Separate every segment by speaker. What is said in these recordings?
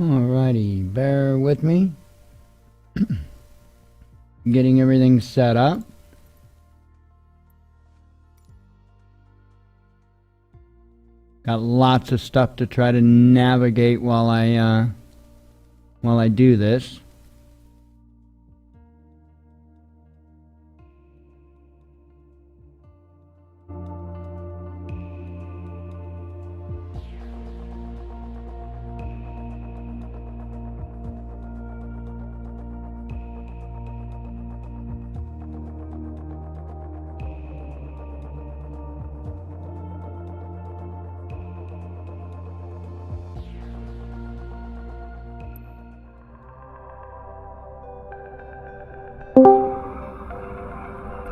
Speaker 1: Alrighty, bear with me. Getting everything set up. Got lots of stuff to try to navigate while I do this.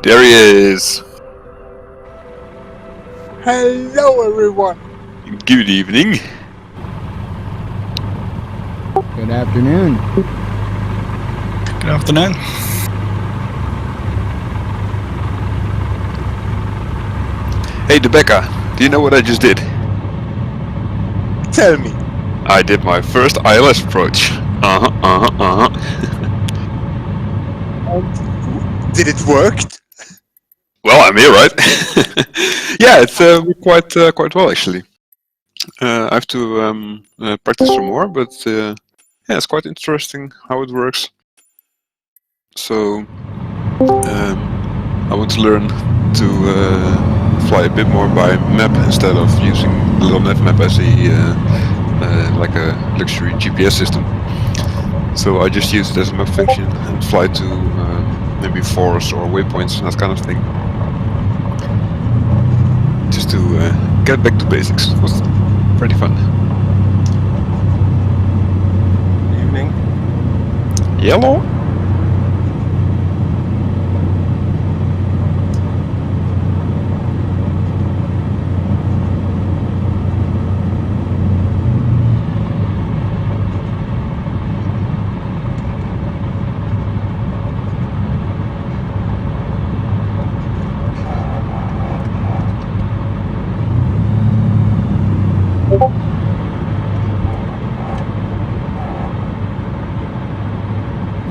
Speaker 2: There he is.
Speaker 3: Hello, everyone.
Speaker 2: Good evening.
Speaker 1: Good afternoon.
Speaker 4: Good afternoon.
Speaker 2: Hey, Rebecca, do you know what I just did?
Speaker 3: Tell me.
Speaker 2: I did my first ILS approach.
Speaker 3: Did it work?
Speaker 2: Well, I'm here, right? Yeah, it's quite well actually. I have to practice some more, but yeah, it's quite interesting how it works. So I want to learn to fly a bit more by map instead of using the little map as like a luxury GPS system. So I just use it as a map function and fly to maybe forests or waypoints, that kind of thing. Just to get back to basics. It was pretty fun.
Speaker 3: Evening.
Speaker 2: Yellow?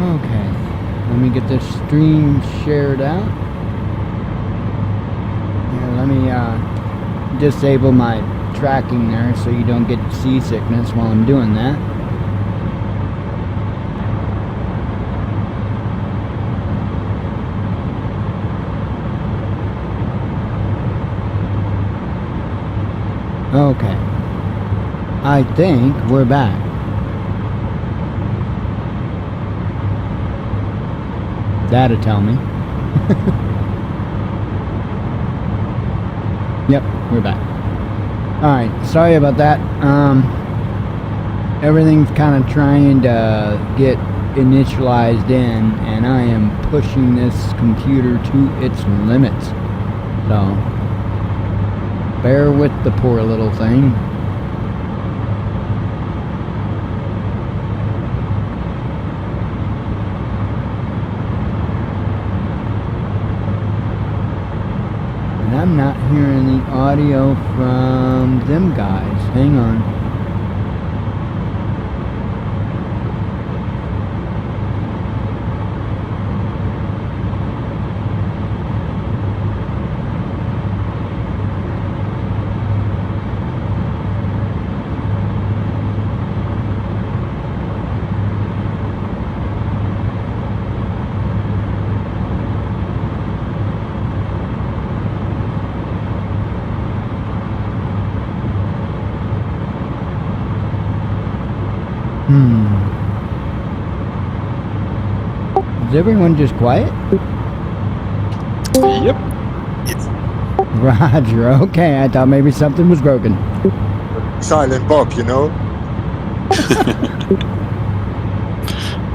Speaker 1: Okay, let me get this stream shared out. Here, let me disable my tracking there so you don't get seasickness while I'm doing that. Okay, I think we're back. That'll tell me. Yep, we're back. Alright, sorry about that. Everything's kind of trying to get initialized in, and I am pushing this computer to its limits. So, bear with the poor little thing. I'm not hearing the audio from them guys. Hang on. Is everyone just quiet?
Speaker 2: Yep.
Speaker 1: Roger, okay. I thought maybe something was broken.
Speaker 3: Silent Bob, you know?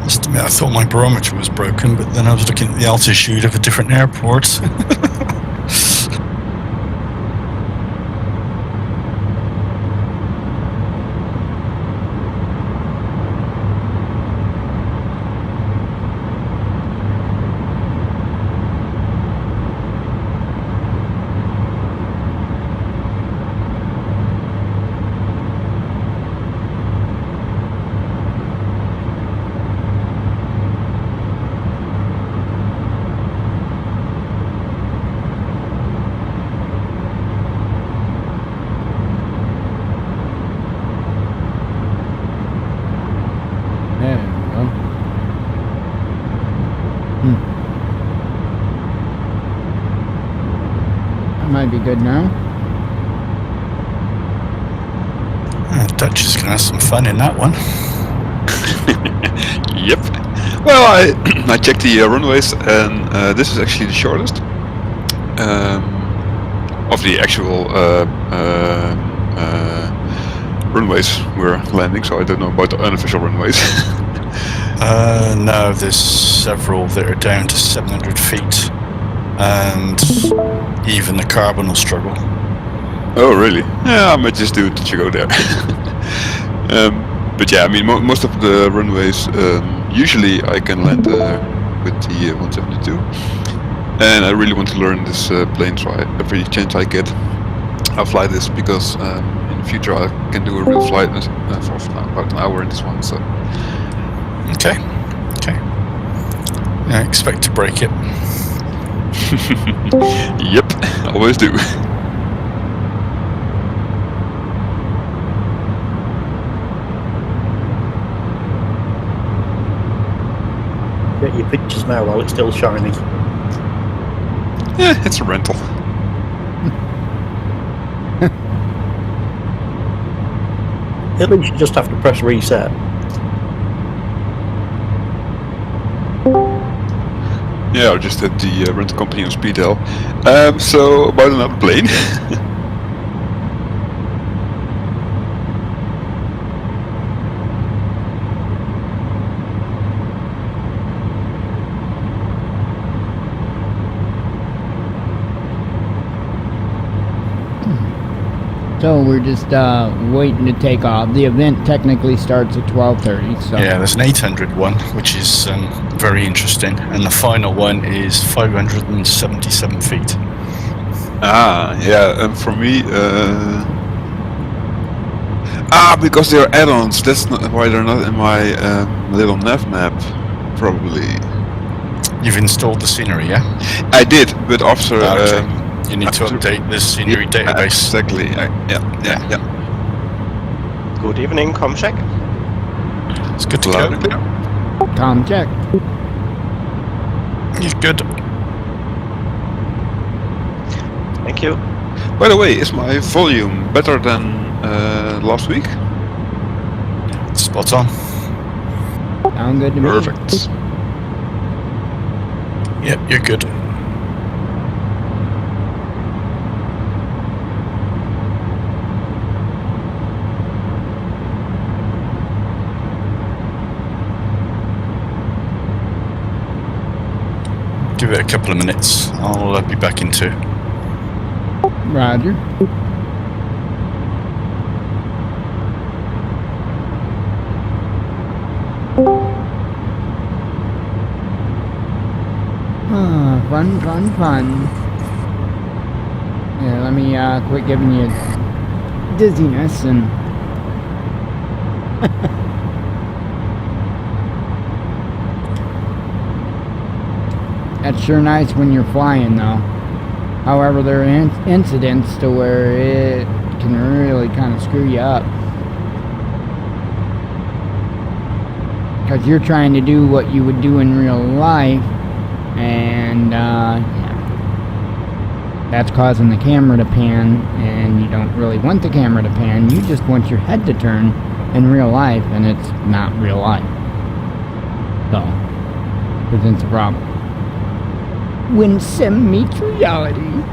Speaker 4: Must admit, I thought my barometer was broken, but then I was looking at the altitude of a different airport.
Speaker 1: might be good now.
Speaker 4: Dutch is going to have some fun in that one.
Speaker 2: Yep. Well, I checked the runways, and this is actually the shortest of the actual runways we're landing. So I don't know about the unofficial runways.
Speaker 4: No, there's several that are down to 700 feet, and even the carbon will struggle.
Speaker 2: Oh, really? Yeah, I might just do it to go there. But yeah, I mean, most of the runways, usually I can land with the 172. And I really want to learn this plane, so every chance I get, I'll fly this, because in the future I can do a real flight for about an hour in this one. So.
Speaker 4: Okay. I expect to break it.
Speaker 2: Yep, always do.
Speaker 5: Get your pictures now while it's still shiny.
Speaker 2: Yeah, it's a rental.
Speaker 5: At least you just have to press reset.
Speaker 2: Yeah, I just had the rental company on speed dial. So about another plane.
Speaker 1: So we're just waiting to take off. The event technically starts at 12:30. So
Speaker 4: Yeah, there's an 800 one, which is very interesting, and the final one is 577 feet.
Speaker 2: Yeah, and for me, because they're add-ons. That's not why they're not in my little nav map, probably.
Speaker 4: You've installed the scenery, yeah?
Speaker 2: I did, but after.
Speaker 4: Okay. You need to
Speaker 2: after-
Speaker 4: update the scenery database.
Speaker 2: Exactly. Yeah.
Speaker 6: Good evening, Comcheck.
Speaker 4: It's good to
Speaker 2: Loud
Speaker 4: go.
Speaker 2: and clear.
Speaker 1: com check.
Speaker 4: You're good.
Speaker 6: Thank you.
Speaker 2: By the way, is my volume better than last week?
Speaker 4: Spot on.
Speaker 1: Sound good to me.
Speaker 2: Perfect.
Speaker 4: Yep, you're good. Give it a couple of minutes. I'll be back in 2.
Speaker 1: Roger. Fun. Yeah, let me quit giving you dizziness and that's sure nice when you're flying though. However, there are incidents to where it can really kind of screw you up. Because you're trying to do what you would do in real life, and that's causing the camera to pan, and you don't really want the camera to pan. You just want your head to turn in real life, and it's not real life. So, presents a problem. When sim meets reality.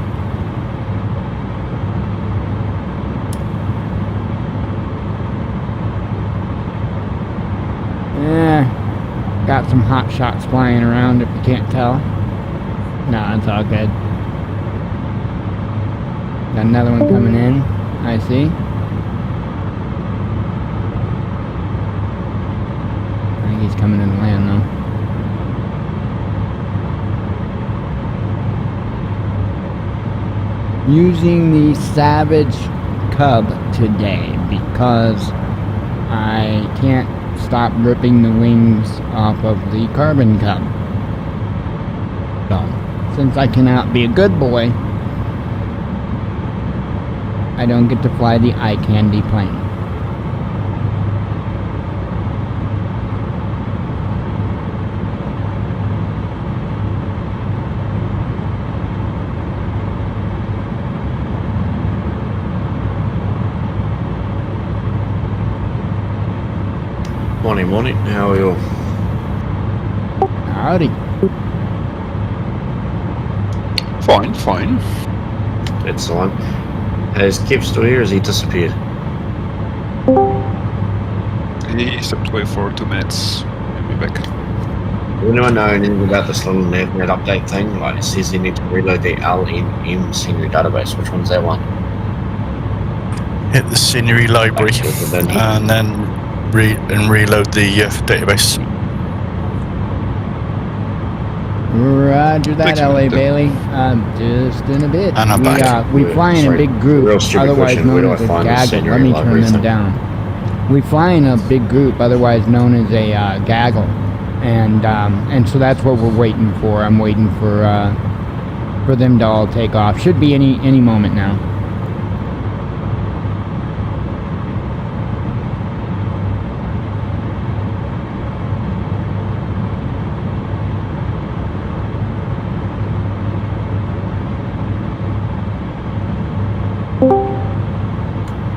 Speaker 1: Got some hot shots flying around if you can't tell. No, it's all good. Got another one coming in, I see. I think he's coming in to land though. Using the Savage Cub today because I can't stop ripping the wings off of the Carbon Cub. So, since I cannot be a good boy, I don't get to fly the eye candy plane.
Speaker 7: Morning, morning. How are you all?
Speaker 1: Howdy.
Speaker 2: Fine, fine.
Speaker 7: Excellent. Is Kev still here? Has he disappeared?
Speaker 2: He stepped away for 2 minutes. He'll be back.
Speaker 7: Anyone know anything about this little net update thing? Like, it says you need to reload the LNM scenery database. Which one's that one?
Speaker 4: Hit the scenery library and then reload the database.
Speaker 1: Roger that,
Speaker 2: Thanks,
Speaker 1: LA
Speaker 2: man.
Speaker 1: Bailey. Just in a bit.
Speaker 4: And I'm back.
Speaker 1: We fly in a
Speaker 7: Sorry,
Speaker 1: big group,
Speaker 7: real stupid
Speaker 1: otherwise
Speaker 7: question. Where
Speaker 1: known
Speaker 7: do
Speaker 1: as
Speaker 7: I
Speaker 1: a
Speaker 7: find the
Speaker 1: gaggle.
Speaker 7: scenery
Speaker 1: Let me turn
Speaker 7: library
Speaker 1: them
Speaker 7: thing?
Speaker 1: down. We fly in a big group, otherwise known as a gaggle, and so that's what we're waiting for. I'm waiting for them to all take off. Should be any moment now.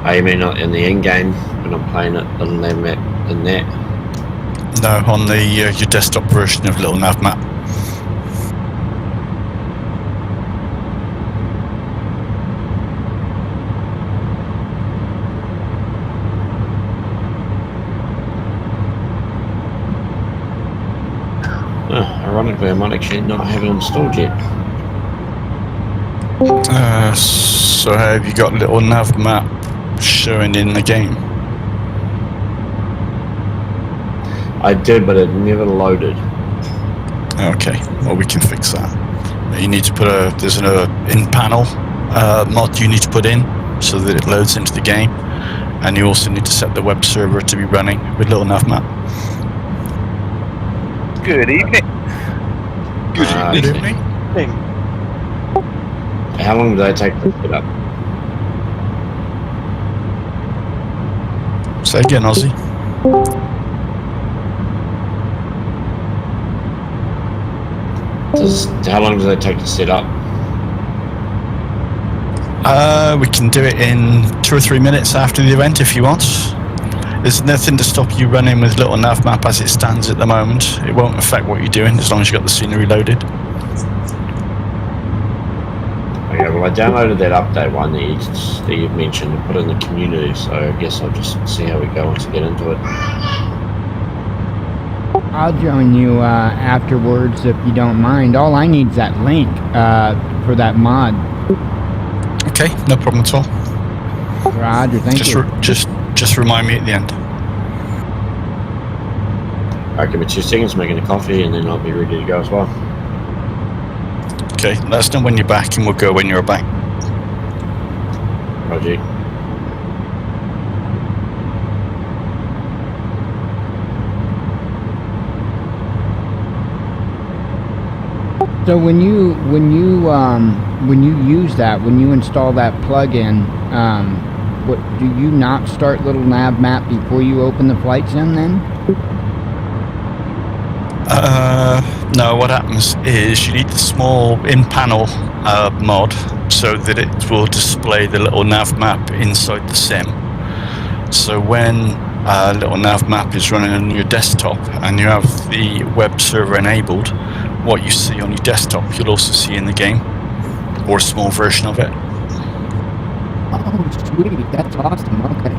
Speaker 7: I mean, not in the end game when I'm playing it on the map in that.
Speaker 4: No, on the your desktop version of Little Nav Map.
Speaker 7: Ironically, I might actually not have it installed yet.
Speaker 4: So have you got Little Nav Map showing in the game?
Speaker 7: I did, but it never loaded.
Speaker 4: Okay, well we can fix that. You need to put there's an in-panel mod you need to put in so that it loads into the game, and you also need to set the web server to be running with Little Nav Map.
Speaker 3: Good evening.
Speaker 2: Good evening.
Speaker 7: How long did they take to set up?
Speaker 4: Say again, Ozzy.
Speaker 7: How long does it take to set up?
Speaker 4: We can do it in 2 or 3 minutes after the event if you want. There's nothing to stop you running with Little Nav Map as it stands at the moment. It won't affect what you're doing as long as you've got the scenery loaded.
Speaker 7: Okay, well I downloaded that update one that you mentioned and put it in the community, so I guess I'll just see how we go once I get into it.
Speaker 1: I'll join you afterwards if you don't mind. All I need is that link for that mod.
Speaker 4: Okay, no problem at all.
Speaker 1: Roger, thank you.
Speaker 4: Just remind me at the end.
Speaker 7: Alright, give me 2 seconds, making a coffee, and then I'll be ready to go as well.
Speaker 4: Okay, let us know when you're back and we'll go when you're back.
Speaker 7: Roger.
Speaker 1: So when you use that, when you install that plugin, what do you not start Little Nav Map before you open the flight sim then?
Speaker 4: No, what happens is you need the small in-panel mod so that it will display the Little Nav Map inside the sim. So when Little Nav Map is running on your desktop and you have the web server enabled, what you see on your desktop you'll also see in the game, or a small version of it.
Speaker 1: Oh, sweet. That's awesome. Okay.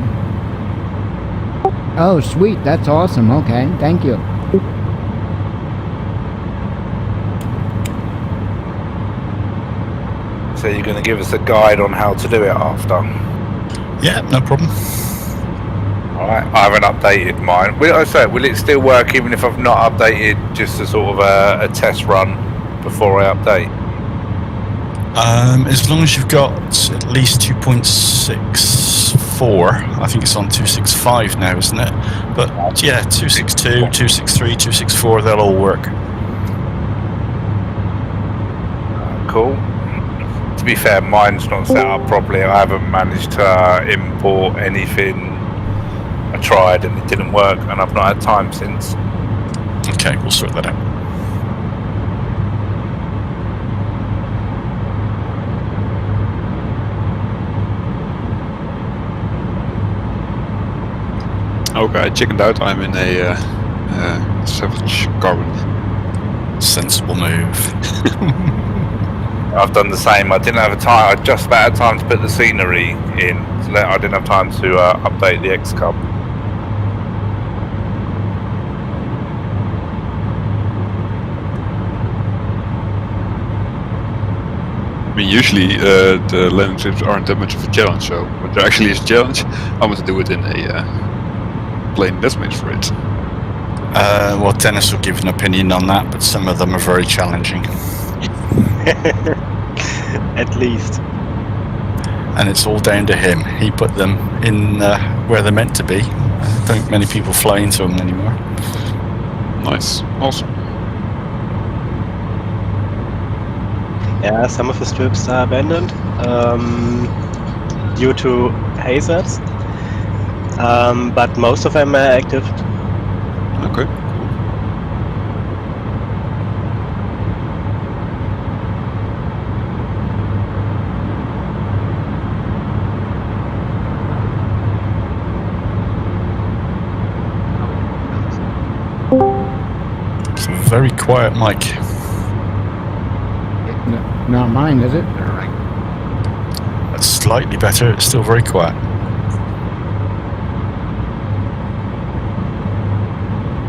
Speaker 1: Oh, sweet. That's awesome. Okay. Thank you.
Speaker 8: So you're going to give us a guide on how to do it after?
Speaker 4: Yeah, no problem.
Speaker 8: Alright, I haven't updated mine. Will it still work even if I've not updated, just a sort of a test run before I update?
Speaker 4: As long as you've got at least 2.64, I think it's on 265 now, isn't it? But yeah, 262, 263, 264, they'll all work.
Speaker 8: Cool. To be fair, mine's not set up properly. I haven't managed to import anything. I tried and it didn't work, and I've not had time since.
Speaker 4: Okay, we'll sort that out.
Speaker 2: Okay, I chickened out. I'm in a Savage Carbon.
Speaker 4: Sensible move.
Speaker 8: I've done the same. I didn't have time. I just about had time to put the scenery in. So that I didn't have time to update the X-Cub.
Speaker 2: I mean, usually the landing trips aren't that much of a challenge, so when there actually is a challenge, I want to do it in a plane deathmatch for it.
Speaker 4: Well, Dennis will give an opinion on that, but some of them are very challenging.
Speaker 6: At least.
Speaker 4: And it's all down to him. He put them in where they're meant to be. I don't think many people fly into them anymore.
Speaker 2: Nice, awesome.
Speaker 6: Yeah, some of the strips are abandoned due to hazards, but most of them are active.
Speaker 2: Okay.
Speaker 4: It's a very quiet mic.
Speaker 1: Not mine, is it?
Speaker 4: That's slightly better. It's still very quiet.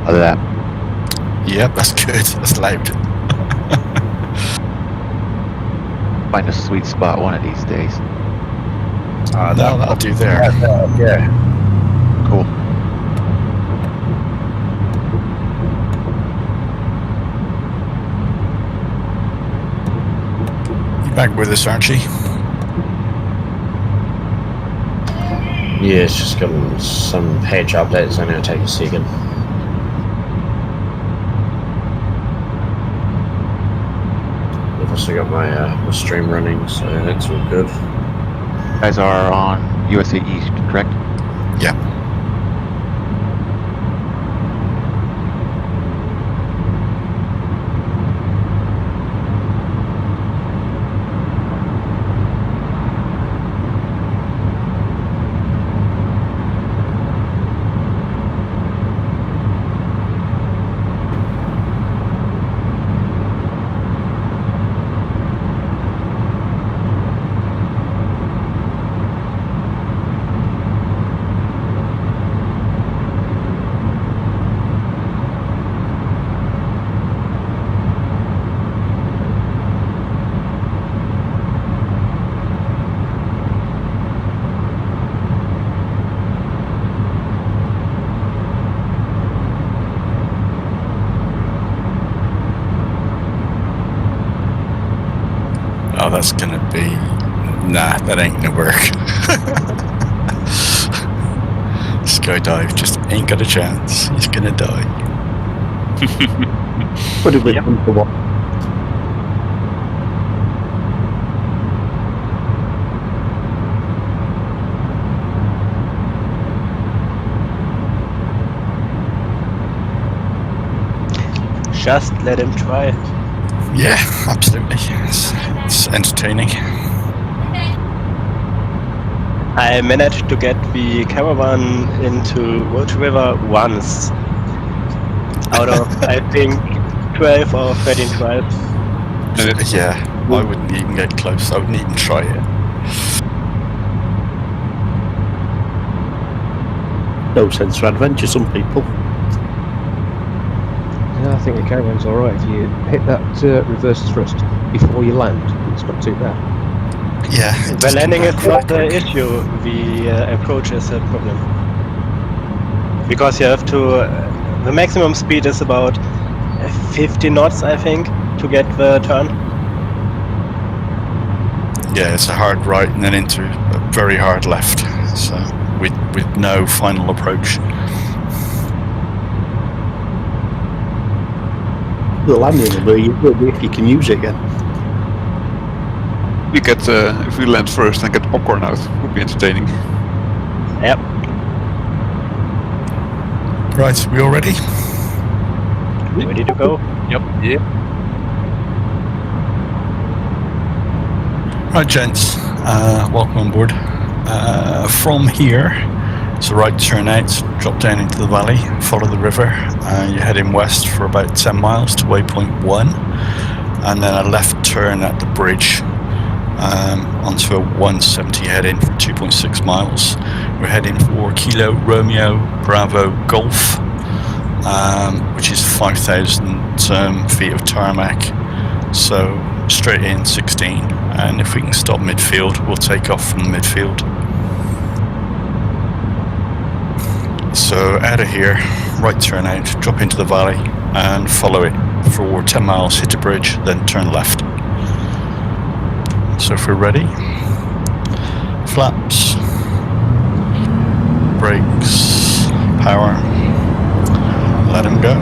Speaker 9: Other than that,
Speaker 4: Yep, that's good. That's loud.
Speaker 9: find a sweet spot one of these days.
Speaker 4: No, that'll do there.
Speaker 8: Yeah.
Speaker 9: Cool.
Speaker 4: You back with us, aren't you?
Speaker 7: Yeah, it's just got some patch updates. Only gonna take a second. I've also got my stream running, so that's all good.
Speaker 9: You guys are on USA East, correct?
Speaker 4: Yeah. Oh, that's gonna be... Nah, that ain't gonna work. Skydive just ain't got a chance. He's gonna die.
Speaker 5: Would have been fun to watch.
Speaker 6: Just let him try.
Speaker 4: Yeah, absolutely. It's entertaining.
Speaker 6: I managed to get the caravan into Wood River once. Out of, I think, 12 or 13 tries.
Speaker 4: Yeah, I wouldn't even get close. I wouldn't even try it.
Speaker 5: No sense for adventure, some people.
Speaker 10: Yeah, I think the caravan's alright. You hit that reverse thrust before you land. It's not too bad.
Speaker 4: Yeah. it
Speaker 6: The
Speaker 4: does come
Speaker 6: landing
Speaker 4: back
Speaker 6: is not
Speaker 4: quite
Speaker 6: the
Speaker 4: quick.
Speaker 6: issue, the approach is a problem. Because you have to... the maximum speed is about 50 knots, I think, to get the turn.
Speaker 4: Yeah, it's a hard right and then into a very hard left. So with no final approach.
Speaker 5: The landing will be if you can use it again.
Speaker 2: We get if we land first and get popcorn out, would be entertaining.
Speaker 6: Yep.
Speaker 4: Right, we all ready?
Speaker 6: Ready to go?
Speaker 8: Yep. Yeah.
Speaker 4: Right, gents, welcome on board. From here, So right turn out, drop down into the valley, follow the river, you're heading west for about 10 miles to waypoint 1, and then a left turn at the bridge onto a 170 heading for 2.6 miles. We're heading for Kilo Romeo Bravo Golf, which is 5,000 feet of tarmac, so straight in 16, and if we can stop midfield, we'll take off from the midfield. So out of here, right turn out, drop into the valley and follow it for 10 miles, hit a bridge, then turn left. So if we're ready, flaps, brakes, power, let them go.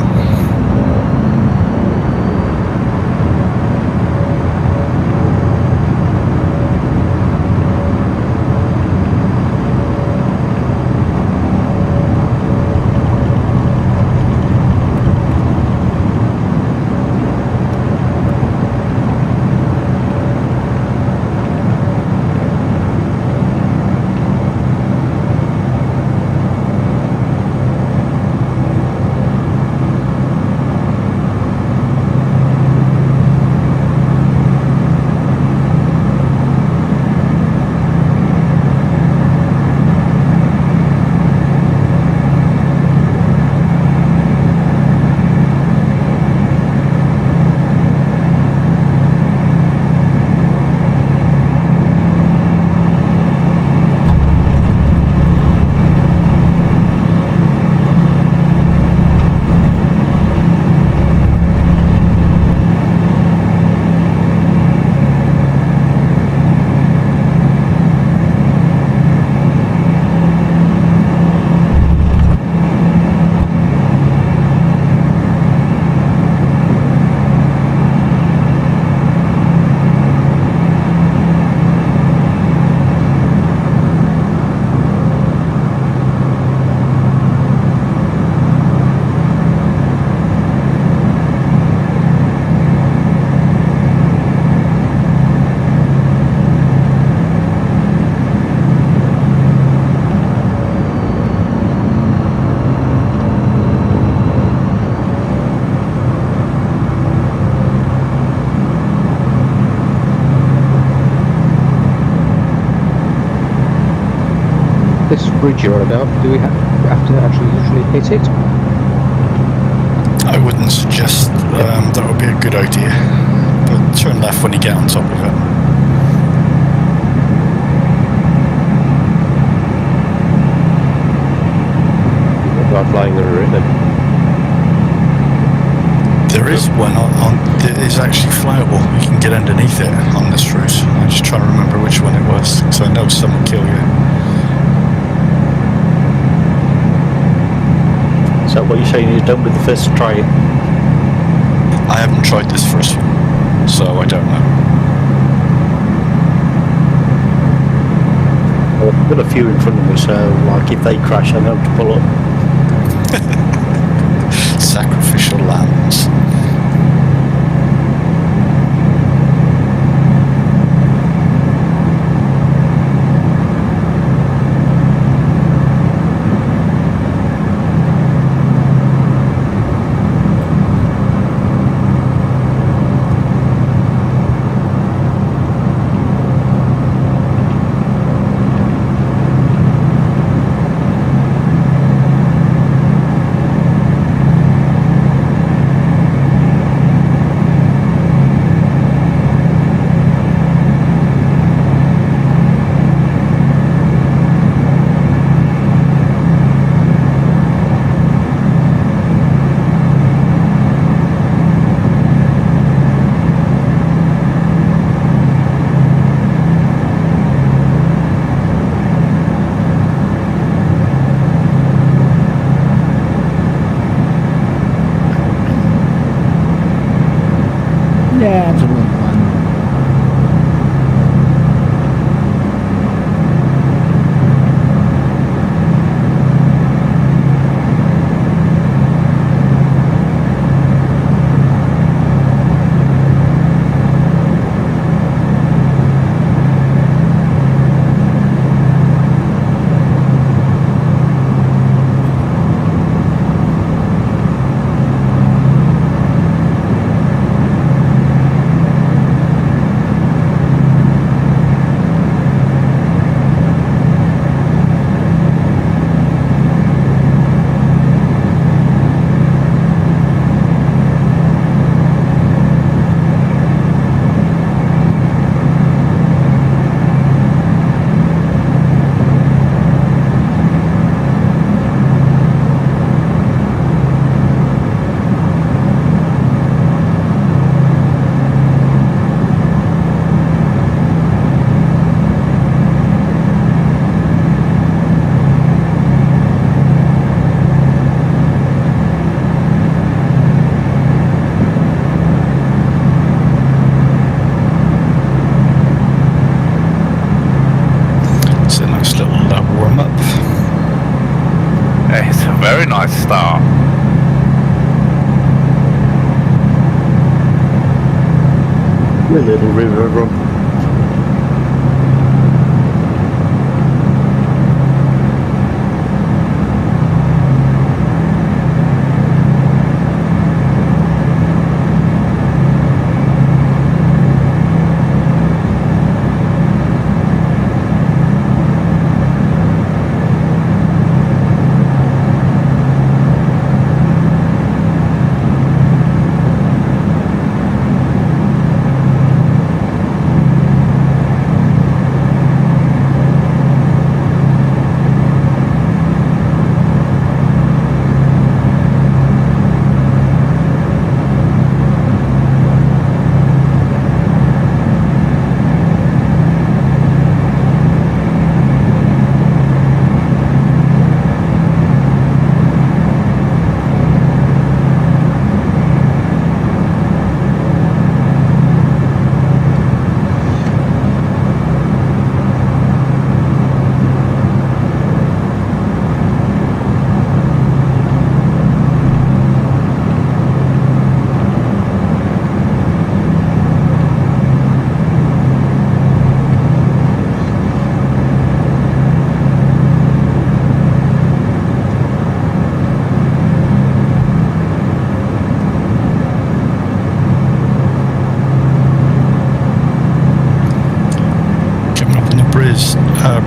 Speaker 10: This bridge you're on about, do we have to actually usually hit it?
Speaker 4: I wouldn't suggest that would be a good idea, but turn left when you get on top of it.
Speaker 10: Try flying over it then.
Speaker 4: There is one that is actually flyable. You can get underneath it on this route. I'm just trying to remember which one it was, because I know some will kill you.
Speaker 5: So what you're saying is done with the first try?
Speaker 4: I haven't tried this first one, so I don't know.
Speaker 5: Well, I've got a few in front of me, so like if they crash, I know to pull up.
Speaker 4: Sacrificial lambs.
Speaker 5: The little river run.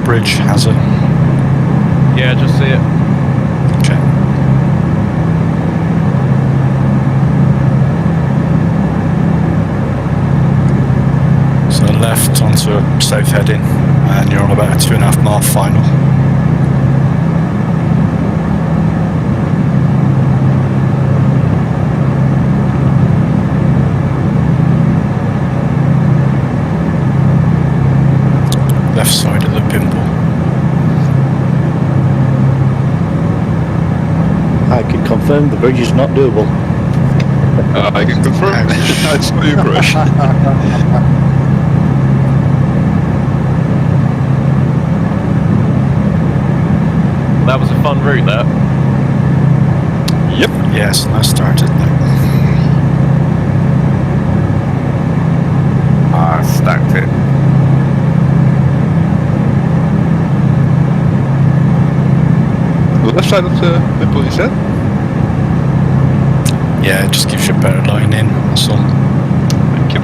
Speaker 4: Bridge hazard.
Speaker 10: Yeah, just see it.
Speaker 4: Okay. So left onto a south heading, and you're on about a 2.5 mile final. Left side of the pinball.
Speaker 5: I can confirm the bridge is not doable.
Speaker 2: I can confirm. I saw you crash.
Speaker 10: That was a fun route, that.
Speaker 2: Yep.
Speaker 4: Yes, and I started now.
Speaker 8: I stacked it.
Speaker 2: The left side of the pimple, you said?
Speaker 4: Yeah, it just gives you a better line in, that's all.
Speaker 2: Thank you.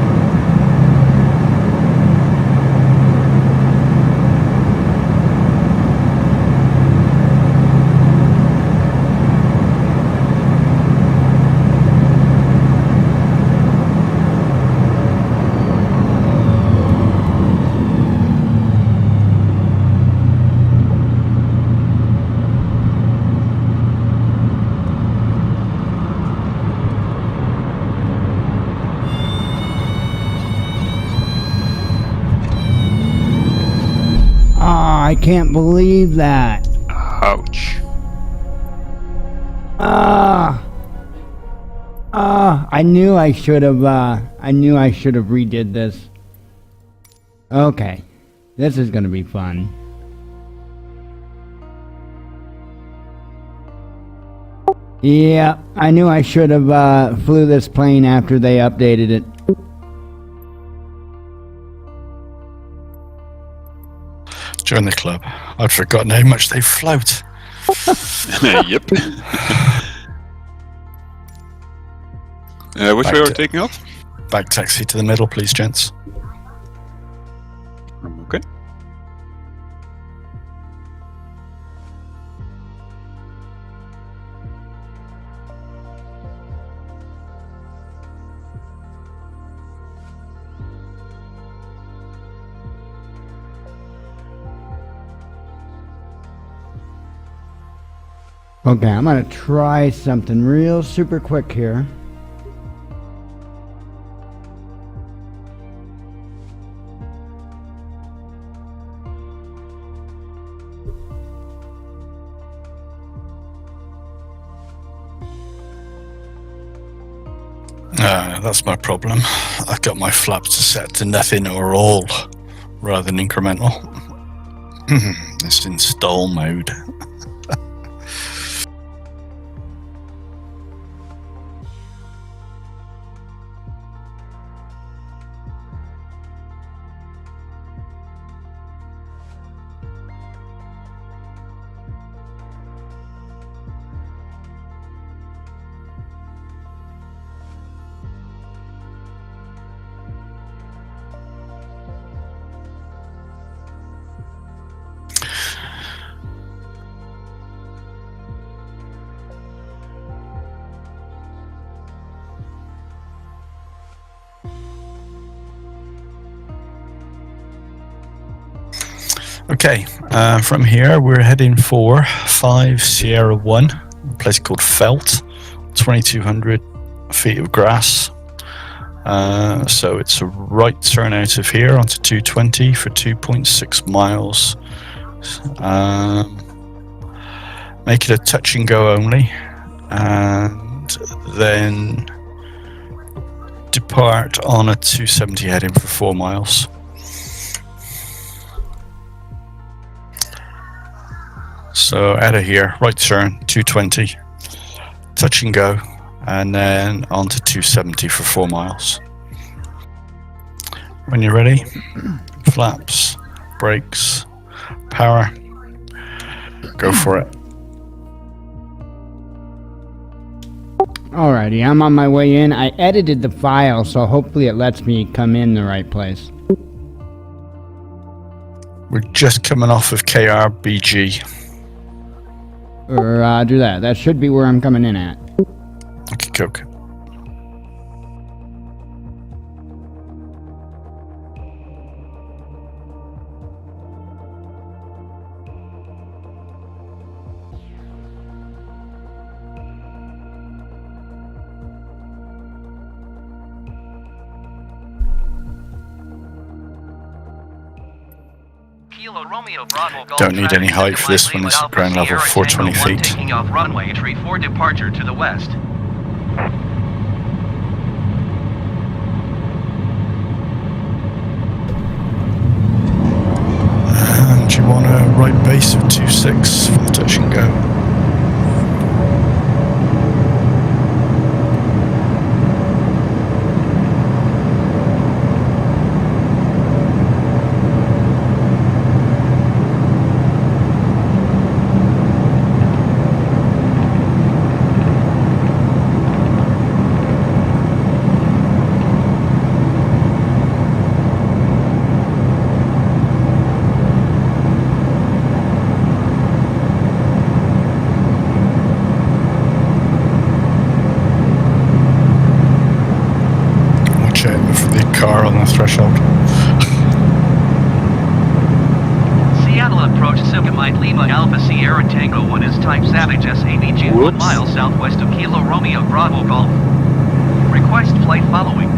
Speaker 1: I can't believe that.
Speaker 2: Ouch.
Speaker 1: I knew I should have redid this. Okay. This is gonna be fun. Yeah, I knew I should have flew this plane after they updated it.
Speaker 4: Join the club. I'd forgotten how much they float.
Speaker 2: Yep. Which way are we taking off?
Speaker 4: Back taxi to the middle, please, gents.
Speaker 2: Okay.
Speaker 1: Okay, I'm gonna try something real super quick here.
Speaker 4: That's my problem. I've got my flaps set to nothing or all, rather than incremental. It's in stall mode. Okay, from here we're heading for 5 Sierra 1, a place called Felt, 2,200 feet of grass. So it's a right turn out of here onto 220 for 2.6 miles. Make it a touch and go only, and then depart on a 270 heading for 4 miles. So out of here, right turn, 220, touch and go, and then on to 270 for 4 miles. When you're ready, flaps, brakes, power, go for it.
Speaker 1: Alrighty, I'm on my way in. I edited the file, so hopefully it lets me come in the right place.
Speaker 4: We're just coming off of KRBG.
Speaker 1: Roger that. That should be where I'm coming in at.
Speaker 4: Okay, coke. Don't need any height for this one, it's ground level 420 feet.
Speaker 11: Taking off runway tree for departure to the west.
Speaker 4: And you want a right base of 2.6 for the touch and go. Threshold.
Speaker 11: Seattle approach Simgamite Lima Alpha Sierra Tango 1 is type Savage SAVG 1 mile southwest of Kilo Romeo Bravo Golf. Request flight following.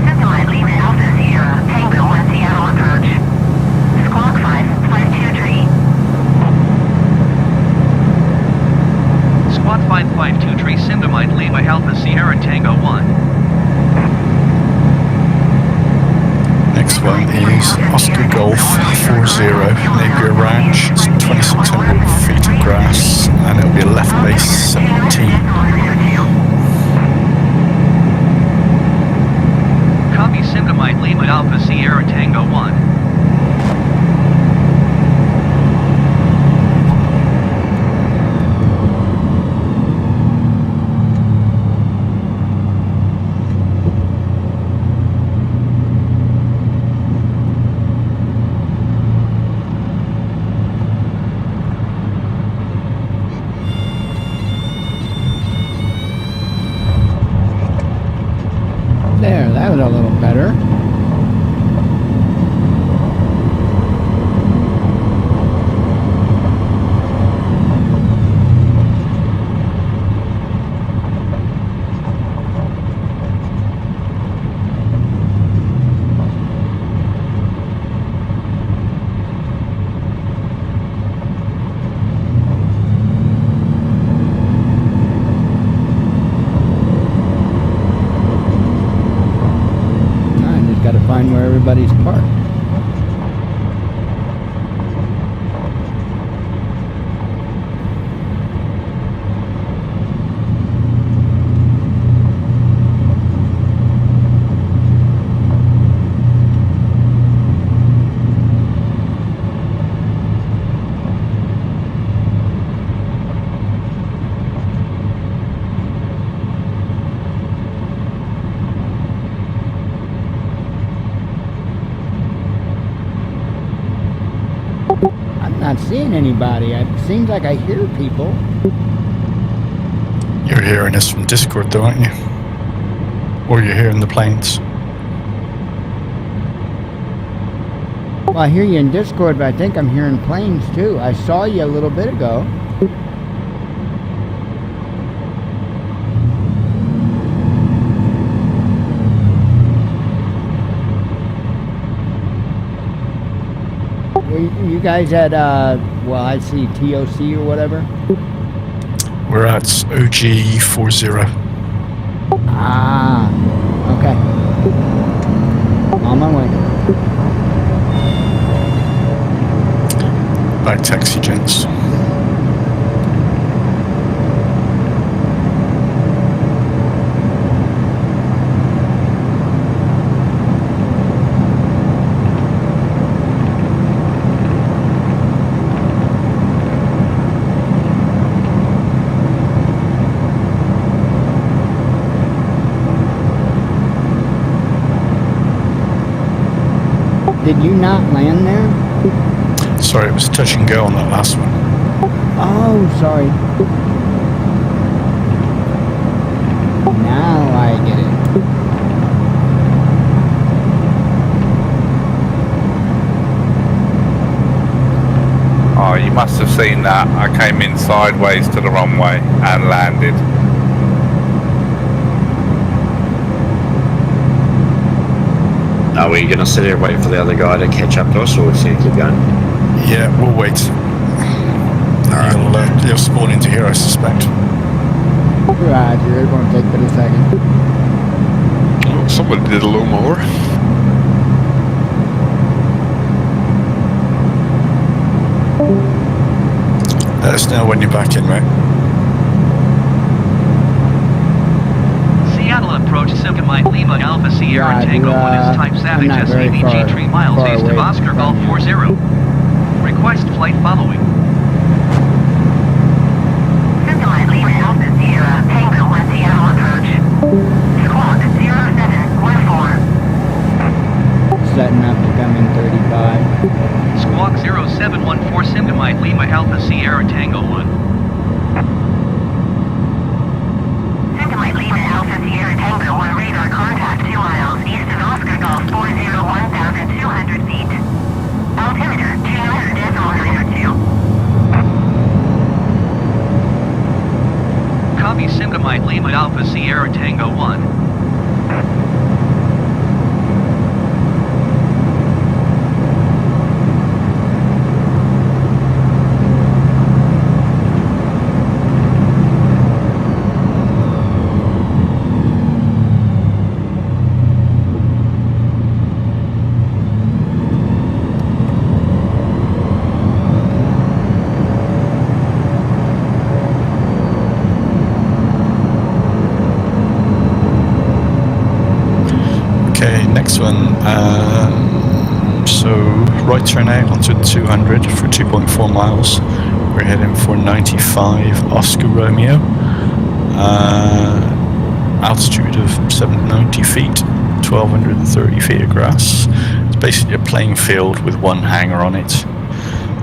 Speaker 12: Simgamite Lima Alpha Sierra Tango 1 Seattle approach. Squawk 5523.
Speaker 11: Squawk 5523 Simgamite Lima Alpha Sierra Tango 1.
Speaker 4: Next one is Oscar Golf 40 Napier Ranch. It's 2,600 feet of grass, and it'll be a left base 17.
Speaker 11: Copy Simgamite Lima Alpha Sierra Tango 1.
Speaker 1: There, that was a little better. Find where everybody's parked. Not seeing anybody. It seems like I hear people.
Speaker 4: You're hearing us from Discord though, aren't you? Or you're hearing the planes.
Speaker 1: Well, I hear you in Discord, but I think I'm hearing planes too. I saw you a little bit ago. You guys at, well, I see TOC or whatever?
Speaker 4: We're at OG40.
Speaker 1: Ah, okay. On my way.
Speaker 4: Back taxi, gents.
Speaker 1: Did you not land there?
Speaker 4: Sorry, it was touch and go on that last one.
Speaker 1: Oh, sorry. Now I get it.
Speaker 8: Oh, you must have seen that. I came in sideways to the runway and landed.
Speaker 7: Are we going to sit here waiting for the other guy to catch up to us, or we're just going to keep going?
Speaker 4: Yeah, we'll wait. You'll spawn into here, I suspect.
Speaker 1: Roger, it's going to take but a second.
Speaker 2: Oh, somebody did a low mower.
Speaker 4: Let us know when you're back in, mate.
Speaker 11: Seattle approach Silgamite Lima Alpha Sierra
Speaker 1: Roger,
Speaker 11: Tango 1 is type Savage
Speaker 1: I'm not very
Speaker 11: SAVG 3 miles
Speaker 1: far
Speaker 11: east of
Speaker 1: away
Speaker 11: Oscar
Speaker 1: from
Speaker 11: Golf
Speaker 1: you.
Speaker 11: 40. Request flight following.
Speaker 12: Silgamite Lima Alpha Sierra Tango 1 Seattle approach. Squawk 0714.
Speaker 1: Setting up to come in 35.
Speaker 11: Squawk 0714 Silgamite Lima Alpha Sierra Tango 1.
Speaker 12: Silgamite Lima Alpha Sierra Tango 1 radar contact 2 miles east of Oscar Golf 40 1,200 feet. Altimeter 200.092.
Speaker 11: Copy Silgamite Lima Alpha Sierra Tango 1.
Speaker 4: Next one, so right turn out onto 200 for 2.4 miles. We're heading for 95 Oscar Romeo. Altitude of 790 feet, 1230 feet of grass. It's basically a playing field with one hangar on it.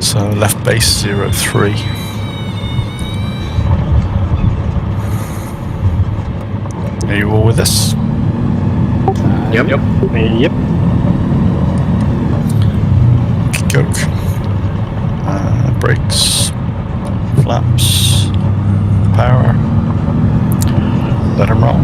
Speaker 4: So left base 03. Are you all with us?
Speaker 7: Yep.
Speaker 6: Yep.
Speaker 4: Coke. Brakes. Flaps. Power. Let them roll.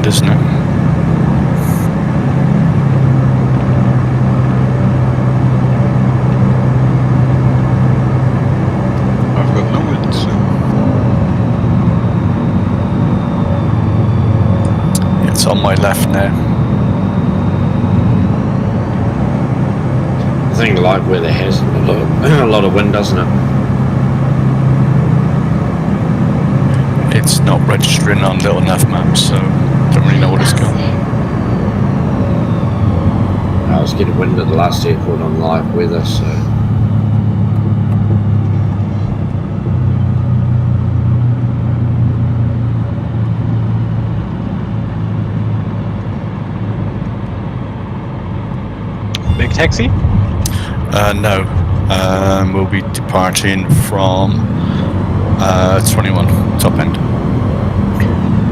Speaker 4: isn't it?
Speaker 2: I've got no wind, so
Speaker 4: It's on my left now.
Speaker 7: I think light weather has a lot of wind, doesn't it?
Speaker 4: It's not registering on little nav maps, so don't really know what it's got.
Speaker 7: I was getting wind at the last airport on live weather, so
Speaker 6: Big taxi?
Speaker 4: No. We'll be departing from 21, top end.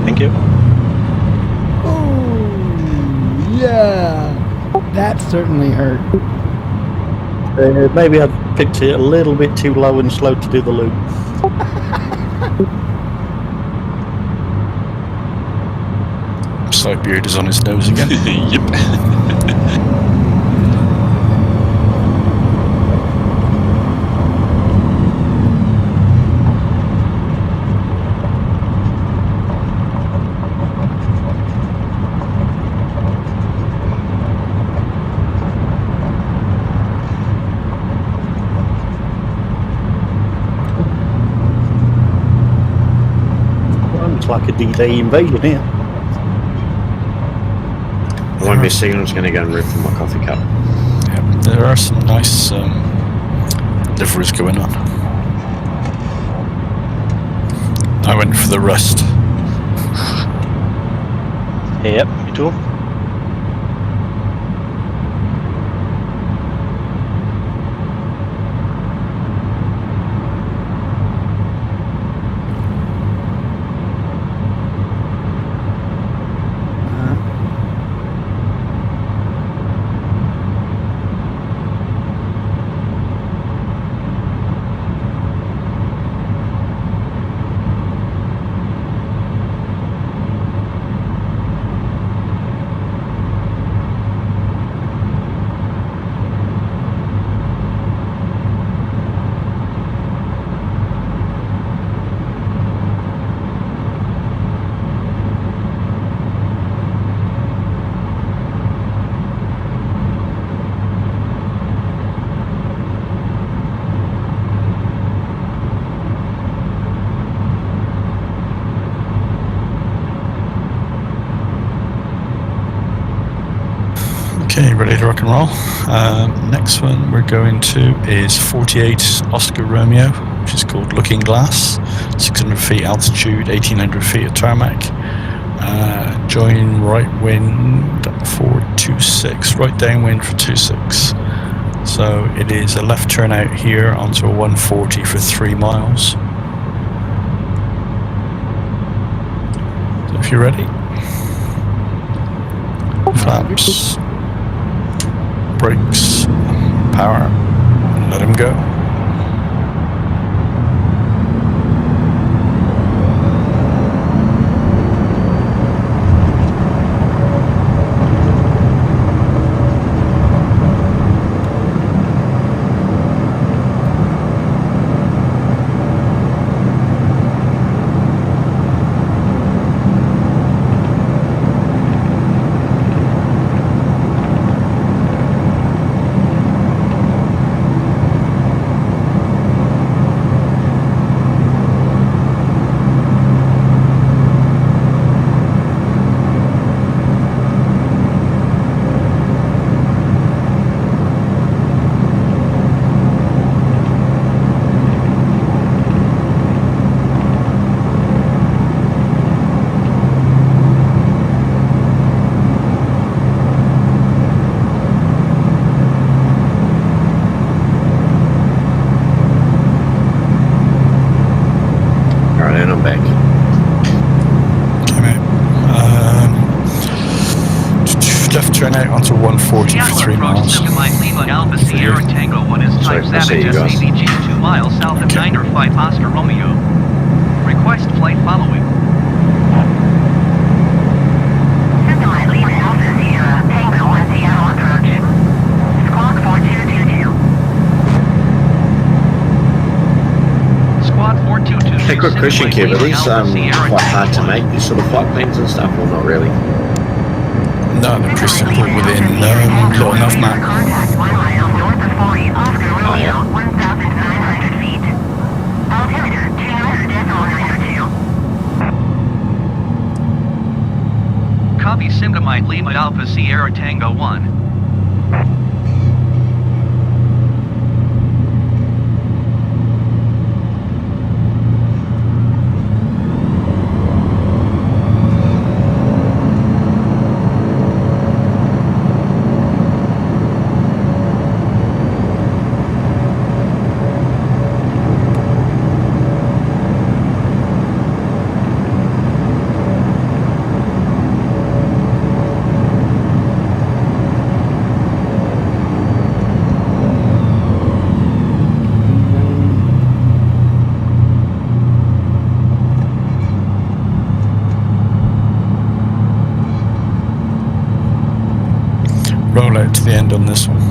Speaker 6: Thank you.
Speaker 1: Oh, yeah. That certainly hurt.
Speaker 5: Maybe I picked it a little bit too low and slow to do the loop.
Speaker 4: Sidebeard is on his nose again.
Speaker 2: yep.
Speaker 5: Well, it's like a D-Day invasion here.
Speaker 7: I won't be a second. I'm just going to go and refill my coffee cup.
Speaker 4: Yeah, there are some nice liveries going on. I went for the rust.
Speaker 6: Yep, me too.
Speaker 4: Okay, ready to rock and roll. Next one we're going to is 48 Oscar Romeo, which is called Looking Glass. 600 feet altitude, 1800 feet of tarmac. Join right wind for 26, right downwind for 26. So it is a left turn out here onto a 140 for 3 miles. So if you're ready, flaps, brakes, power, let him go. Turn out onto 140 for 3 miles.
Speaker 11: Lima Alpha Sierra Tango 1 is type Savage SAVG 2 miles south of 905 Oscar Romeo. Request flight following.
Speaker 7: a quick question, Kev. Are these quite hard to make, these sort of flight plans and stuff, or not really?
Speaker 4: No, they're pretty simple within little enough map.
Speaker 12: Contact 1 mile north of 40 Oscar Romeo, 1,900 feet. Altimeter 200.92.
Speaker 11: Copy Simdamite Lima Alpha Sierra Tango 1.
Speaker 4: Roll out to the end on this one.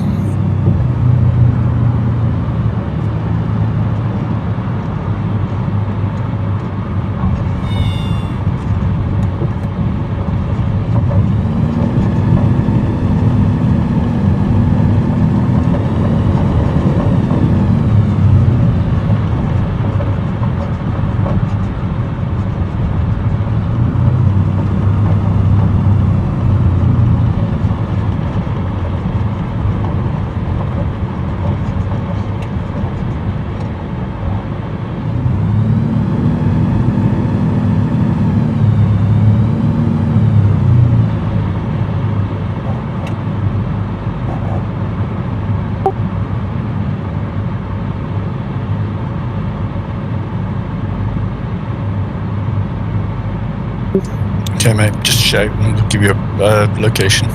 Speaker 4: Okay, mate, just shout and we'll give you a location.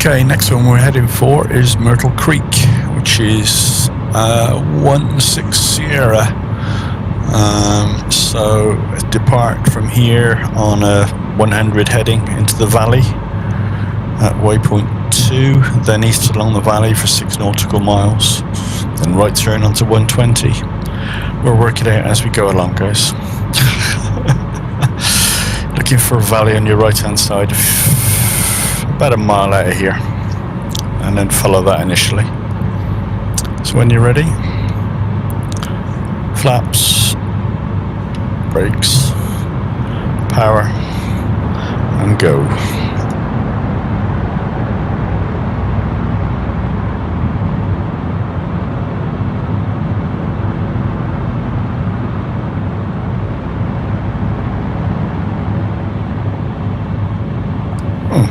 Speaker 4: Okay, next one we're heading for is Myrtle Creek, which is 16 Sierra. So depart from here on a 100 heading into the valley at waypoint 2, then east along the valley for 6 nautical miles, then right turn onto 120. We'll work it out as we go along, guys. Looking for a valley on your right hand side, about a mile out of here, and then follow that initially. So when you're ready, flaps, brakes, power, and go.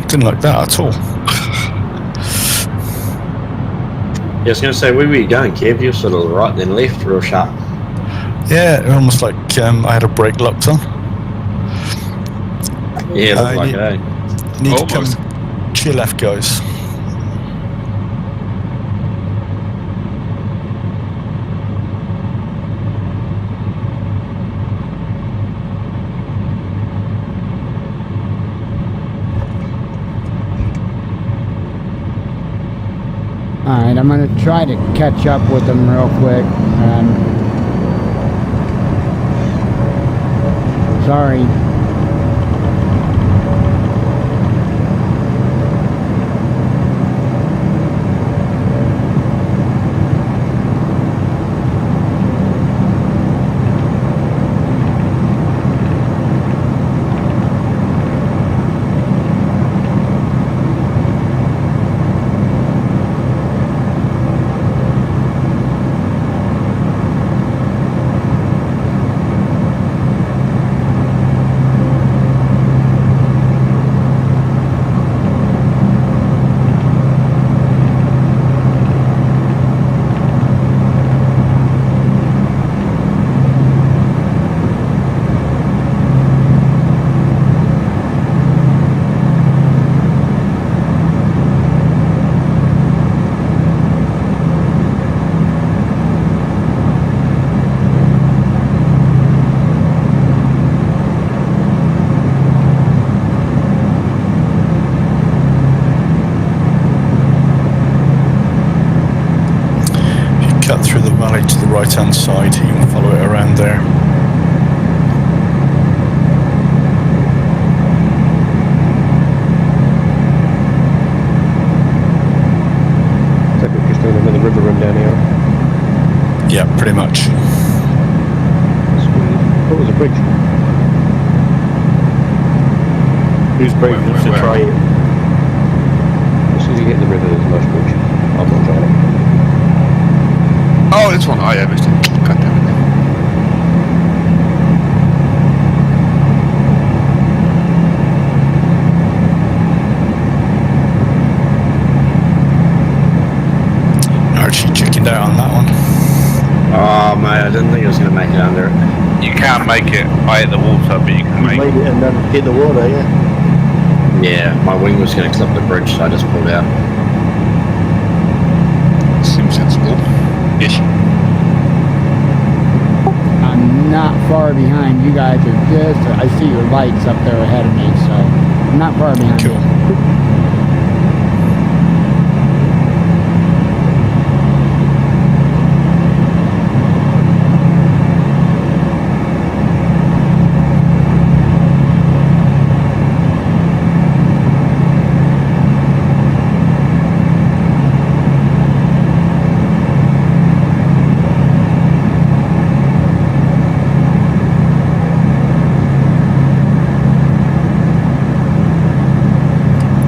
Speaker 4: Didn't like that at all.
Speaker 7: Yeah, I was going to say, where were you going, Kev? You're sort of right then left, real sharp.
Speaker 4: Yeah, almost like I had a brake locked on.
Speaker 7: Yeah, looked like
Speaker 4: need,
Speaker 7: it, eh?
Speaker 4: Need to come to your left, guys.
Speaker 1: Alright, I'm going to try to catch up with them real quick. Sorry.
Speaker 4: right hand side. You can follow it around there.
Speaker 10: So we're just doing another river run down here.
Speaker 4: Yeah, pretty much.
Speaker 10: Sweet. What was a bridge?
Speaker 5: Who's brave enough to try it?
Speaker 10: As soon as you hit the river, there's a nice bridge. I'm not trying it.
Speaker 2: Oh, this one. Oh, yeah, I missed it. God damn it.
Speaker 4: Archie chickened out on that one.
Speaker 7: Oh, mate, I didn't think I was going to make it under it.
Speaker 8: You can make it. I hit the water, but you can
Speaker 5: You
Speaker 8: make
Speaker 5: made it and then hit the water, yeah.
Speaker 7: Yeah, my wing was going to clip the bridge, so I just pulled out.
Speaker 2: Seems sensible. Ish.
Speaker 1: I'm not far behind. You guys are just, I see your lights up there ahead of me, so I'm not far behind.
Speaker 4: Cool.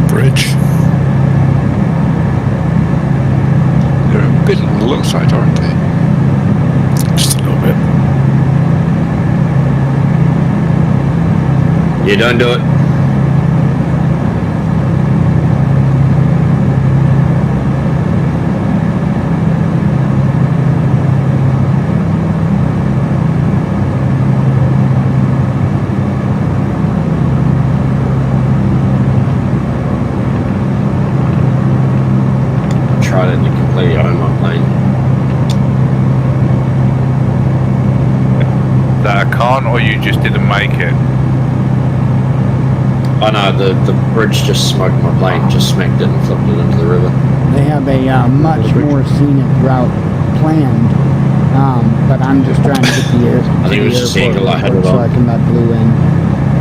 Speaker 4: Bridge.
Speaker 2: They're a bit on the low side, aren't they?
Speaker 4: Just a little bit.
Speaker 7: You don't do it. Tried it and completely own my plane.
Speaker 8: that I can't, or you just didn't make it?
Speaker 7: Oh no, the bridge just smoked my plane, just smacked it and flipped it into the river.
Speaker 1: They have a much more scenic route planned, but I'm just trying to get the air.
Speaker 7: I think it was just the angle I had it
Speaker 1: so
Speaker 7: on.
Speaker 1: I can let Blue in.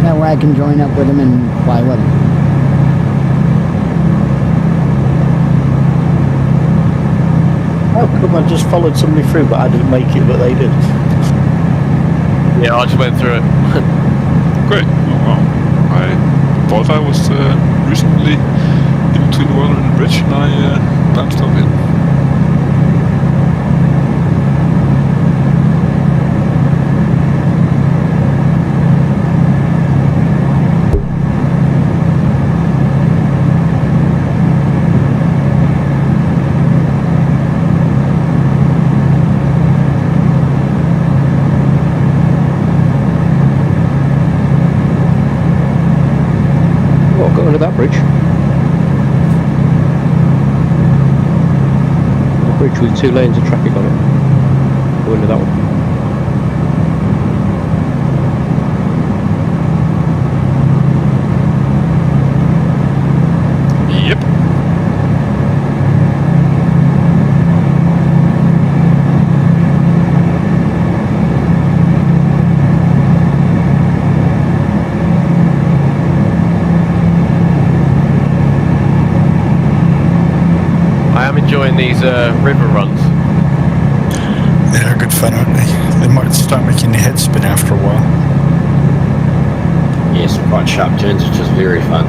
Speaker 1: That way I can join up with him and fly with him.
Speaker 5: How come I just followed somebody through, but I didn't make it, but they did?
Speaker 13: Yeah, I just went through it.
Speaker 2: Great. Oh, wow. I thought I was reasonably in between the water and the bridge, and I bounced off it.
Speaker 10: Got under that bridge. A bridge with 2 lanes of traffic on it. Go under that one.
Speaker 2: Yep.
Speaker 13: Enjoying these river runs.
Speaker 4: They're good fun, aren't they? They might start making your head spin after a while.
Speaker 7: Yeah, some quite sharp turns, which is very fun.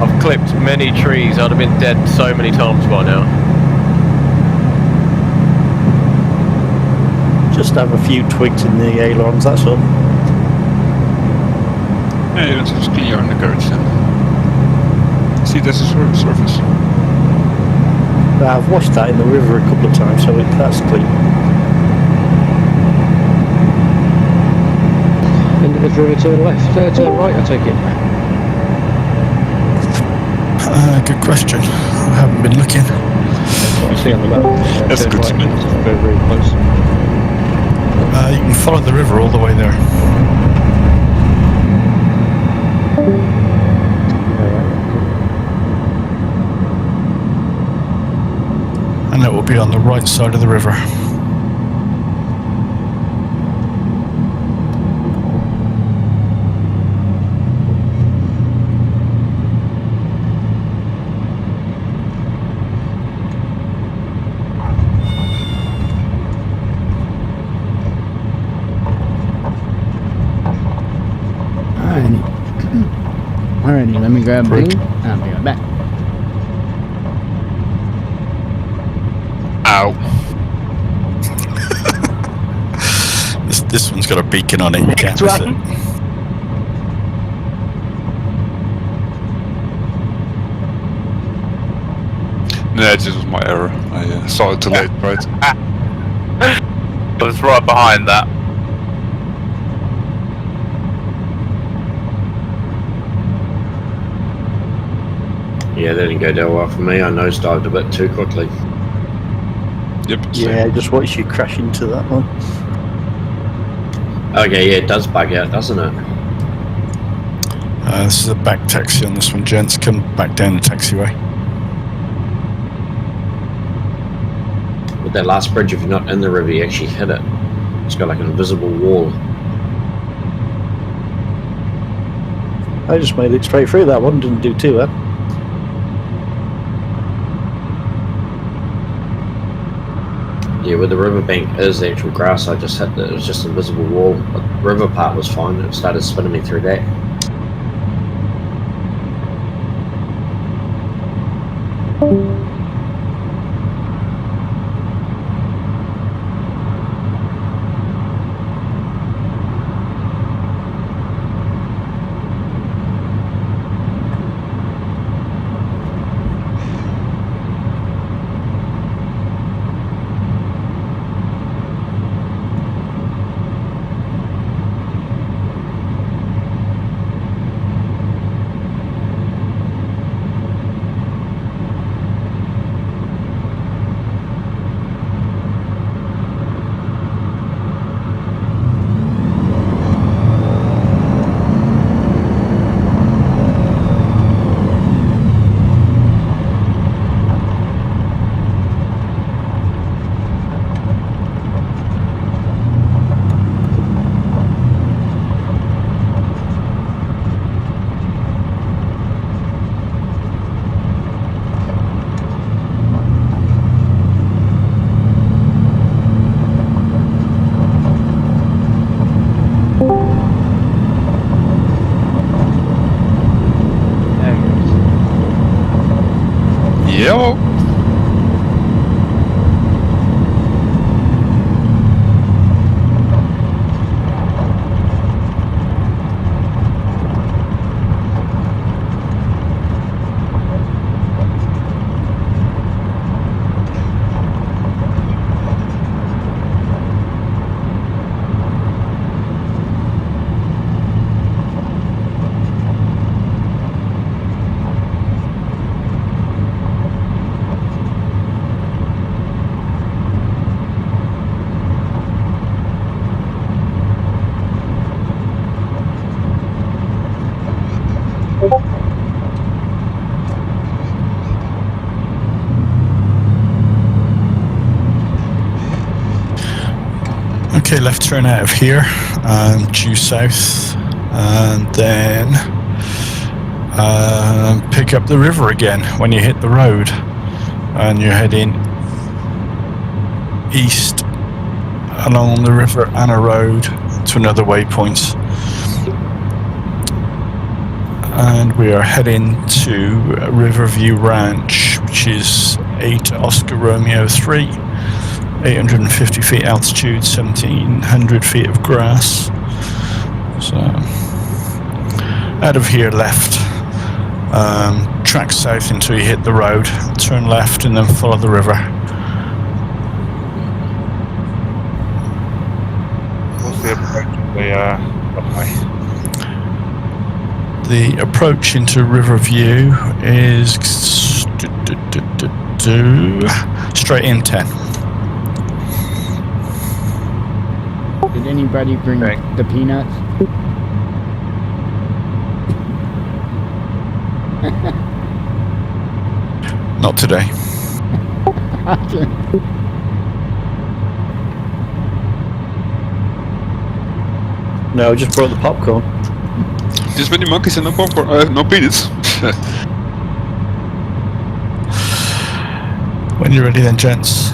Speaker 13: I've clipped many trees. I'd have been dead so many times by now.
Speaker 5: Just have a few twigs in the ailerons, that's all.
Speaker 2: Yeah, you don't have to clear on the carriage then. See, that's a surface.
Speaker 5: I've washed that in the river a couple of times, so that's clean.
Speaker 10: End of the river, turn left, turn right, I take it.
Speaker 4: Good question. I haven't been looking.
Speaker 10: That's what I see on the map.
Speaker 2: That's
Speaker 10: turn
Speaker 2: good to
Speaker 10: right,
Speaker 2: know.
Speaker 10: it's very, very close.
Speaker 4: You can follow the river all the way there. And And it will be on the right side of the river.
Speaker 1: Alrighty, let me grab blue. I'll be right back.
Speaker 2: Ow.
Speaker 4: This one's got a beacon on it. You can't miss it.
Speaker 2: No, this was my error. I saw it too late, right?
Speaker 8: I was right behind that.
Speaker 7: Yeah, that didn't go that well for me. I nosedived a bit too quickly.
Speaker 2: Yep.
Speaker 5: Yeah, I just watched you crash into that one.
Speaker 7: Okay, yeah, it does bug out, doesn't it?
Speaker 4: This is a back taxi on this one, gents. Come back down the taxiway.
Speaker 7: With that last bridge, if you're not in the river, you actually hit it. It's got like an invisible wall.
Speaker 5: I just made it straight through that one, didn't do too bad.
Speaker 7: Yeah, where the riverbank is the actual grass, I just hit it. It was just an invisible wall. But the river part was fine. It started spinning me through that.
Speaker 2: Yellow.
Speaker 4: Okay, left turn out of here, due south, and then pick up the river again when you hit the road, and you're heading east along the river and a road to another waypoint. And we are heading to Riverview Ranch, which is 8 Oscar Romeo 3. 850 feet altitude, 1700 feet of grass. So out of here left, track south until you hit the road, turn left and then follow the river.
Speaker 8: What's the approach?
Speaker 4: The approach into Riverview is straight in 10.
Speaker 1: Did anybody bring the peanuts?
Speaker 4: Not today.
Speaker 5: No, I just brought the popcorn.
Speaker 2: This many monkeys and no popcorn, no peanuts.
Speaker 4: When you're ready then, gents.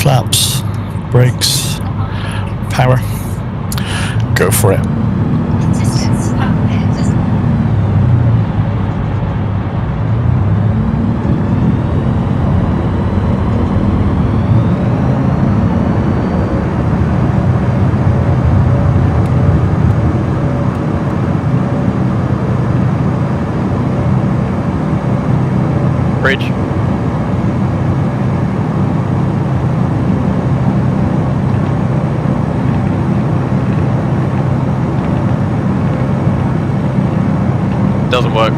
Speaker 4: Flaps, brakes, power. Go for it.
Speaker 13: Bridge. Doesn't work.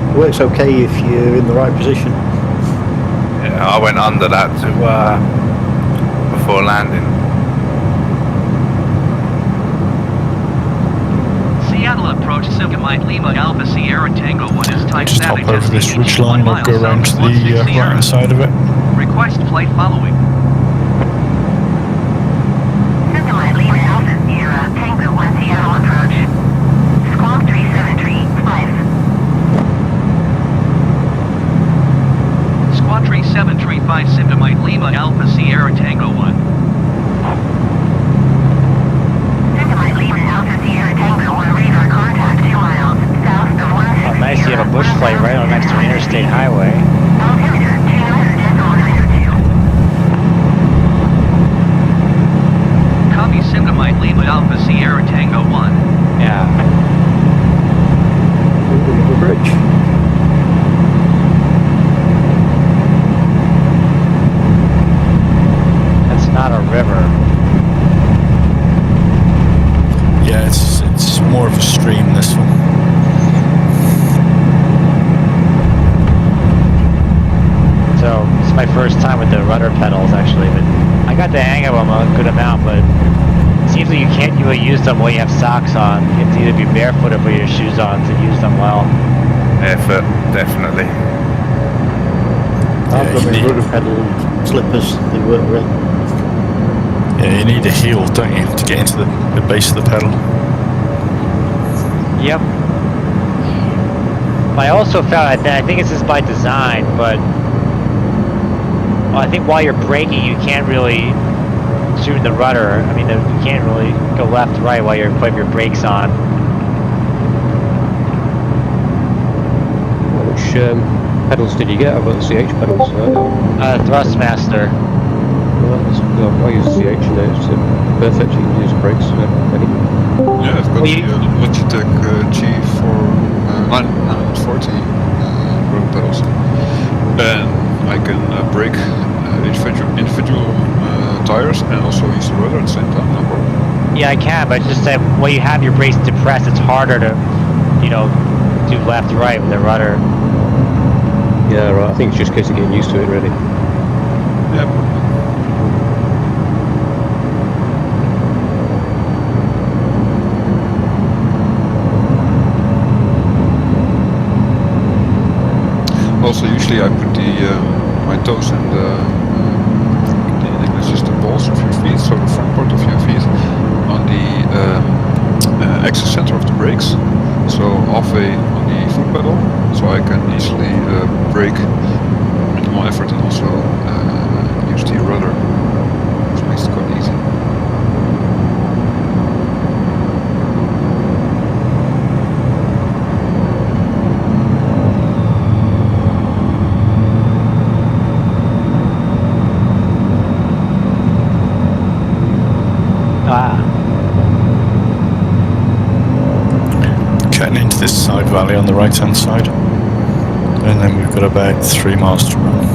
Speaker 5: It works okay if you're in the right position.
Speaker 8: Yeah, I went under that to before landing.
Speaker 11: Seattle approach Mike Lima Alpha Sierra Tango 1 is type
Speaker 4: Just hop
Speaker 11: Savage
Speaker 4: over this
Speaker 11: SCV
Speaker 4: ridge line,
Speaker 11: 1
Speaker 4: we'll go
Speaker 11: mile
Speaker 4: around to
Speaker 11: south
Speaker 4: the
Speaker 11: of 16
Speaker 4: right
Speaker 11: Sierra.
Speaker 4: hand side of it.
Speaker 11: Request flight following.
Speaker 12: Mike Lima Alpha Sierra Tango 1 Seattle approach. Squawk 3735.
Speaker 11: Squad 3735 Mike Lima Alpha Sierra Tango 1.
Speaker 12: Mike Lima Alpha Sierra Tango 1 radar contact 2 miles south of 1.
Speaker 14: Oh, nice, you have a bush plate right on next to an interstate highway.
Speaker 12: Altimeter 200.902.
Speaker 11: Copy Mike Lima Alpha Sierra Tango 1.
Speaker 14: Yeah.
Speaker 5: Over the bridge.
Speaker 14: That's not a river.
Speaker 4: Yeah, it's more of a stream, this one.
Speaker 14: So, it's my first time with the rudder pedals, actually, but I got the hang of them a good amount, but it seems like you can't really use them while you have socks on. You have to either be barefoot or put your shoes on to use them well.
Speaker 8: Effort, definitely.
Speaker 5: I've got my rudder pedal slippers, they work well.
Speaker 4: Yeah, you need a heel, don't you, to get into the base of the pedal.
Speaker 14: Yep. I also found, I think it's just by design, but I think while you're braking, you can't really shoot the rudder. I mean, you can't really go left to right while you're putting your brakes on.
Speaker 10: Which pedals did you get? I've got the CH pedals.
Speaker 14: Thrustmaster.
Speaker 10: I use CH and it's perfect. You can use brakes.
Speaker 2: Yeah, I've got the Logitech G940 road pedals, and I can brake individual tires and also use the rudder at the same time. No problem.
Speaker 14: Yeah, I can, but just that when you have your brakes depressed, it's harder to, do left right with the rudder.
Speaker 10: Yeah, right. I think it's just a case of getting used to it, really.
Speaker 2: Yeah. Also, usually I put my toes in in English is the balls of your feet, so the front part of your feet, on the axis center of the brakes, so halfway on the foot pedal, so I can easily brake minimal effort and also use the rudder, which makes it quite easy.
Speaker 4: Cutting into this side valley on the right hand side, and then we've got about 3 miles to run.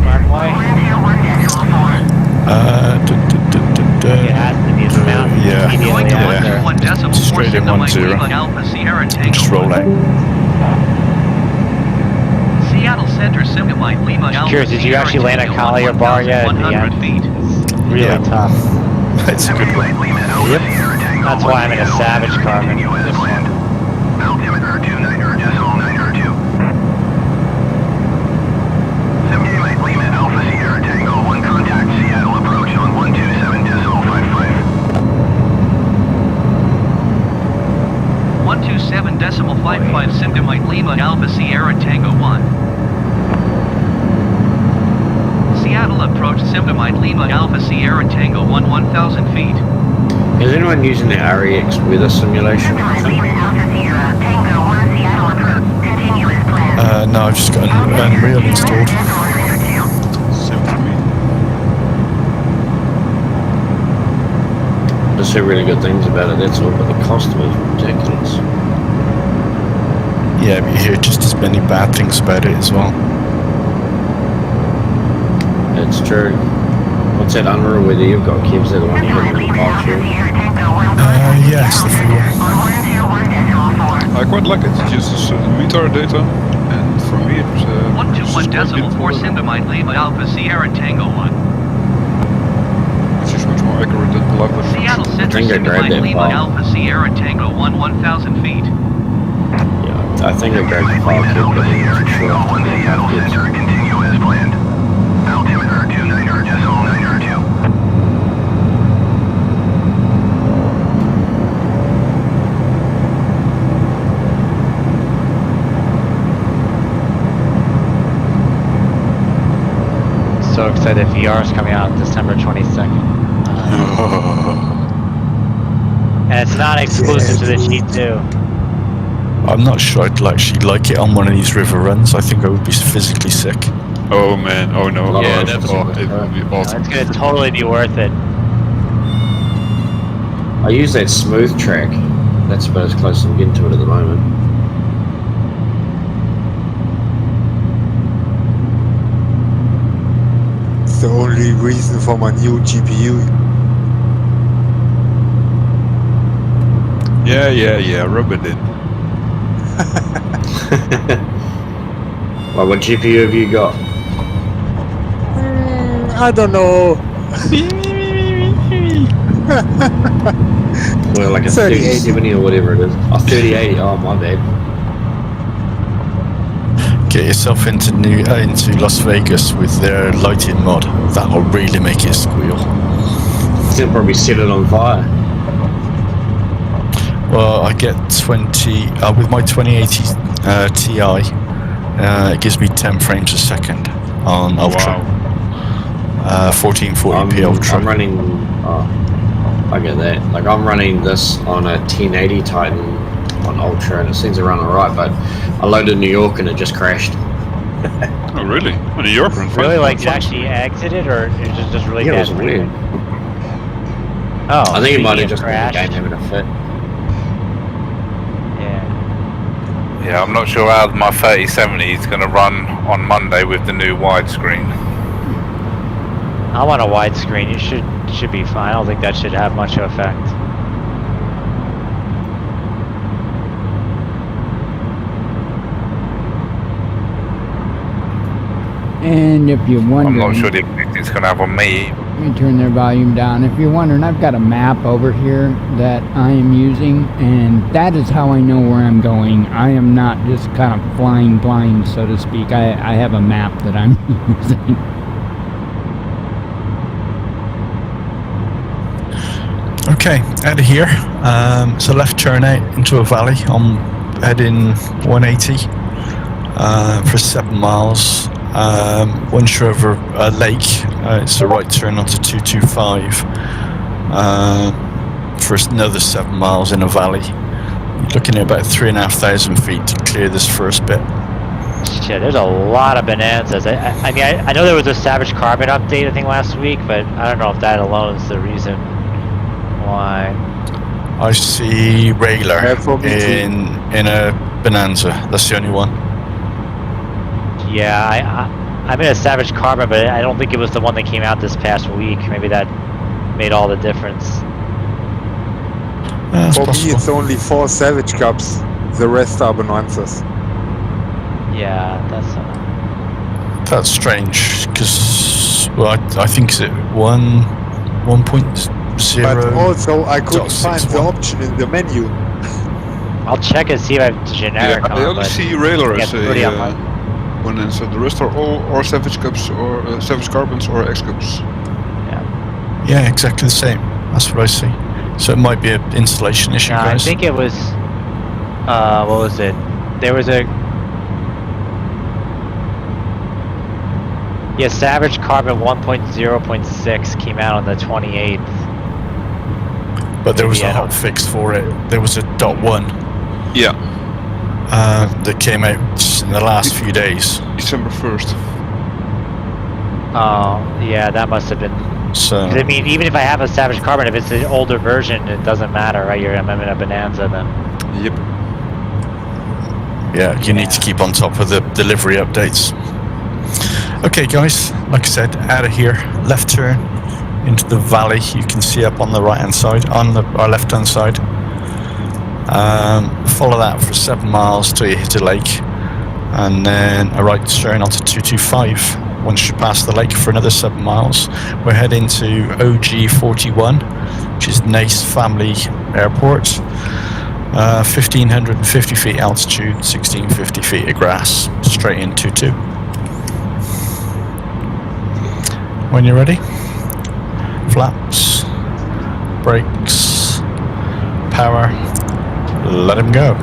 Speaker 14: Runway. It has to be the mountain.
Speaker 4: Yeah,
Speaker 11: Going to
Speaker 4: yeah.
Speaker 11: 1.4
Speaker 4: Straight in 10.
Speaker 11: Alpha Sierra Tango
Speaker 4: Just roll out.
Speaker 11: Seattle Center, Simgamite, Lima, Alpha,
Speaker 14: Curious, did you
Speaker 11: Sierra,
Speaker 14: actually land a
Speaker 11: Tango,
Speaker 14: Collier bar yet at the
Speaker 11: 1,100
Speaker 14: end?
Speaker 11: feet.
Speaker 14: Really
Speaker 4: Yeah.
Speaker 14: tough.
Speaker 4: It's a good one.
Speaker 14: Yep. That's why I'm in a Savage Carbon. This one.
Speaker 12: Altimeter 29 decimal 902. Simulate Lima Alpha Sierra Tango 1 contact Seattle approach on 127 decimal 55.
Speaker 11: 127 decimal 55 Simgamite, Lima, Alpha, Sierra, Tango 1. Seattle approach Simgamite, Lima, Alpha, Sierra, Tango 1, 1,000 feet.
Speaker 7: Is anyone using the REX weather simulation?
Speaker 12: Simulate Lima Alpha Sierra Tango 1 Seattle approach. Continue as planned.
Speaker 4: No, I've just got Unreal installed.
Speaker 7: There's some really good things about it, that's all, but the cost of it is ridiculous.
Speaker 4: Yeah, but you hear just as many bad things about it as well.
Speaker 7: It's true. What's that Unreal weather you've got, Kev's that the one you got in the car shoot?
Speaker 4: Yes, the free one.
Speaker 2: I quite like it. It uses metadata, and for me it
Speaker 11: 121 decimal 4 Simgamite, Lima, Alpha, Sierra, Tango 1.
Speaker 2: which is much more accurate than the live version.
Speaker 11: Seattle Center,
Speaker 7: think I grabbed
Speaker 11: Simgamite,
Speaker 7: that
Speaker 11: Lima,
Speaker 7: file.
Speaker 11: Alpha, Sierra, Tango 1, 1,000 feet.
Speaker 7: Yeah, I think I grabbed the file, Kev, but I'm not too sure.
Speaker 12: Seattle Center continue as planned. Altimeter 29 decimal 902.
Speaker 14: So excited VR is coming out December 22nd. And it's not exclusive to the G2.
Speaker 4: I'm not sure I'd actually like it on one of these river runs. I think I would be physically sick.
Speaker 2: Oh man, oh no.
Speaker 13: Yeah,
Speaker 2: oh,
Speaker 13: definitely.
Speaker 2: it would be awesome.
Speaker 14: It's gonna totally be worth it.
Speaker 7: I use that smooth track. That's about as close as I'm getting to it at the moment.
Speaker 3: It's the only reason for my new GPU.
Speaker 2: Yeah, rub it in.
Speaker 7: Well, what GPU have you got?
Speaker 3: I don't know.
Speaker 7: Well, like a
Speaker 3: 3080.
Speaker 7: 3070 or whatever it is. Oh, 3080. Oh, my bad.
Speaker 4: Get yourself into Las Vegas with their lighting mod. That'll really make it squeal.
Speaker 7: They'll probably set it on fire.
Speaker 4: Well, I get 20 with my 2080 Ti. It gives me 10 frames a second on Ultra. 1440p Ultra.
Speaker 7: I'm running. Oh, I get that. Like I'm running this on a 1080 Titan on Ultra, and it seems to run alright. But I loaded New York and it just crashed.
Speaker 2: Oh really? Oh, New York.
Speaker 14: Really, like it actually exited, or it was just really
Speaker 7: Yeah, it
Speaker 14: bad?
Speaker 7: was weird.
Speaker 14: Oh,
Speaker 7: I think it might
Speaker 14: speaking
Speaker 7: have
Speaker 14: of
Speaker 7: just been the
Speaker 14: crashed.
Speaker 7: game having a fit.
Speaker 14: Yeah.
Speaker 8: Yeah, I'm not sure how my 3070 is going to run on Monday with the new widescreen.
Speaker 14: I want a widescreen. You should be fine. I don't think that should have much effect.
Speaker 1: And if you're
Speaker 8: I'm
Speaker 1: wondering,
Speaker 8: not sure the effect it's going to have on me.
Speaker 1: let me turn their volume down. If you're wondering, I've got a map over here that I am using, and that is how I know where I'm going. I am not just kind of flying blind, so to speak. I have a map that I'm using.
Speaker 4: Okay, out of here. It's a left turn out into a valley. I'm heading 180 for 7 miles. Once you're over a lake, it's a right turn onto 225 for another 7 miles in a valley. You're looking at about 3,500 feet to clear this first bit.
Speaker 14: Shit, there's a lot of bonanzas. I mean, I know there was a Savage Carbon update, I think, last week, but I don't know if that alone is the reason why.
Speaker 4: I see Railer
Speaker 3: Yeah, for me too.
Speaker 4: in a Bonanza. That's the only one.
Speaker 14: Yeah, I'm in a Savage Carbon, but I don't think it was the one that came out this past week. Maybe that made all the difference.
Speaker 4: That's
Speaker 3: For
Speaker 4: possible.
Speaker 3: me, it's only 4 Savage Cups. The rest are Bonanzas.
Speaker 14: Yeah, that's
Speaker 4: felt strange because, well, I think it's at 1.0.
Speaker 3: But also, I couldn't find the
Speaker 4: 0.61.
Speaker 3: option in the menu.
Speaker 14: I'll check and see if I have generic
Speaker 2: I
Speaker 14: on,
Speaker 2: only
Speaker 14: but
Speaker 2: see Railer
Speaker 14: yeah,
Speaker 2: as
Speaker 14: it's pretty
Speaker 2: a
Speaker 14: online.
Speaker 2: one, and so the rest are all or Savage Cups or Savage Carbons or X Cups.
Speaker 4: Yeah, exactly the same. That's what I see. So it might be an installation issue,
Speaker 14: No, I
Speaker 4: guys.
Speaker 14: think it was, what was it? There was a, yeah, Savage Carbon 1.0.6 came out on the 28th.
Speaker 4: But there was a
Speaker 14: Maybe I
Speaker 4: hot
Speaker 14: don't-
Speaker 4: fix for it. There was a .1
Speaker 2: Yeah,
Speaker 4: that came out in the last few days.
Speaker 2: December 1st.
Speaker 14: Oh, yeah, that must have been.
Speaker 4: So
Speaker 14: 'Cause I mean, even if I have a Savage Carbon, if it's an older version, it doesn't matter, right? I'm in a Bonanza then.
Speaker 2: Yep.
Speaker 4: yeah, you need to keep on top of the delivery updates. Okay, guys, like I said, out of here, left turn into the valley. You can see up on the right hand side, on our left hand side. Follow that for 7 miles till you hit a lake, and then a right turn onto 225. Once you pass the lake for another 7 miles, we're heading to OG41, which is Nace Family Airport. 1,550 feet altitude, 1,650 feet of grass, straight in 22. When you're ready, flaps, brakes, power, let him go.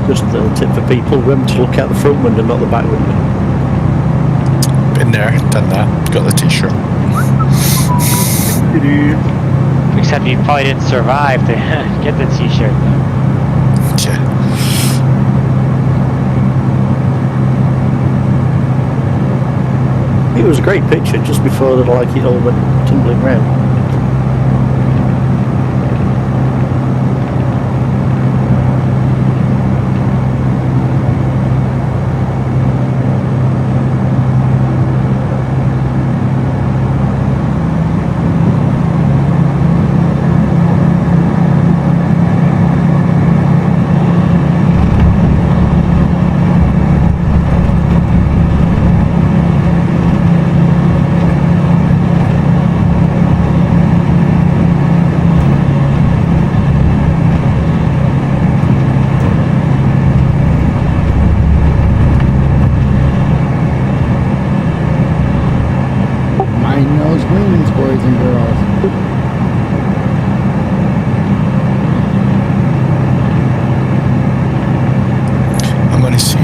Speaker 5: Just a tip for people, remember to look out the front window, not the back window.
Speaker 4: Been there, done that, got the t-shirt.
Speaker 14: Except you probably didn't survive to get the t-shirt.
Speaker 4: Yeah.
Speaker 5: It was a great picture just before it all went tumbling round.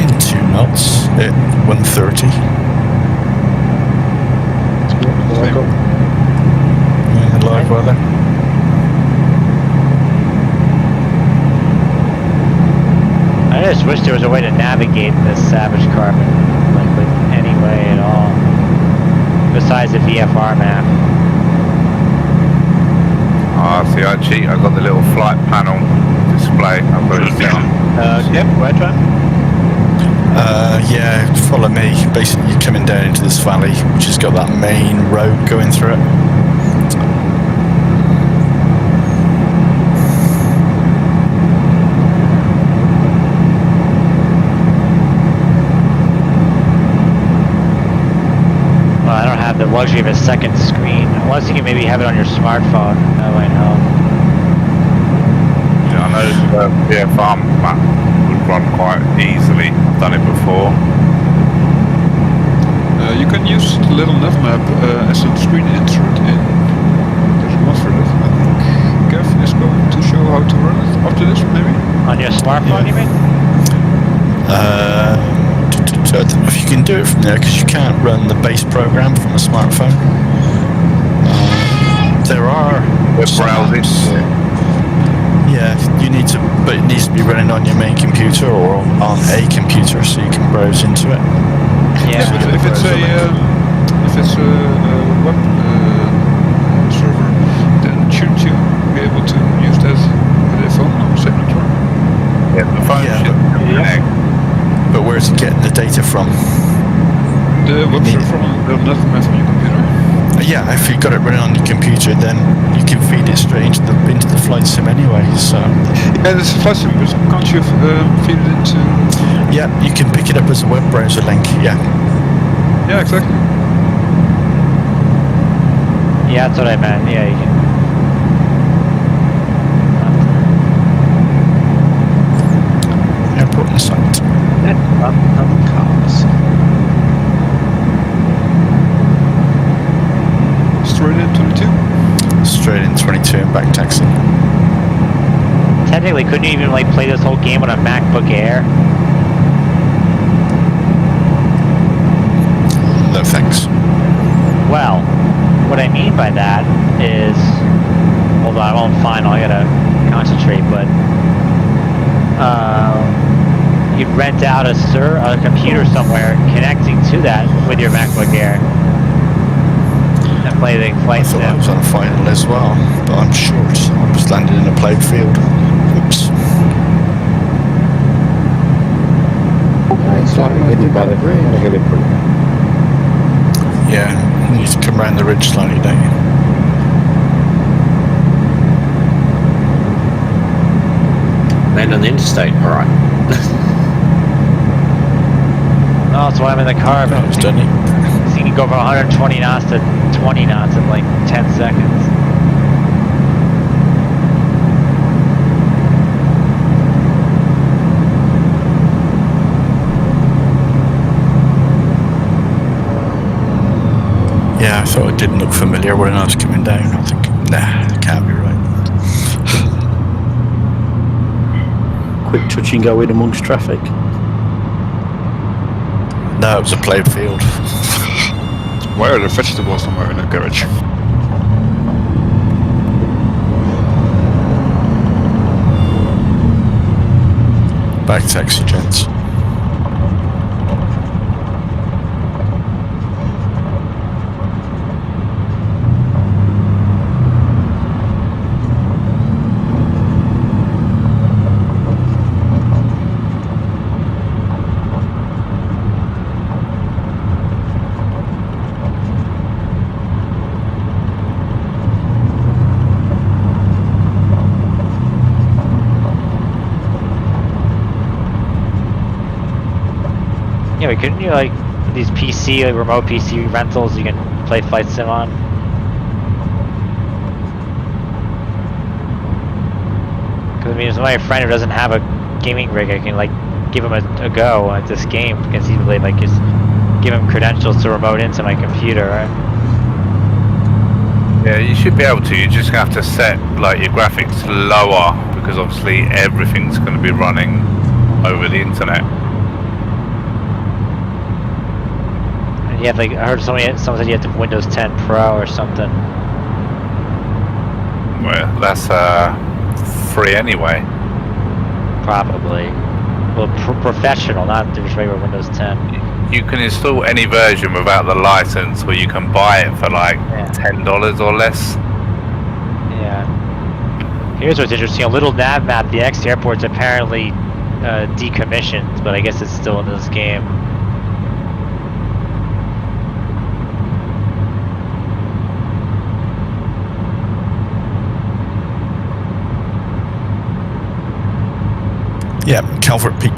Speaker 4: doing 2 knots at 130. Yeah, live weather.
Speaker 14: I just wish there was a way to navigate this Savage Carbon, like with any way at all, besides the VFR map.
Speaker 8: Ah, see, I cheat. I got the little flight panel display. I've got it set on.
Speaker 6: Yep, Watchman.
Speaker 4: Yeah, follow me. Basically, you're coming down into this valley, which has got that main road going through it.
Speaker 14: Well, I don't have the luxury of a second screen, unless you can maybe have it on your smartphone. That might help.
Speaker 8: Yeah, I know the VFR map would run quite easily. I've done it before.
Speaker 2: You can use the little nav map as a screen insert in. There's a mod for that. I think Kev is going to show how to run it after this, maybe?
Speaker 14: On your smartphone, you mean?
Speaker 4: I don't know if you can do it from there, because you can't run the base program from a smartphone. There are
Speaker 8: Web browsing.
Speaker 4: Yeah, you need to, but it needs to be running on your main computer or on a computer so you can browse into it.
Speaker 14: Yeah.
Speaker 2: So if it's a web server, then shouldn't you be able to use that with a phone or something?
Speaker 8: Yeah, the phone should connect.
Speaker 4: But where's it getting the data from?
Speaker 2: The web server from the nav map on your computer.
Speaker 4: Yeah, if you've got it running on your computer, then you can feed it straight into the flight sim anyway. So
Speaker 2: Yeah, there's a flight sim, but can't you feed it into?
Speaker 4: yeah, you can pick it up as a web browser link. Yeah.
Speaker 2: Yeah, exactly.
Speaker 14: Yeah, that's what I meant. Yeah, you can.
Speaker 4: Airport in sight.
Speaker 5: Cars.
Speaker 2: Straight in 22.
Speaker 4: Straight in 22 and back taxi.
Speaker 14: Technically, couldn't you even like play this whole game on a MacBook Air?
Speaker 4: No thanks.
Speaker 14: Well, what I mean by that is, hold on, I'm fine. I gotta concentrate. But you'd rent out a computer somewhere connecting to that with your MacBook Air and play the flight
Speaker 4: I thought I
Speaker 14: sim.
Speaker 4: was on a final as well, but I'm short. I was landed in a played field. Oops. Yeah, you need to come around the ridge slightly, don't you?
Speaker 7: Land on the interstate, alright.
Speaker 14: Oh, that's why I'm in the car.
Speaker 4: That was done it.
Speaker 14: So you can go from 120 knots to 20 knots in like 10 seconds.
Speaker 4: Yeah, I thought it didn't look familiar when I was coming down. I think, nah, it can't be right.
Speaker 5: Quick touch and go in amongst traffic.
Speaker 4: No, it was a played field.
Speaker 2: Why are there vegetables somewhere in the garage?
Speaker 4: Back taxi, gents.
Speaker 14: Yeah, but couldn't you like these PC, like remote PC rentals you can play Flight Sim on? Because I mean, if my friend who doesn't have a gaming rig, I can like give him a go at this game conceivably, like just give him credentials to remote into my computer, right?
Speaker 8: Yeah, you should be able to. You just have to set like your graphics lower because obviously everything's going to be running over the internet.
Speaker 14: And you have like, I heard someone said you have to Windows 10 Pro or something.
Speaker 8: Well, that's free anyway.
Speaker 14: Probably. Well, professional, not the regular Windows 10.
Speaker 8: You can install any version without the license, or you can buy it for like $10 or less.
Speaker 14: Yeah. Here's what's interesting: a little nav map. The X airport's apparently decommissioned, but I guess it's still in this game.
Speaker 4: Yeah, Calvert Peak.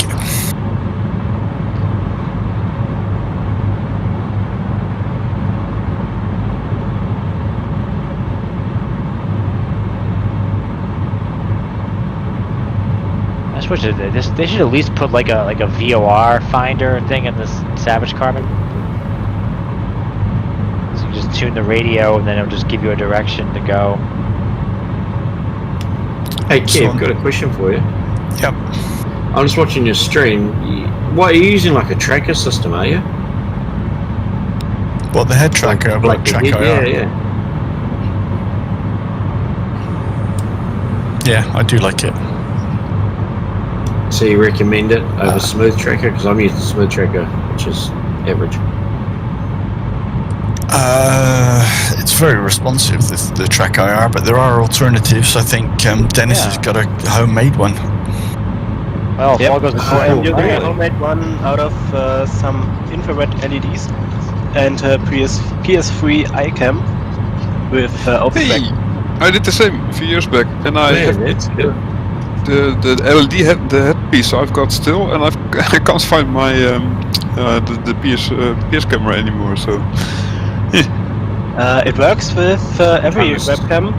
Speaker 14: I suppose they should at least put like a VOR finder thing in this Savage Carbon. So you just tune the radio and then it'll just give you a direction to go.
Speaker 7: Hey, Kev, got a question for you.
Speaker 4: Yep.
Speaker 7: I'm just watching your stream. What, are you using like a tracker system, are you?
Speaker 4: What, the head tracker?
Speaker 7: Like the
Speaker 4: tracker?
Speaker 7: head, yeah.
Speaker 4: Yeah, I do like it.
Speaker 7: So you recommend it over Smooth Tracker? Because I'm using Smooth Tracker, which is average.
Speaker 4: It's very responsive, the Track IR, but there are alternatives. I think Dennis has got a homemade one.
Speaker 14: Well,
Speaker 6: I'm using a homemade one out of some infrared LEDs and PS3 iCam with OpenStack.
Speaker 2: Hey, I did the same a few years back, and I have the LED headpiece I've got still, and I can't find my the PS camera anymore. So
Speaker 6: it works with every webcam.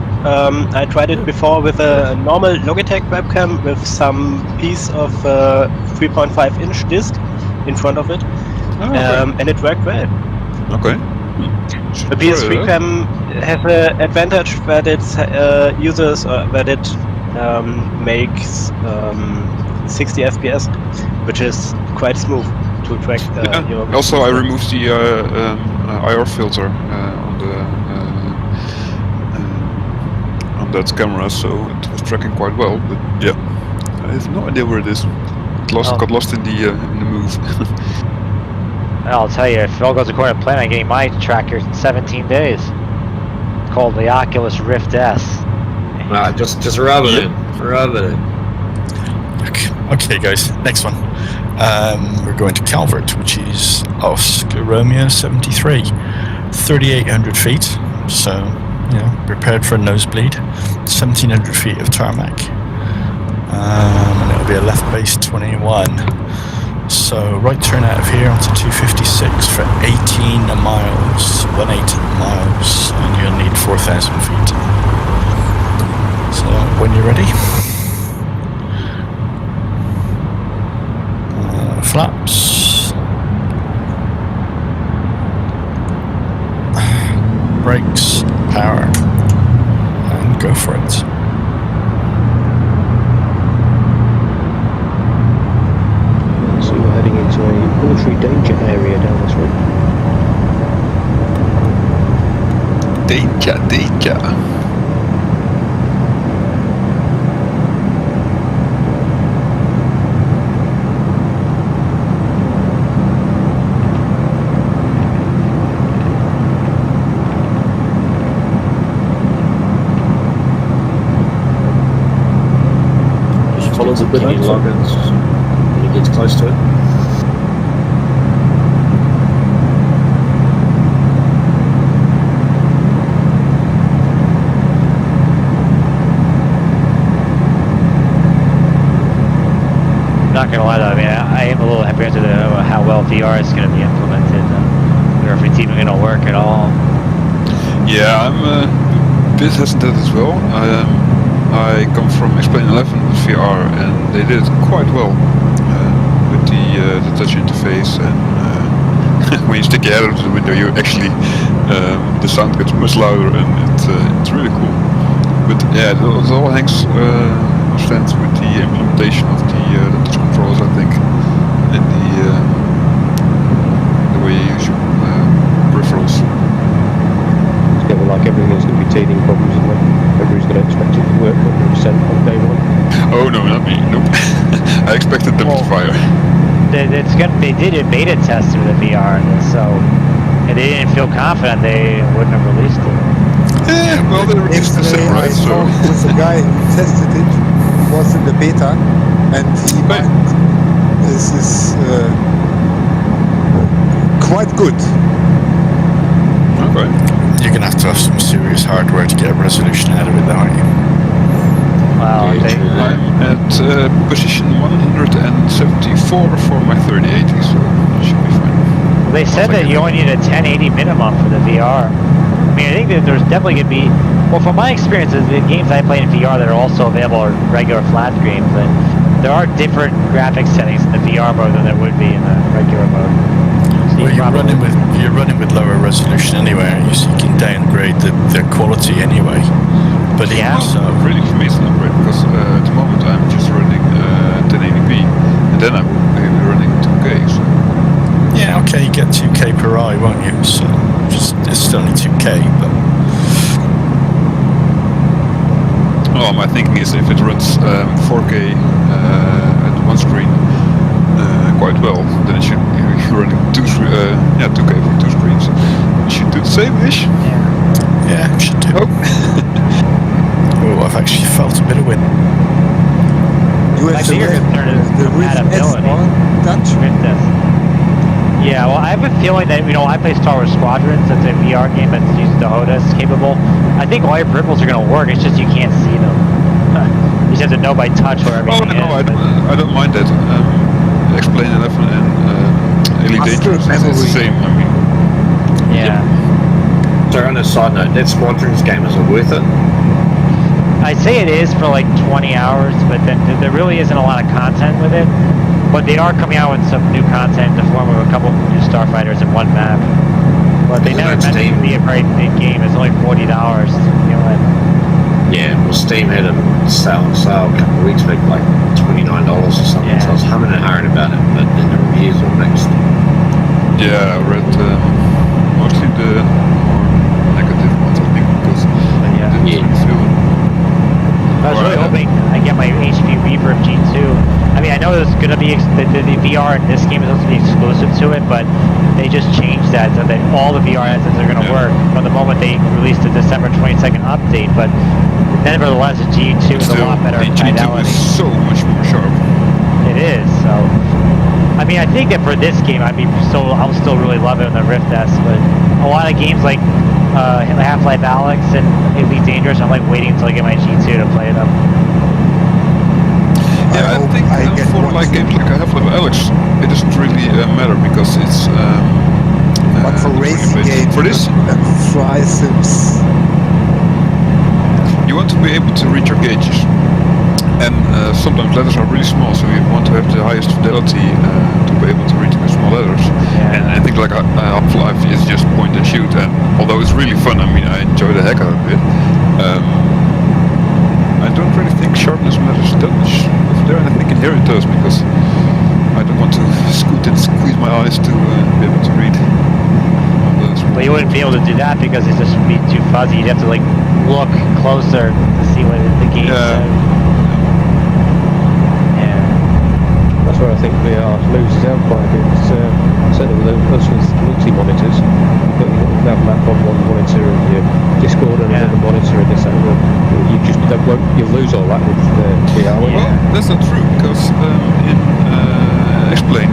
Speaker 6: I tried it before with a normal Logitech webcam with some piece of 3.5-inch disc in front of it, and it worked well.
Speaker 2: Okay.
Speaker 6: The PS3 cam has an advantage that it uses that it makes 60 FPS, which is quite smooth to track.
Speaker 2: Also, I removed the IR filter on that camera, so it was tracking quite well. But yeah, I have no idea where it is. Got lost in the move.
Speaker 14: I'll tell you, if it all goes according to plan, I'm getting my tracker in 17 days. It's called the Oculus Rift S.
Speaker 7: Just rub it in. Rub it in.
Speaker 4: Okay, guys, next one. We're going to Calvert, which is Oscar Romeo 73, 3,800 feet. So, prepared for a nosebleed. 1,700 feet of tarmac. And it'll be a left base 21. So right turn out of here onto 256 for 18 miles, 18 miles, and you'll need 4,000 feet. So when you're ready, flaps, brakes, power, and go for it.
Speaker 10: So you're heading into a military danger area down this road.
Speaker 2: Danger.
Speaker 7: Just follow the key logins when he gets close to it.
Speaker 14: Not gonna lie though, I mean, I am a little apprehensive about how well VR is gonna be implemented, or if it's even gonna work at all.
Speaker 2: Yeah, I'm a bit hesitant as well. I come from Explain 11 with VR, and they did it quite well with the touch interface, and when you stick your head out of the window, you actually the sound gets much louder, and it's really cool. But yeah, it all hangs stands with the implementation of the touch controls, I think, and the way you use your rapid fire.
Speaker 14: They did a beta test through the VR, so if they didn't feel confident, they wouldn't have released it.
Speaker 2: Yeah, well, they released the
Speaker 3: Yesterday
Speaker 2: same,
Speaker 3: I
Speaker 2: right? So
Speaker 3: talked with a guy who tested it, was in the beta, and he is quite good.
Speaker 2: okay.
Speaker 4: You're going to have some serious hardware to get a resolution out of it, though, aren't you?
Speaker 14: Wow,
Speaker 2: I'm at position 174 for my 3080, so that should be fine.
Speaker 14: they said that you only need a 1080 minimum for the VR. I mean, I think that there's definitely going to be, well, from my experience, the games I play in VR that are also available are regular flat screens, but there are different graphics settings in the VR mode than there would be in the regular mode. So
Speaker 4: Well, you're running with lower resolution anyway, aren't you? So you can downgrade the quality anyway. But
Speaker 14: yeah,
Speaker 4: so
Speaker 2: really for me it's an upgrade because at the moment I'm just running 1080p, and then I will be running 2K. So.
Speaker 4: yeah, okay, you get 2K per eye, won't you? So it's only 2K, but.
Speaker 2: Well, my thinking is if it runs 4K at one screen quite well, then it should be running 2K for two screens. It should do the same-ish.
Speaker 4: Yeah, it should do. Oh, I've actually felt a bit of wind.
Speaker 3: You have
Speaker 14: Actually, you're concerned is
Speaker 3: the Rift
Speaker 14: compatibility.
Speaker 3: S1 Dutch?
Speaker 14: Rift S. Yeah, well, I have a feeling that, I play Star Wars Squadrons. That's a VR game that uses the HOTAS capable. I think all your peripherals are going to work. It's just you can't see them. You just have to know by touch where everything is.
Speaker 2: I don't mind that. Explain 11 and Elite Dangerous is the same. I mean,
Speaker 14: yeah.
Speaker 7: So on a side note, that Squadrons game, is it worth it?
Speaker 14: I'd say it is for like 20 hours, but then there really isn't a lot of content with it. But they are coming out with some new content in the form of a couple new starfighters and one map. But they never meant it to be a very big game. It's only $40.
Speaker 7: Yeah, well, Steam had a sale a couple of weeks back, like $29 or something.
Speaker 14: Yeah.
Speaker 7: So I was humming and hawing about it, but then the reviews were mixed.
Speaker 2: yeah, I read mostly the more negative ones, I think, because I didn't really feel it.
Speaker 14: I was really hoping I get my HP Reverb G2. I mean, I know there's going to be the VR in this game is supposed to be exclusive to it, but they just changed that so that all the VR headsets are going to work from the moment they released the December 22nd update. But nevertheless, the G2 is a lot better
Speaker 2: the G2
Speaker 14: fidelity.
Speaker 2: is so much more sharp.
Speaker 14: It is. So, I mean, I think that for this game, I'll still really love it on the Rift S. But a lot of games like Half-Life Alyx and Elite Dangerous, I'm like waiting until I get my G2 to play them.
Speaker 2: Yeah, I think for like games like Half-Life Alyx, it doesn't really matter because it's.
Speaker 3: But for racing games,
Speaker 2: for this,
Speaker 3: fly sims,
Speaker 2: you want to be able to reach your gauges, and sometimes letters are really small, so you want to have the highest fidelity to be able to read the small letters.
Speaker 14: Yeah.
Speaker 2: And I think like Half-Life is just point and shoot, and although it's really fun, I mean, I enjoy the heck out of it. I don't really think sharpness matters that much over there, and I think in here it does, because I don't want to scoot and squeeze my eyes to be able to read.
Speaker 14: But you wouldn't be able to do that because it's just be too fuzzy. You'd have to like look closer to see what the game says. Yeah.
Speaker 10: That's where I think VR loses out quite a bit. Certainly with those multi-monitors. You've got your nav map on one monitor and your Discord on another monitor and this and that. You lose all that with VR.
Speaker 2: Well, that's not true, because in Explain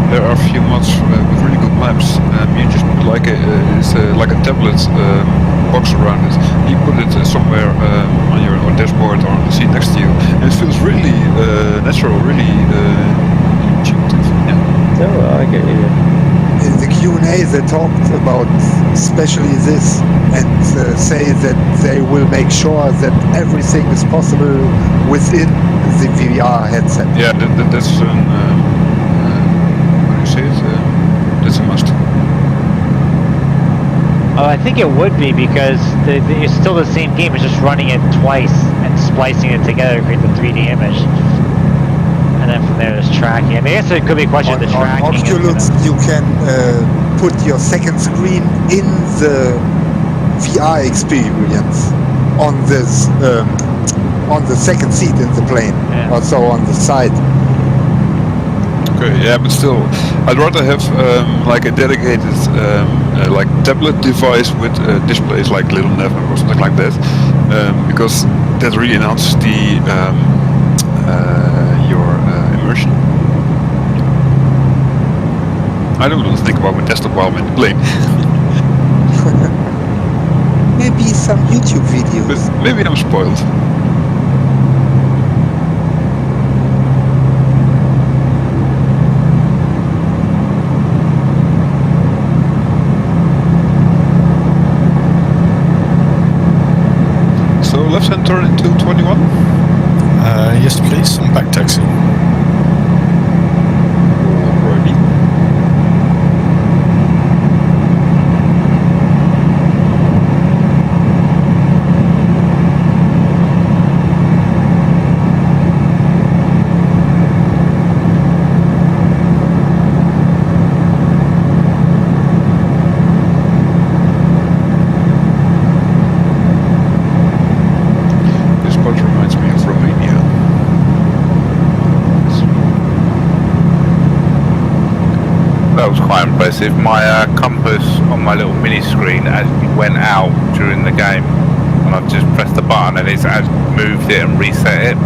Speaker 2: there are a few mods with really good maps. You just put like a tablet box around it. You put it somewhere on your dashboard or on the seat next to you, and it feels really natural, really intuitive. Yeah.
Speaker 10: No, I get you.
Speaker 3: in the Q&A they talked about especially this and say that they will make sure that everything is possible within the VR headset.
Speaker 2: Yeah, that's how do you say it? That's a must.
Speaker 14: I think it would be because it's still the same game. It's just running it twice and splicing it together to create the 3D image. And then from there, there's tracking. I mean, I guess it could be a question of the tracking.
Speaker 3: On Oculus, you can put your second screen in the VR experience on this on the second seat in the plane, also on the side.
Speaker 2: Okay, yeah, but still, I'd rather have like a dedicated like tablet device with displays like little navmap or something like that, because that really enhances the your immersion. I don't want to think about my desktop while I'm in the plane.
Speaker 3: Maybe some YouTube videos.
Speaker 2: But maybe I'm spoiled. So left-hand turn into 21?
Speaker 4: Yes, please. I'm back taxi.
Speaker 2: Alrighty. This spot reminds me of Romania.
Speaker 8: That was quite impressive. My compass on my little mini screen actually went out during the game, and I've just pressed the button and it's actually moved it and reset it.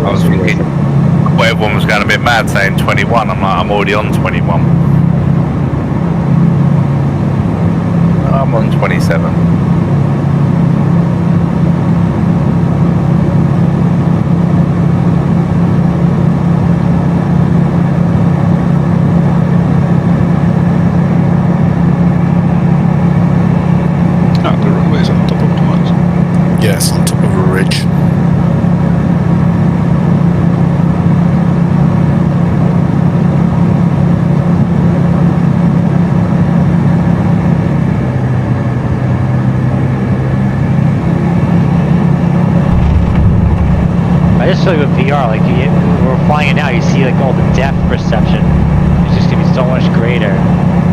Speaker 8: I was thinking, well, everyone was going a bit mad saying 21. I'm like, I'm already on 21. I'm on 27.
Speaker 2: The runway's on top of the mountain.
Speaker 4: Yes, on top of a ridge.
Speaker 14: I just feel like with VR, like when we're flying it now, you see like all the depth perception. It's just gonna be so much greater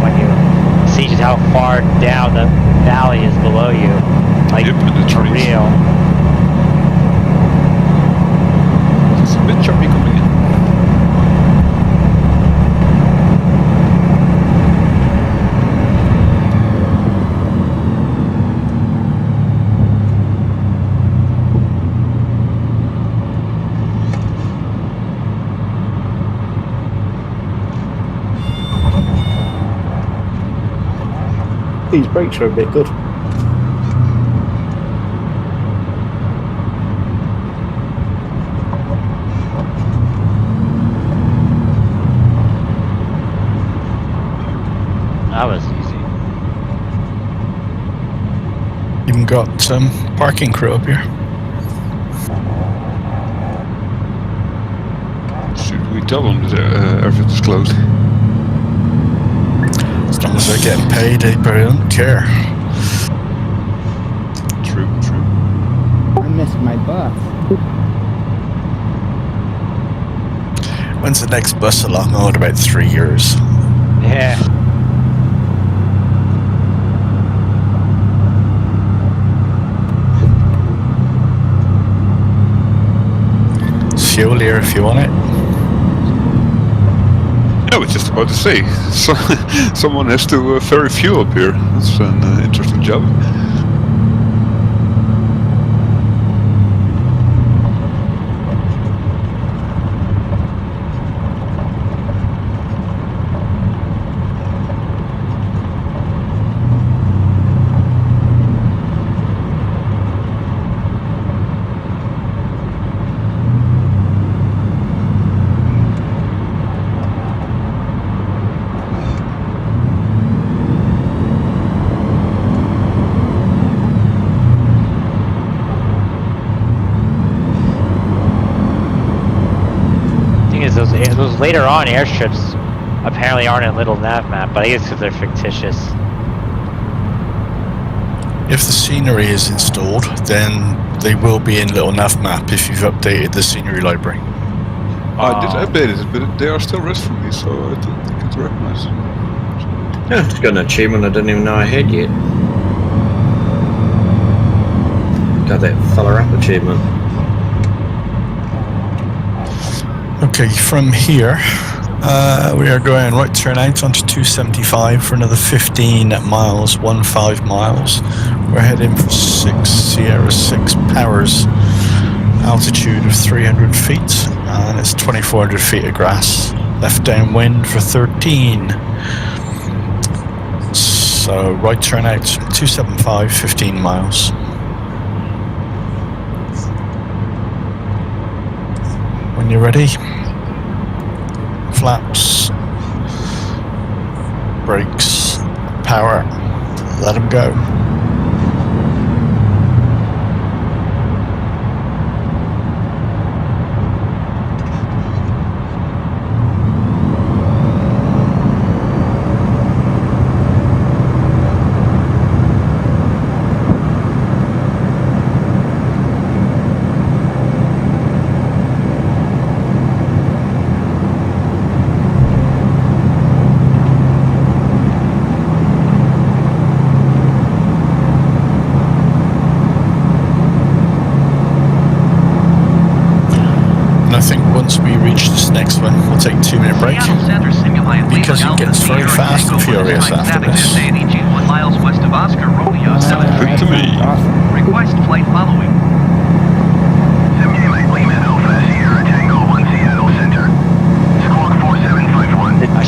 Speaker 14: when you see just how far down the valley is below you. Like for real.
Speaker 2: It's a bit choppy coming in.
Speaker 5: These brakes are a bit good.
Speaker 14: That was easy.
Speaker 4: Even got parking crew up here.
Speaker 2: Should we tell them that everything is closed?
Speaker 4: As long as they're getting paid, they probably don't care.
Speaker 2: True, true.
Speaker 1: I missed my bus.
Speaker 4: When's the next bus along? Oh, in about 3 years.
Speaker 14: Yeah.
Speaker 4: Fuel here if you want it.
Speaker 2: I was just about to say, so, someone has to ferry fuel up here. That's an interesting job.
Speaker 14: Those later on airstrips apparently aren't in little nav map, but I guess because they're fictitious.
Speaker 4: If the scenery is installed, then they will be in little nav map if you've updated the scenery library.
Speaker 2: I did update it, but they are still red for me, so I don't think it's recognized.
Speaker 7: Yeah, it's got an achievement I didn't even know I had yet. got that follow up achievement.
Speaker 4: Okay, from here, we are going right turn out onto 275 for another 15 miles, 15 miles. We're heading for 6 Sierra 6 Powers, altitude of 300 feet, and it's 2,400 feet of grass. Left downwind for 13. So right turn out 275, 15 miles. When you're ready, flaps, brakes, power, let them go. Once we reach this next one, we'll take a 2-minute break because it gets very fast and furious after this.
Speaker 11: 1 miles west of Oscar Romeo 7. Request flight following.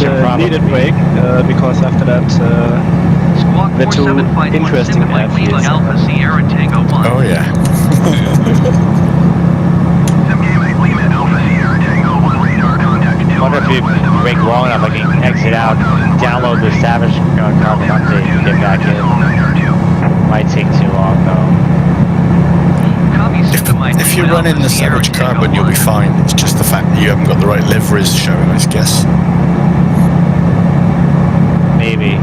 Speaker 6: It needed break because after that the two interesting airfields.
Speaker 11: Alpha Sierra Tango 1.
Speaker 4: Oh yeah.
Speaker 14: I wonder if you break long enough, I can exit out, download the Savage Carbon update, and get back in. Might take too long though.
Speaker 4: If you run in the Savage Carbon, you'll be fine. It's just the fact that you haven't got the right liveries showing, I guess.
Speaker 14: Maybe.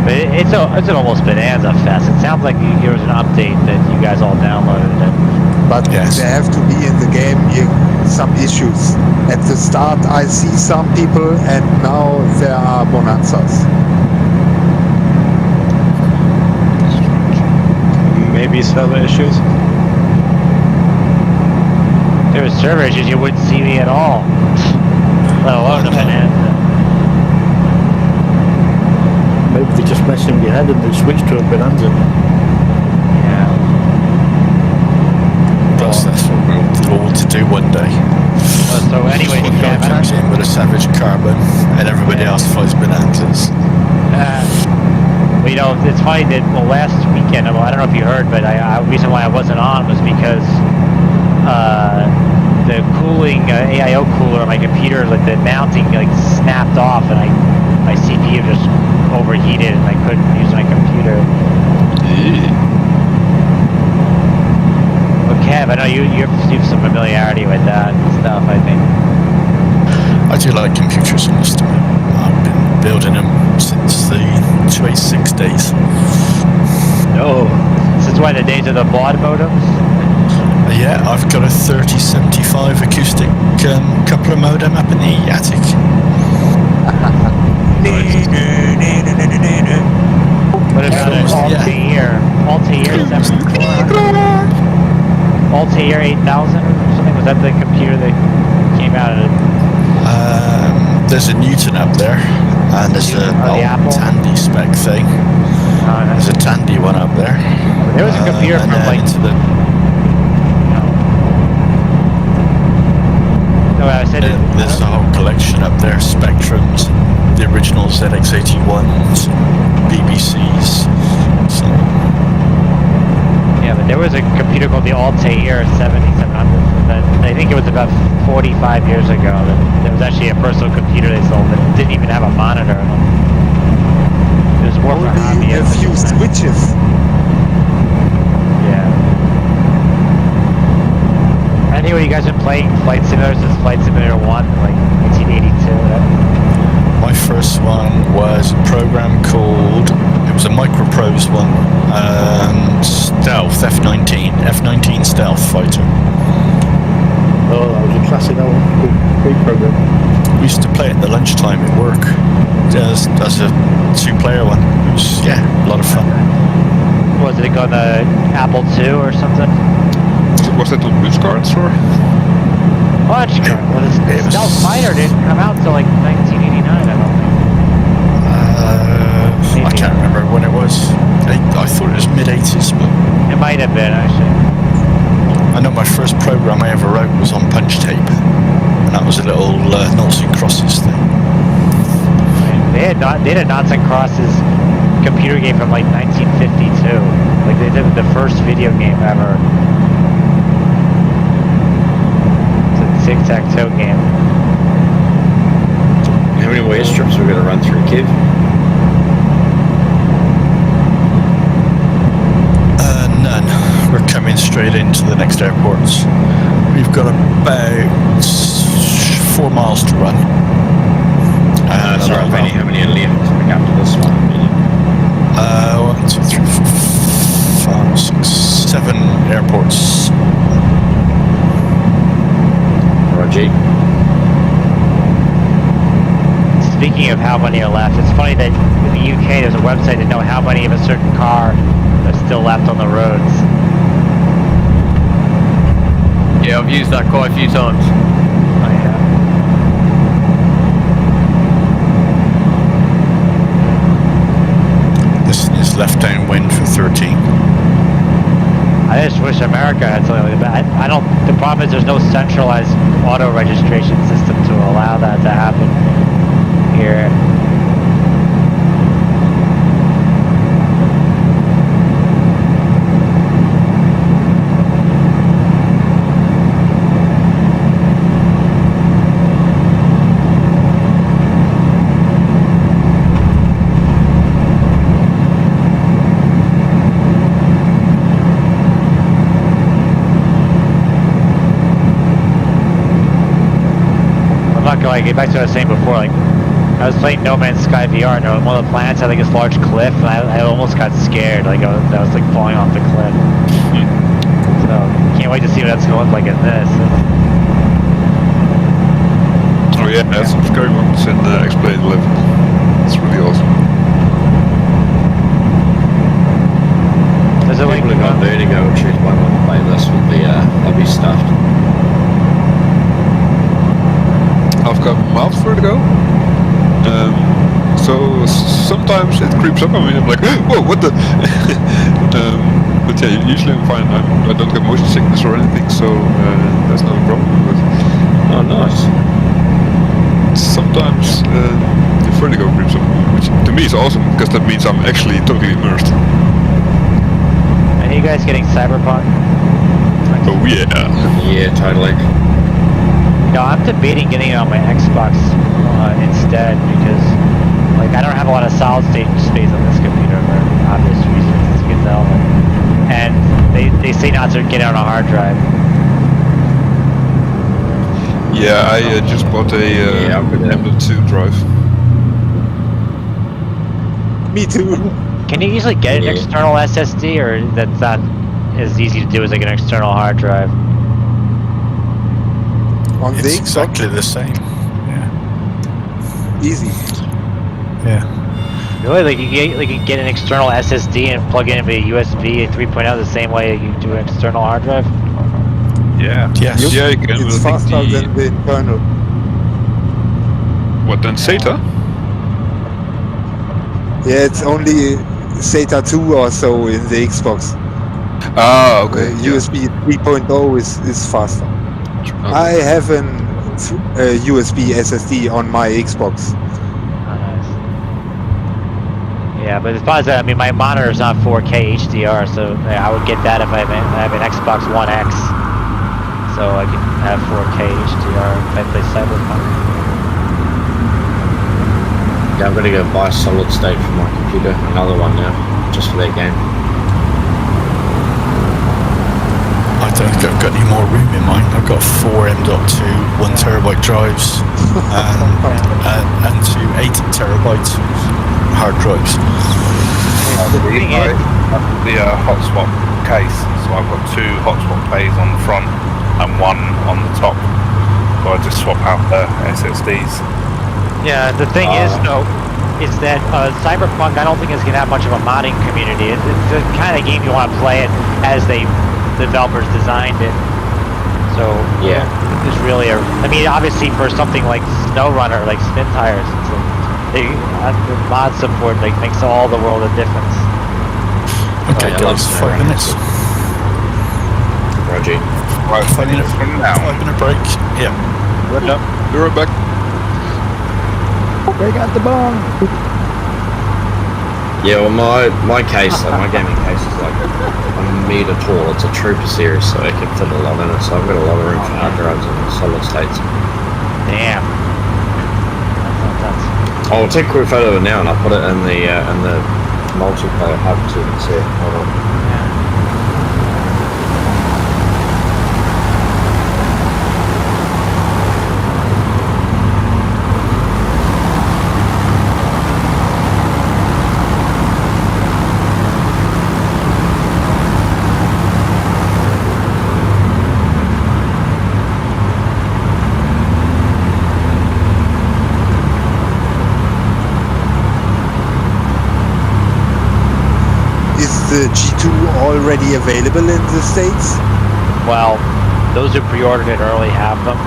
Speaker 14: But it's almost bonanza fest. It sounds like there was an update that you guys all downloaded.
Speaker 3: But
Speaker 4: yes,
Speaker 3: there have to be in the game some issues. At the start I see some people and now there are bonanzas.
Speaker 6: Maybe server issues.
Speaker 14: If there were server issues, you wouldn't see me at all. Let alone a bonanza.
Speaker 5: Maybe they just messing with your head and they switch to a bonanza.
Speaker 4: That's what we're all to do one day.
Speaker 14: So anyway,
Speaker 4: one guy comes in with a Savage Carbon and everybody else flies bonanzas.
Speaker 14: Well, you know, it's funny that last weekend, I don't know if you heard, but the reason why I wasn't on was because the cooling AIO cooler on my computer, like the mounting, like snapped off, and my CPU just overheated, and I couldn't use my computer. Kev, I know you have some familiarity with that stuff, I think.
Speaker 4: I do like computers, I must admit. I've been building them since the 286 days.
Speaker 14: Oh, since when, the days of the baud modems?
Speaker 4: Yeah, I've got a 3075 acoustic coupler modem up in the attic.
Speaker 14: What about an Altair? Altair 7400? Altair 8000 or something? Was that the computer that came out of it?
Speaker 4: There's a Newton up there, and there's a old Tandy spec thing. There's a Tandy one up there.
Speaker 14: There was a computer from like...
Speaker 4: There's a whole collection up there, Spectrums, the original ZX81s, BBCs. So.
Speaker 14: Yeah, but there was a computer called the Altair 7700. I think it was about 45 years ago. There was actually a personal computer they sold that didn't even have a monitor. It was more for hobby.
Speaker 3: A few switches.
Speaker 14: Yeah. Anyway, you guys been playing Flight Simulator since Flight Simulator 1, like 1982?
Speaker 4: My first one was a program called, it was a Microprose one, Stealth, F-19 Stealth Fighter.
Speaker 5: Oh, that was a classic, that one. Great program.
Speaker 4: We used to play it at the lunchtime at work as a 2-player one. It was, yeah, a lot of fun.
Speaker 14: Was it on the Apple II or something?
Speaker 2: Was that on Blue Cards or?
Speaker 14: Watchman. Well, the Stealth Fighter didn't come out until like 1989, I don't think.
Speaker 4: I can't remember when it was. I thought it was mid-80s, but...
Speaker 14: It might have been, actually.
Speaker 4: I know my first program I ever wrote was on punch tape. And that was a little noughts and crosses thing.
Speaker 14: They had noughts and crosses computer game from like 1952. Like they did the first video game ever. It's a tic-tac-toe game.
Speaker 7: How many waste strips are we going to run through, Kev?
Speaker 4: None. We're coming straight into the next airports. We've got about 4 miles to run.
Speaker 7: Sorry, how many are left after this one?
Speaker 4: 1, 2, 3, 4, 5, 6, 7 airports.
Speaker 7: Roger.
Speaker 14: Speaking of how many are left, it's funny that in the UK there's a website to know how many of a certain car are still left on the roads.
Speaker 13: Yeah, I've used that quite a few times.
Speaker 14: Oh yeah.
Speaker 4: This is left downwind for 13.
Speaker 14: I just wish America had something like that. I don't. The problem is there's no centralized auto registration system to allow that to happen here. Like get back to what I was saying before, like I was playing No Man's Sky VR and one of the planets had like this large cliff and I almost got scared, like I was like falling off the cliff. So can't wait to see what that's gonna look like in this.
Speaker 2: Oh yeah, that's some scary ones in X-Blade 11. It's really awesome.
Speaker 14: There's a link.
Speaker 7: People who got Vertigo would choose one to play this with the lobby stuffed.
Speaker 2: I've got mild vertigo, so sometimes it creeps up on me. I'm like, whoa, what the? But yeah, usually I'm fine. I don't get motion sickness or anything, so that's not a problem. But
Speaker 7: oh, nice.
Speaker 2: Sometimes the vertigo creeps up, which to me is awesome because that means I'm actually totally immersed.
Speaker 14: Are you guys getting Cyberpunk?
Speaker 2: Oh yeah.
Speaker 7: Yeah, totally.
Speaker 14: No, I'm debating getting it on my Xbox instead because, like, I don't have a lot of solid state space on this computer for obvious reasons, as you can tell. And they say not to get it on a hard drive.
Speaker 2: Yeah, I just bought a M.2 drive.
Speaker 3: Me too.
Speaker 14: Can you usually get an external SSD, or that's not as easy to do as like an external hard drive?
Speaker 3: On
Speaker 4: it's
Speaker 3: the Xbox?
Speaker 4: exactly the same. Yeah.
Speaker 3: Easy.
Speaker 4: Yeah.
Speaker 14: Really? Like you get an external SSD and plug it into a USB 3.0 the same way you do an external hard drive?
Speaker 2: Yeah.
Speaker 4: Yes.
Speaker 2: Yeah, you can.
Speaker 3: It's faster than the internal.
Speaker 2: What, than SATA?
Speaker 3: Yeah, it's only SATA 2 or so in the Xbox.
Speaker 2: Ah, okay.
Speaker 3: USB 3.0 is faster.
Speaker 2: Okay.
Speaker 3: I have a USB SSD on my Xbox.
Speaker 14: Yeah, but as far as that, I mean, my monitor is not 4K HDR, so I would get that if I have an Xbox One X. So I can have 4K HDR if I play Cyberpunk.
Speaker 7: Yeah, I'm gonna go buy a solid state for my computer, another one now, just for that game.
Speaker 4: I don't think I've got any more room in mine. I've got 4 M.2 1TB drives and 2 8TB hard drives.
Speaker 8: The hotspot case, so I've got 2 hotspot bays on the front and 1 on the top. So I just swap out the SSDs.
Speaker 14: Yeah, the thing is though, is that Cyberpunk I don't think is gonna have much of a modding community. It's the kind of game you want to play it as the developers designed it. So
Speaker 7: Yeah.
Speaker 14: there's really I mean, obviously for something like SnowRunner, like spin tires, the mod support makes all the world of difference.
Speaker 4: Okay, guys, 5 minutes.
Speaker 7: Roger.
Speaker 8: Right, 5 minutes from now.
Speaker 4: 5-minute break. Yeah.
Speaker 6: Good up.
Speaker 2: Be right back.
Speaker 1: They got the bomb.
Speaker 7: Yeah, well, my case, my gaming case is like a meter tall. It's a Trooper series, so it can fit a lot in it. So I've got a lot of room for hard drives and solid states.
Speaker 14: Damn.
Speaker 7: I'll take a quick photo of it now, and I'll put it in the multiplayer hub so you can see it. Hold on.
Speaker 3: The G2 already available in the States?
Speaker 14: Well, those who pre-ordered it early have them,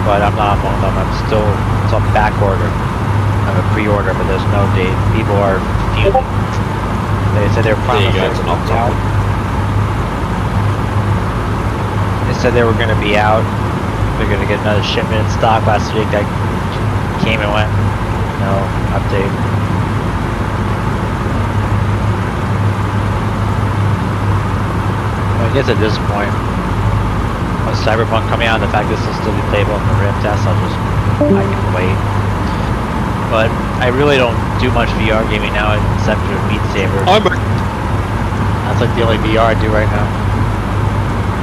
Speaker 14: but I'm not among them. It's on back order. I have a pre-order, but there's no date. People are fuming. They said they're promising to knock out. They said they were going to be out. They're going to get another shipment in stock last week. That came and went. No update. I guess at this point, with Cyberpunk coming out and the fact this will still be playable in the RIM test, I can wait. But I really don't do much VR gaming now except for Beat Saber. That's like the only VR I do right now.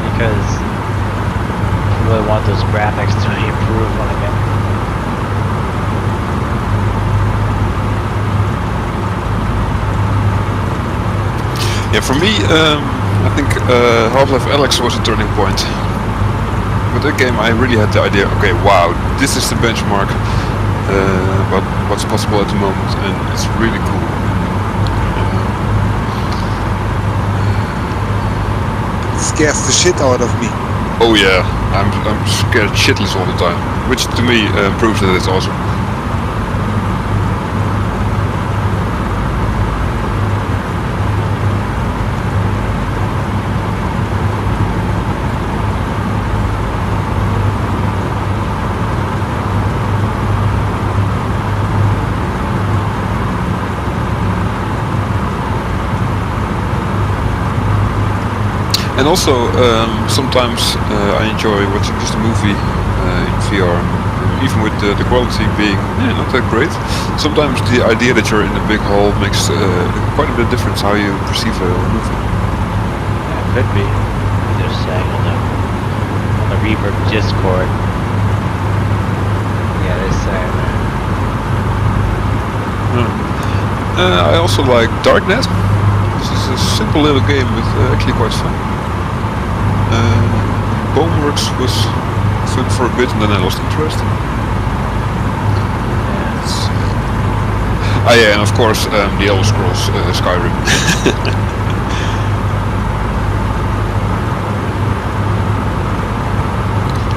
Speaker 14: Because I really want those graphics to improve when I get.
Speaker 2: Yeah, for me, I think Half-Life Alyx was a turning point. With that game I really had the idea, okay, wow, this is the benchmark about what's possible at the moment, and it's really cool.
Speaker 3: It scares the shit out of me.
Speaker 2: Oh yeah, I'm scared shitless all the time, which to me proves that it's awesome. And also, sometimes I enjoy watching just a movie in VR, even with the quality being not that great. Sometimes the idea that you're in a big hall makes quite a bit of difference how you perceive a movie.
Speaker 14: Yeah, it could be. They're saying on the Reverb Discord. Yeah, they're saying that.
Speaker 2: I also like Darknet. This is a simple little game, but actually quite fun. Boneworks was fun for a bit, and then I lost interest. Ah yeah, and of course the Elder Scrolls Skyrim.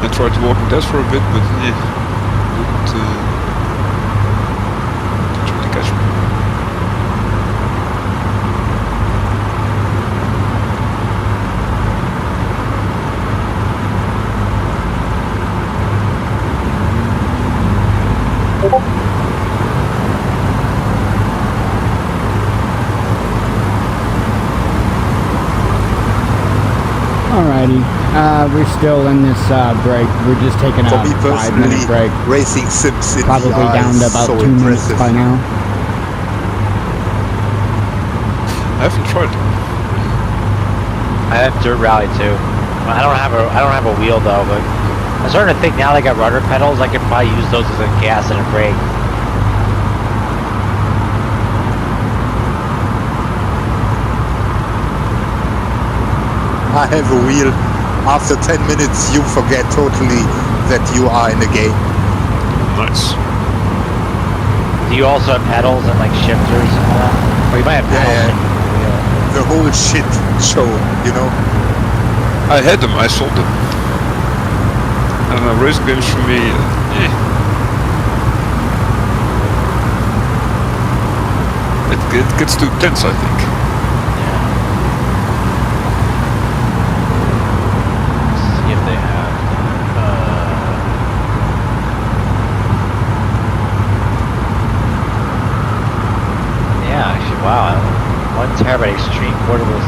Speaker 2: I tried Walking Dead for a bit, but didn't really catch me.
Speaker 1: Alrighty, we're still in this break. We're just taking a
Speaker 3: For me
Speaker 1: 5-minute break.
Speaker 3: Racing sims in
Speaker 1: Probably
Speaker 3: VR
Speaker 1: down to
Speaker 3: is
Speaker 1: about
Speaker 3: so
Speaker 1: 2 minutes
Speaker 3: impressive.
Speaker 1: by now.
Speaker 2: I haven't tried.
Speaker 14: I have Dirt Rally too. I don't have a wheel though, but I'm starting to think now they got rudder pedals. I could probably use those as a gas and a brake.
Speaker 3: I have a wheel. After 10 minutes you forget totally that you are in a game.
Speaker 2: Nice.
Speaker 14: Do you also have pedals and like shifters and all that? Or you might have pedals.
Speaker 3: The whole shit show, you know.
Speaker 2: I had them, I sold them. And racing games for me, It gets too tense, I think.
Speaker 14: See if they have. Yeah, actually, wow. 1 terabyte extreme portable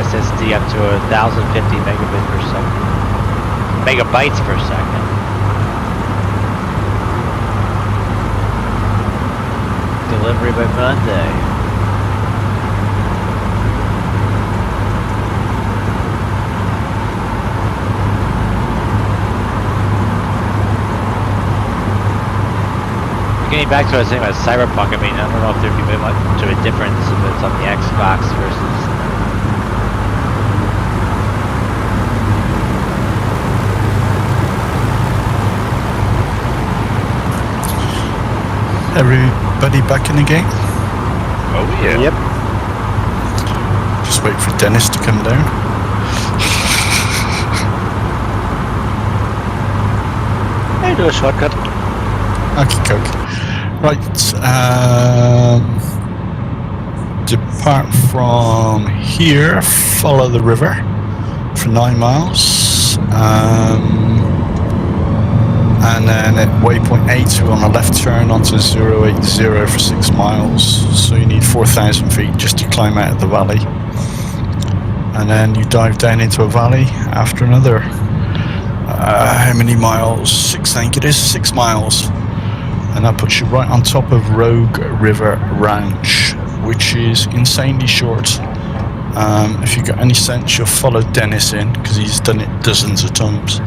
Speaker 14: SSD up to 1,050 megabits per second. Megabytes per second. Delivery by Monday. Getting back to what I was saying about Cyberpunk, I mean, I don't know if there'd be much of a difference if it's on the Xbox versus...
Speaker 4: Everybody back in the game?
Speaker 8: Oh yeah.
Speaker 14: Yep.
Speaker 4: Just wait for Dennis to come down.
Speaker 6: I do a shortcut.
Speaker 4: Okay, coke. Right. Depart from here. Follow the river for 9 miles. And then at waypoint 8 we're on a left turn onto 080 for 6 miles, so you need 4,000 feet just to climb out of the valley, and then you dive down into a valley after another how many miles? 6, I think it is 6 miles, and that puts you right on top of Rogue River Ranch, which is insanely short. If you got any sense, you'll follow Dennis in because he's done it dozens of times.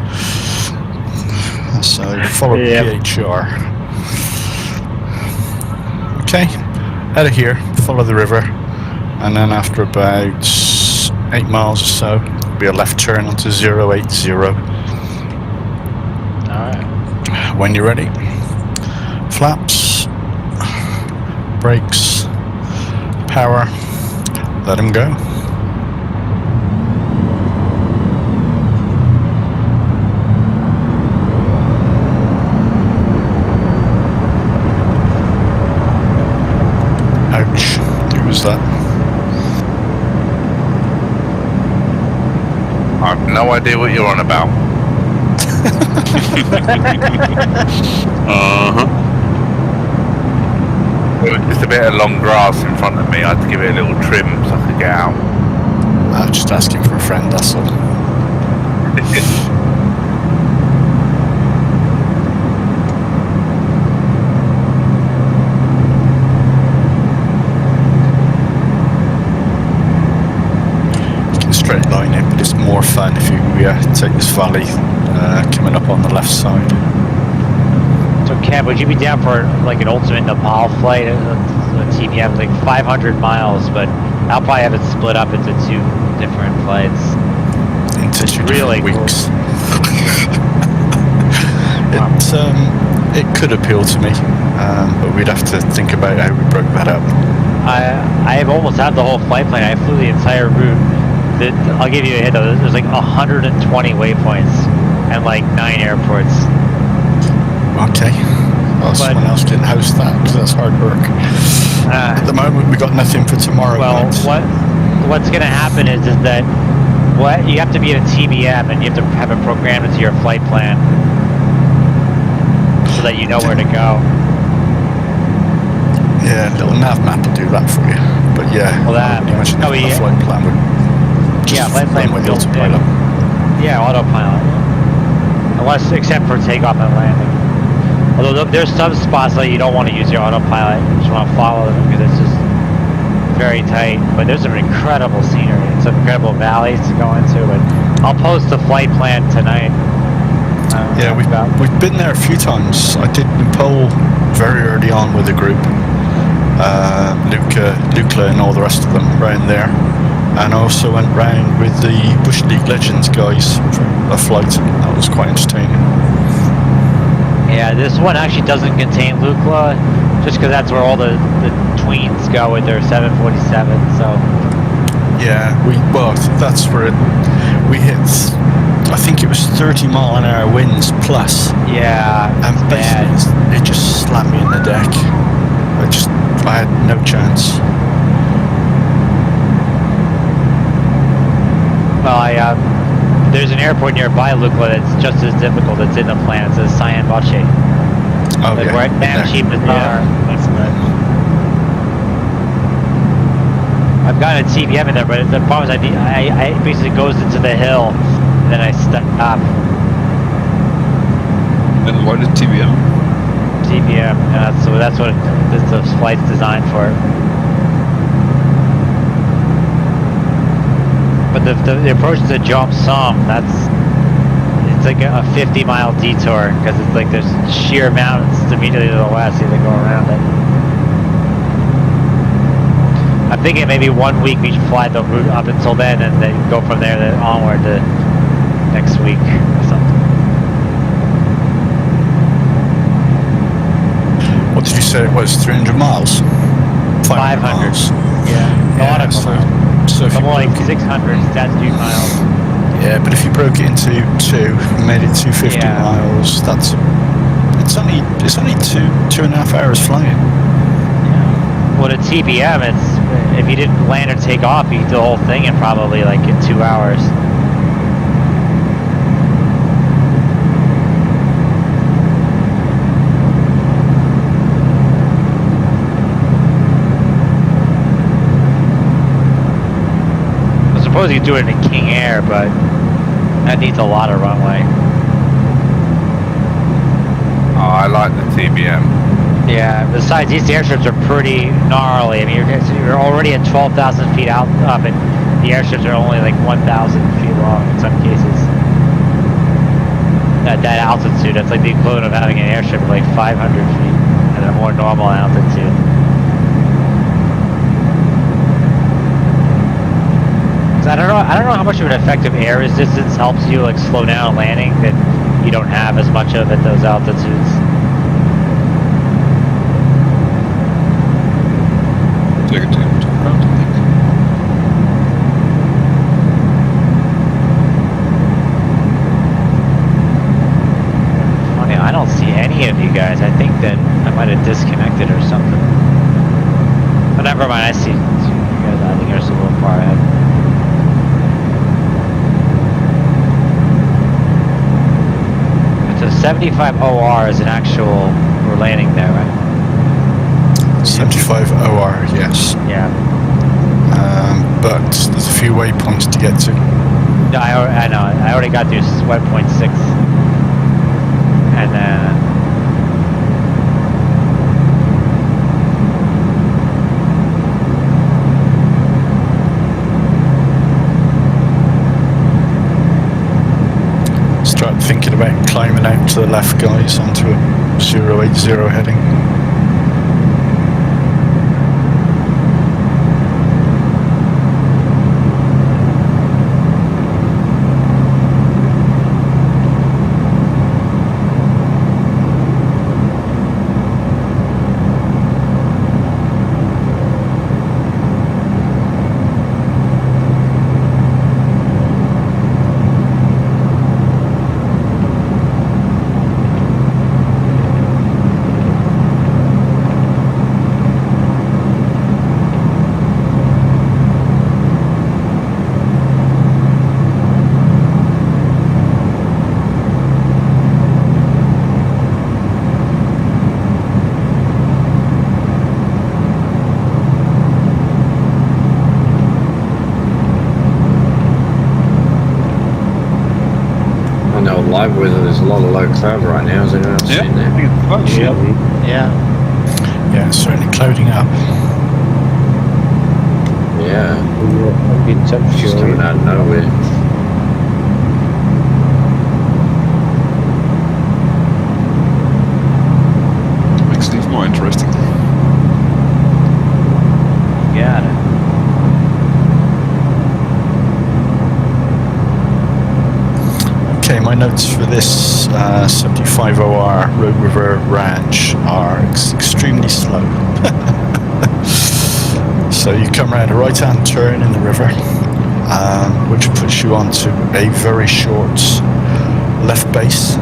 Speaker 4: So follow PHR. Okay, out of here, follow the river, and then after about 8 miles or so, be a left turn onto 080.
Speaker 14: Alright.
Speaker 4: When you're ready, flaps, brakes, power, let him go. Ouch. Who was that?
Speaker 8: I have no idea what you're on about. There was just a bit of long grass in front of me. I had to give it a little trim so I could get out.
Speaker 4: I'm just asking for a friend, that's all. Straight line in, but it's more fun if you take this valley coming up on the left side.
Speaker 14: So Kev, would you be down for like an ultimate Nepal flight? A TBM, like 500 miles, but I'll probably have it split up into 2 different flights.
Speaker 4: Into
Speaker 14: it's
Speaker 4: 2
Speaker 14: really
Speaker 4: different weeks.
Speaker 14: Cool.
Speaker 4: It could appeal to me, but we'd have to think about how we broke that up.
Speaker 14: I've almost had the whole flight plan. I flew the entire route. I'll give you a hint though. There's like 120 waypoints and like 9 airports.
Speaker 4: Okay. Well, someone else can host that because that's hard work. At the moment, we got nothing for tomorrow.
Speaker 14: Well,
Speaker 4: night.
Speaker 14: what's going to happen is that you have to be in a TBM and you have to have it programmed into your flight plan so that you know where to go.
Speaker 4: Yeah, a little nav map will do that for you. But yeah,
Speaker 14: well, that.
Speaker 4: A flight plan would.
Speaker 14: Flight plan
Speaker 4: with the autopilot.
Speaker 14: Yeah, autopilot. Unless, except for takeoff and landing. Although there's some spots that you don't want to use your autopilot. You just want to follow them because it's just very tight. But there's some incredible scenery and some incredible valleys to go into. But I'll post the flight plan tonight.
Speaker 4: Yeah, we've been there a few times. I did Nepal very early on with a group. Luca and all the rest of them around there. And I also went round with the Bush League Legends guys for a flight. That was quite entertaining.
Speaker 14: Yeah, this one actually doesn't contain Lukla, just because that's where all the tweens go with their 747. So
Speaker 4: Yeah, that's where we hit. I think it was 30-mile-an-hour winds plus.
Speaker 14: yeah,
Speaker 4: And basically, it just slammed me in the deck. I had no chance.
Speaker 14: well, there's an airport nearby Lukla that's just as difficult. It's in the plan. It says Cyan Bache.
Speaker 4: Oh,
Speaker 14: Like,
Speaker 4: yeah.
Speaker 14: right, damn cheap as are.
Speaker 6: That's nice.
Speaker 14: I've got a TBM in there, but the problem is I basically goes into the hill, and then I stop.
Speaker 2: And why the TBM?
Speaker 14: TBM, so that's what the flight's designed for. But the approach to Jom Som, it's like a 50-mile detour, because it's like there's sheer mountains immediately to the west. You have to go around it. I'm thinking maybe 1 week we should fly the route up until then, and then go from there then onward to next week or something.
Speaker 4: What did you say it was? 300 miles? 500 miles.
Speaker 14: Yeah, nautical miles.
Speaker 4: So if you
Speaker 14: More like
Speaker 4: broke it-
Speaker 14: 600 statute miles.
Speaker 4: Yeah, but if you broke it into two, made it 250
Speaker 14: Yeah.
Speaker 4: miles, it's only 2.5 hours flying.
Speaker 14: Well, the TBM, if you didn't land or take off, you could do the whole thing in probably like in 2 hours. I suppose you could do it in King Air, but that needs a lot of runway.
Speaker 8: Oh, I like the TBM.
Speaker 14: Yeah, besides, these airships are pretty gnarly. I mean, you're already at 12,000 feet up, and the airships are only like 1,000 feet long in some cases. At that altitude, that's like the equivalent of having an airship at like 500 feet at a more normal altitude. So I don't know how much of an effective air resistance helps you like slow down a landing that you don't have as much of at those altitudes.
Speaker 2: Take it to ground, I think.
Speaker 14: Funny, I don't see any of you guys. I think that I might have disconnected or something. But never mind, I see you guys. I think you're just a little far ahead. It's a 75 OR is an actual, we're landing there, right?
Speaker 4: 75 OR, yes.
Speaker 14: Yeah.
Speaker 4: But there's a few waypoints to get to.
Speaker 14: No, I know. I already got through 1.6. And then...
Speaker 4: Start thinking about climbing out to the left, guys, onto a 080 heading.
Speaker 7: Live weather, there's a lot of low cloud right now. Is anyone else seeing that?
Speaker 14: Yeah.
Speaker 4: Yeah, it's certainly clouding up.
Speaker 7: Yeah.
Speaker 10: Ambient temperature.
Speaker 7: Just coming out of nowhere.
Speaker 2: Makes things more interesting.
Speaker 14: Got it.
Speaker 4: Okay, Okay, my notes for this 75 OR Road River Ranch are extremely slow. So you come around a right-hand turn in the river, which puts you onto a very short left base,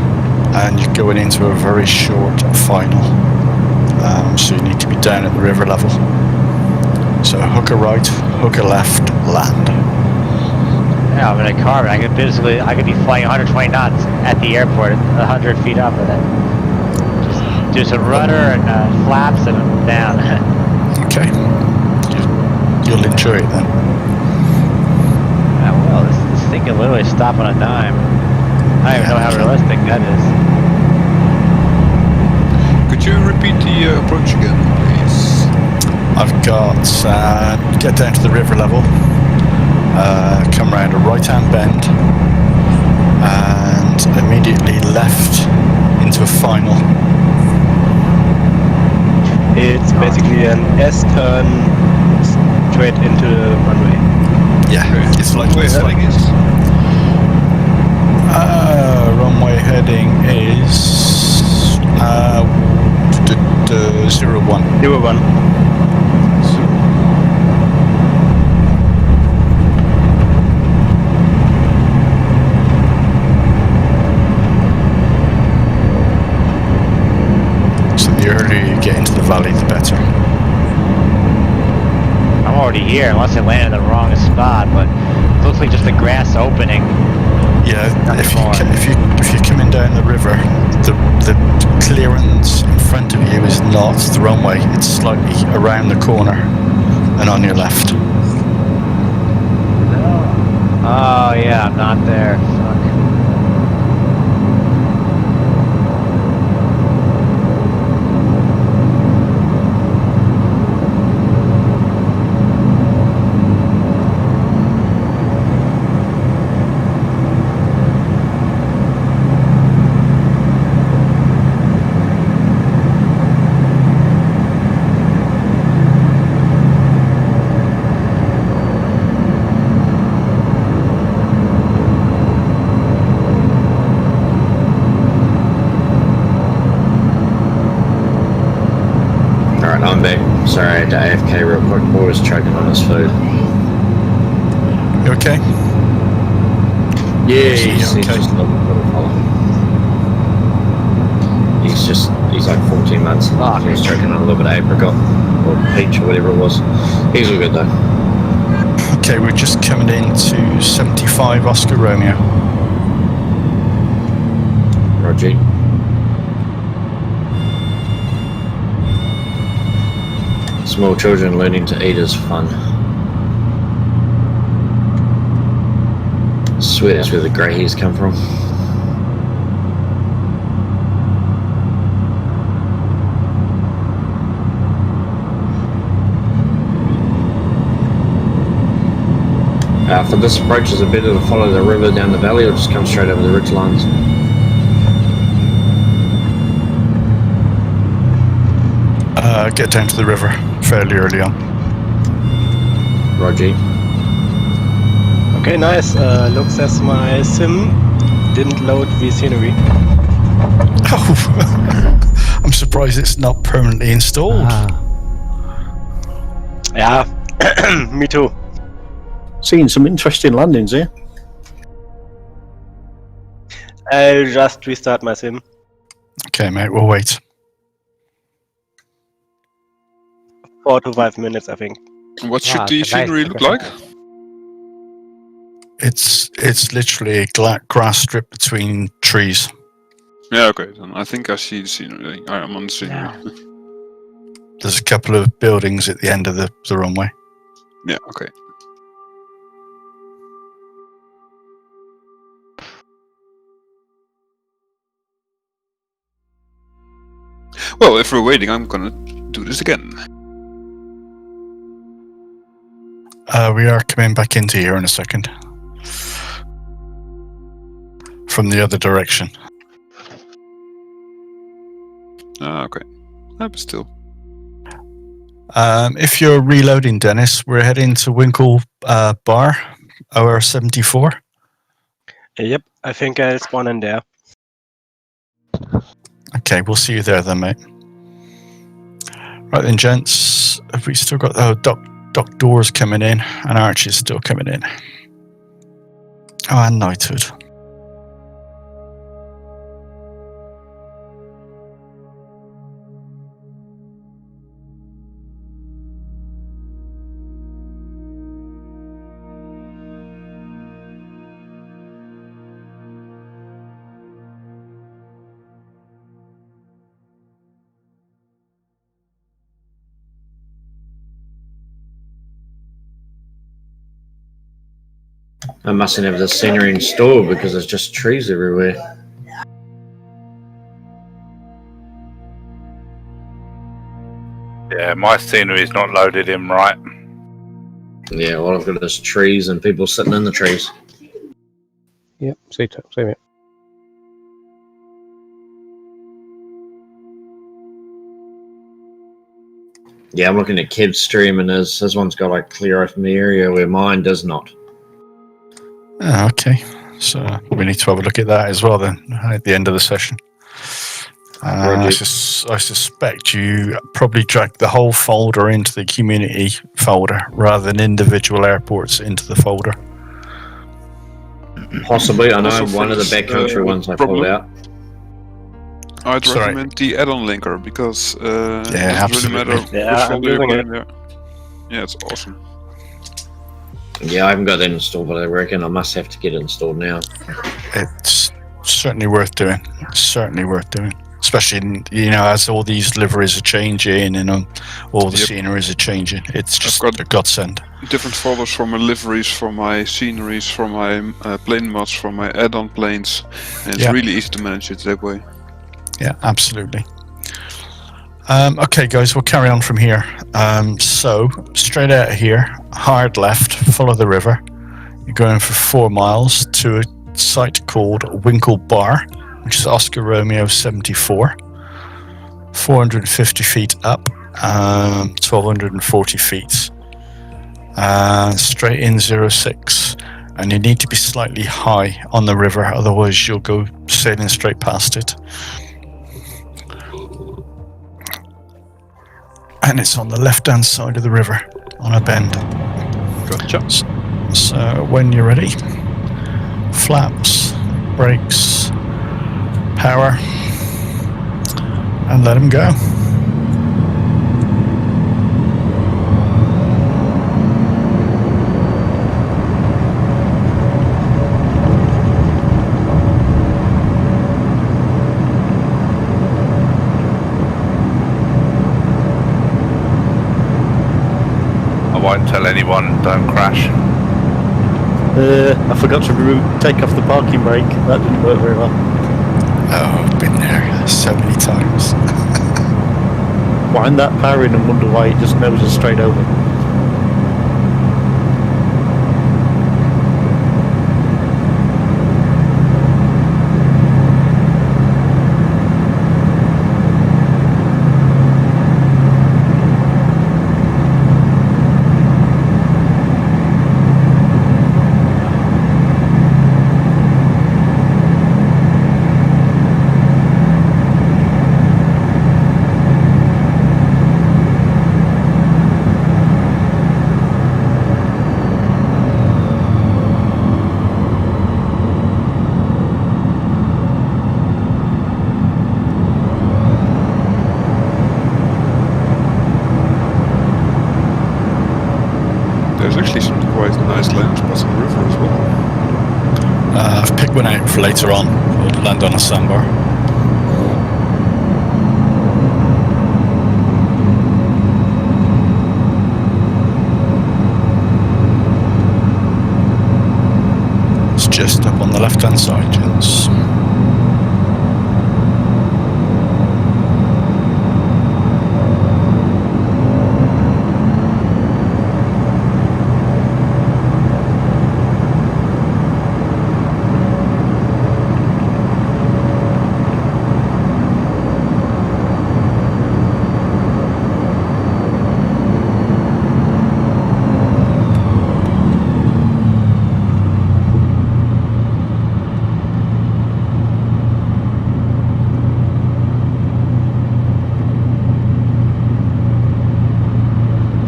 Speaker 4: and you're going into a very short final. So you need to be down at the river level. So hook a right, hook a left, land.
Speaker 14: Yeah, I'm in a car, I could be flying 120 knots at the airport, 100 feet up, and then just do some rudder and flaps, and I'm down.
Speaker 4: Okay. You'll enjoy it then.
Speaker 14: Yeah, well, this thing can literally stop on a dime. I don't even know how realistic that is.
Speaker 2: Could you repeat the approach again, please?
Speaker 4: I've got get down to the river level, come around a right-hand bend, and immediately left into a final.
Speaker 6: It's basically an S-turn straight into the runway.
Speaker 4: Yeah, it's like
Speaker 2: Runway heading is?
Speaker 4: Runway heading is 01.
Speaker 6: 01.
Speaker 4: So the earlier you get into the valley, the better.
Speaker 14: I'm already here, unless I landed in the wrong spot, but it looks like just a grass opening.
Speaker 4: Yeah, if you're coming down the river, the clearance in front of you is not the runway. It's slightly around the corner and on your left.
Speaker 14: Oh yeah, I'm not there. Fuck.
Speaker 7: I'm back. Sorry, I had to AFK real quick. Boy was choking on his food.
Speaker 4: You okay?
Speaker 7: Yeah, he's
Speaker 4: okay.
Speaker 7: just a little fella. He's like 14 months. He was choking on a little bit of apricot or peach or whatever it was. He's all good though.
Speaker 4: Okay, we're just coming into 75 Oscar Romeo.
Speaker 7: Roger. Small children learning to eat is fun. Swear that's where the grey hairs come from. For this approach, is it better to follow the river down the valley or just come straight over the ridge lines?
Speaker 4: Get down to the river fairly early on.
Speaker 7: Roger.
Speaker 6: Okay, nice. Looks as my sim didn't load the scenery.
Speaker 4: Oh, I'm surprised it's not permanently installed.
Speaker 6: Yeah, me too.
Speaker 5: Seeing some interesting landings here.
Speaker 6: I'll just restart my sim.
Speaker 4: Okay, mate, we'll wait.
Speaker 6: 4 to 5 minutes, I think.
Speaker 2: What should the scenery look like?
Speaker 4: It's literally a grass strip between trees.
Speaker 2: Yeah, okay. Then I think I see the scenery. I'm on the scenery.
Speaker 14: Yeah.
Speaker 4: There's a couple of buildings at the end of the runway.
Speaker 2: Yeah, okay. Well, if we're waiting, I'm gonna do this again.
Speaker 4: We are coming back into here in a second. From the other direction.
Speaker 2: Okay. But still.
Speaker 4: If you're reloading, Dennis, we're heading to Winkle Bar, OR74.
Speaker 6: Yep, I think I'll spawn in there.
Speaker 4: Okay, we'll see you there then, mate. Right then, gents. Have we still got... Oh, Doc Doors coming in, and Archie's still coming in. Oh, and Knighthood.
Speaker 7: I mustn't have the scenery installed because there's just trees everywhere.
Speaker 8: Yeah, my scenery is not loaded in right.
Speaker 7: Yeah, all I've got is trees and people sitting in the trees.
Speaker 10: Yep, same here.
Speaker 7: Yeah, I'm looking at Kev's stream and his one's got like clear out from the area where mine does not.
Speaker 4: Oh, okay. So we need to have a look at that as well then at the end of the session. I suspect you probably dragged the whole folder into the community folder rather than individual airports into the folder.
Speaker 7: Possibly. I know
Speaker 2: Also
Speaker 7: one of the
Speaker 2: for this,
Speaker 7: backcountry ones I pulled
Speaker 2: problem,
Speaker 7: out.
Speaker 2: I'd
Speaker 4: Sorry.
Speaker 2: recommend the add-on linker because it
Speaker 4: Yeah,
Speaker 2: doesn't really matter
Speaker 6: Yeah,
Speaker 2: which
Speaker 6: I'm
Speaker 2: folder you
Speaker 6: using
Speaker 2: put
Speaker 6: it.
Speaker 2: in there. Yeah, it's awesome.
Speaker 7: Yeah, I haven't got that installed, but I reckon I must have to get it installed now.
Speaker 4: It's certainly worth doing. Especially, as all these liveries are changing and all the sceneries are changing. It's just a godsend.
Speaker 2: Different folders for my liveries, for my sceneries, for my plane mods, for my add-on planes, and it's really easy to manage it that way.
Speaker 4: Yeah, absolutely. Okay, guys, we'll carry on from here. So, straight out of here, hard left, follow the river. You're going for 4 miles to a site called Winkle Bar, which is Oscar Romeo 74. 450 feet up, 1,240 feet. Straight in 06. And you need to be slightly high on the river, otherwise you'll go sailing straight past it. And it's on the left-hand side of the river, on a bend.
Speaker 2: Gotcha.
Speaker 4: So when you're ready, flaps, brakes, power, and let them go.
Speaker 8: I won't tell anyone, don't crash.
Speaker 5: I forgot to take off the parking brake. That didn't work very well.
Speaker 4: Oh, I've been there so many times.
Speaker 5: Wind that power in and wonder why it just noses straight over.
Speaker 2: There's actually some quite nice land spots on the river as well.
Speaker 4: I've picked one out for later on. We'll land on a sandbar. It's just up on the left-hand side, gents.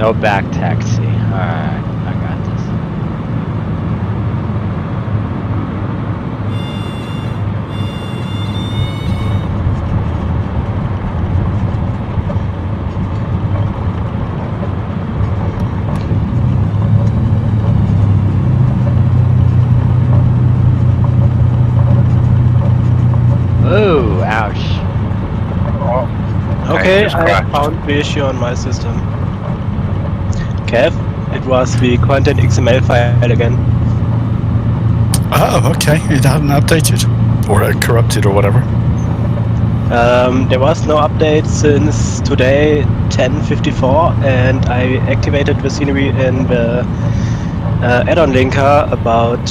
Speaker 14: No back taxi. Alright, I got this. Ooh, ouch.
Speaker 6: Okay,
Speaker 8: just
Speaker 6: I
Speaker 8: crashed.
Speaker 6: found the issue on my system. Kev, it was the content XML file again.
Speaker 4: Oh, okay. It hadn't updated. Or corrupted or whatever.
Speaker 6: There was no update since today, 10:54, and I activated the scenery in the add-on linker about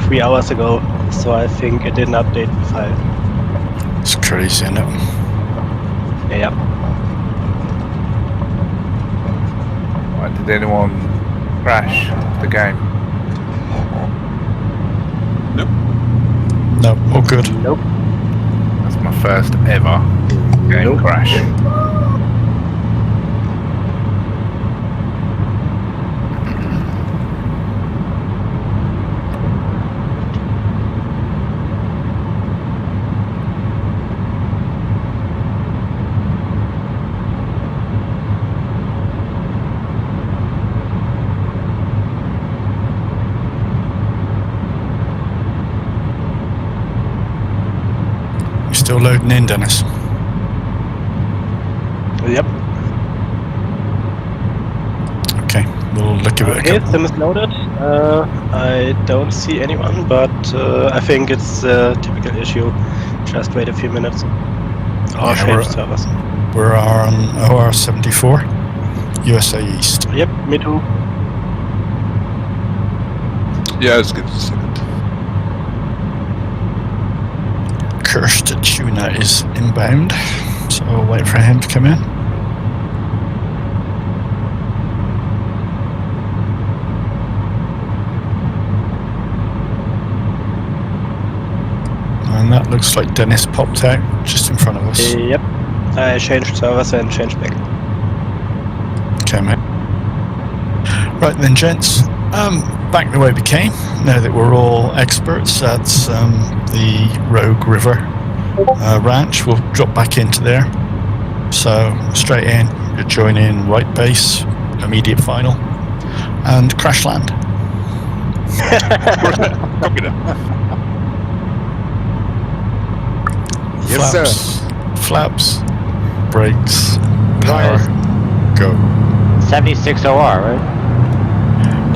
Speaker 6: 3 hours ago, so I think it didn't update the file.
Speaker 4: It's crazy, isn't it?
Speaker 6: Yeah.
Speaker 8: Right, did anyone crash the game?
Speaker 4: No, all good.
Speaker 6: Nope.
Speaker 8: That's my first ever game crash.
Speaker 4: Still loading in, Dennis.
Speaker 6: Yep.
Speaker 4: Okay, we'll give it a
Speaker 6: Okay,
Speaker 4: couple.
Speaker 6: sim is loaded. I don't see anyone, but I think it's a typical issue. Just wait a few minutes. Or
Speaker 4: Yeah,
Speaker 6: change servers.
Speaker 4: We're on OR74, USA East.
Speaker 6: Yep, me too.
Speaker 2: Yeah, let's give it a second.
Speaker 4: Kirst Tuna is inbound, so we'll wait for him to come in. And that looks like Dennis popped out just in front of us.
Speaker 6: Yep. I changed servers and changed back.
Speaker 4: Okay, mate. Right then, gents. Back the way we came. Now that we're all experts at the Rogue River ranch, we'll drop back into there. So straight in, you join in right base, immediate final, and crash land.
Speaker 2: Copy that.
Speaker 3: Yes, sir.
Speaker 4: Flaps, brakes, power, go.
Speaker 14: 76 OR, right?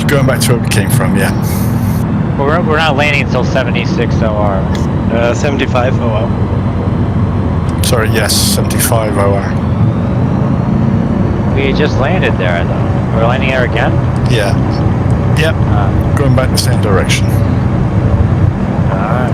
Speaker 4: Going back to where we came from, yeah.
Speaker 14: Well, we're not landing until 76 OR.
Speaker 6: 75 OR.
Speaker 4: Sorry, yes, 75 OR.
Speaker 14: We just landed there, I thought. We're landing there again?
Speaker 4: Yeah. Yep. Going back the same direction.
Speaker 14: Alright.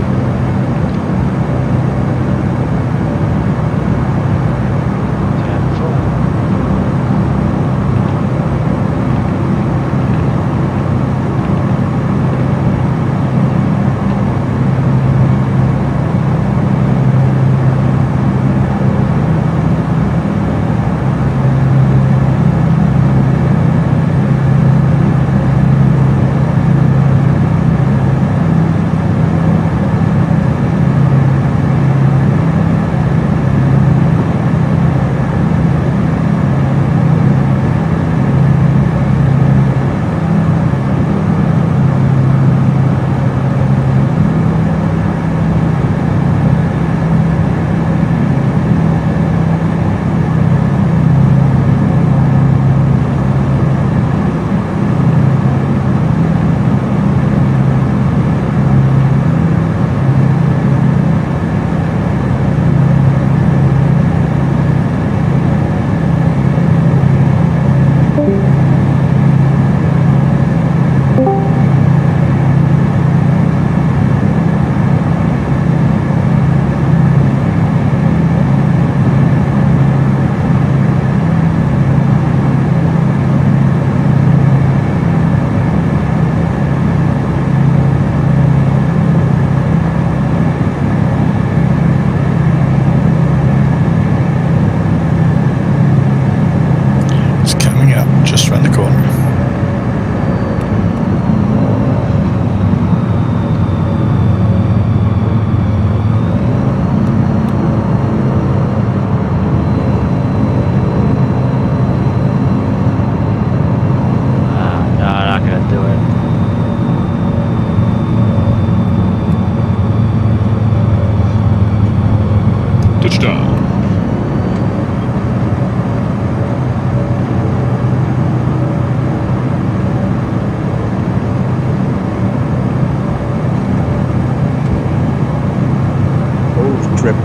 Speaker 3: crap.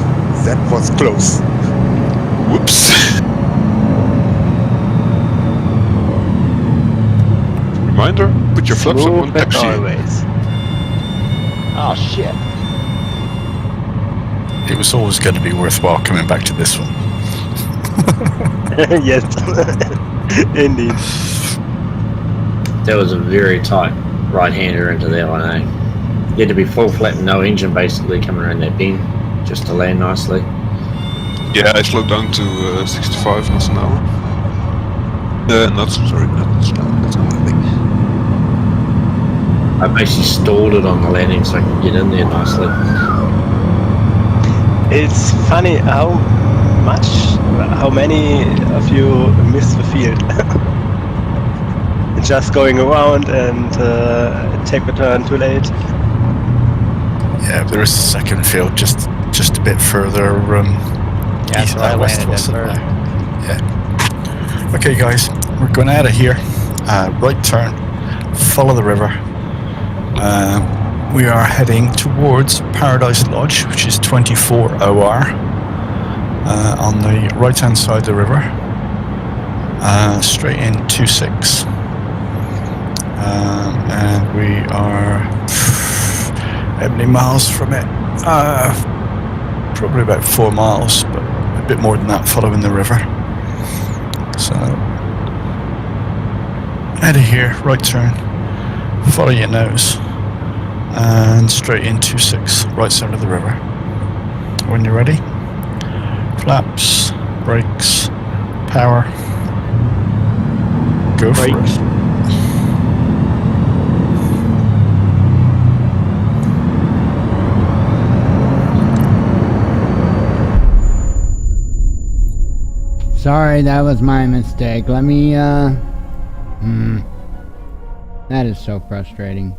Speaker 3: That was close.
Speaker 2: Whoops. Reminder, put your flaps up when
Speaker 6: Smooth as
Speaker 2: taxiing.
Speaker 6: always.
Speaker 14: Oh shit.
Speaker 4: It was always going to be worthwhile coming back to this one.
Speaker 6: Yes. Indeed.
Speaker 7: There was a very tight right-hander into that one, eh? You had to be full flat and no engine basically coming around that bend just to land nicely.
Speaker 2: Yeah, I slowed down to 65 knots an hour. Not that's another thing.
Speaker 7: I basically stalled it on the landing so I could get in there nicely.
Speaker 6: It's funny how many of you miss the field. Just going around and take the turn too late.
Speaker 4: Yeah, there is a second field just a bit further
Speaker 14: That's where I
Speaker 4: west
Speaker 14: landed
Speaker 4: of us.
Speaker 14: at first.
Speaker 4: Yeah. Okay, guys, we're going out of here. Right turn, follow the river. We are heading towards Paradise Lodge, which is 24 OR on the right-hand side of the river. Straight in 26. And we are how many miles from it? Probably about 4 miles, but a bit more than that following the river. So out of here, right turn, follow your nose, and straight in 26, right side of the river. When you're ready, flaps, brakes, power, go for it.
Speaker 1: Sorry, that was my mistake. Let me, that is so frustrating.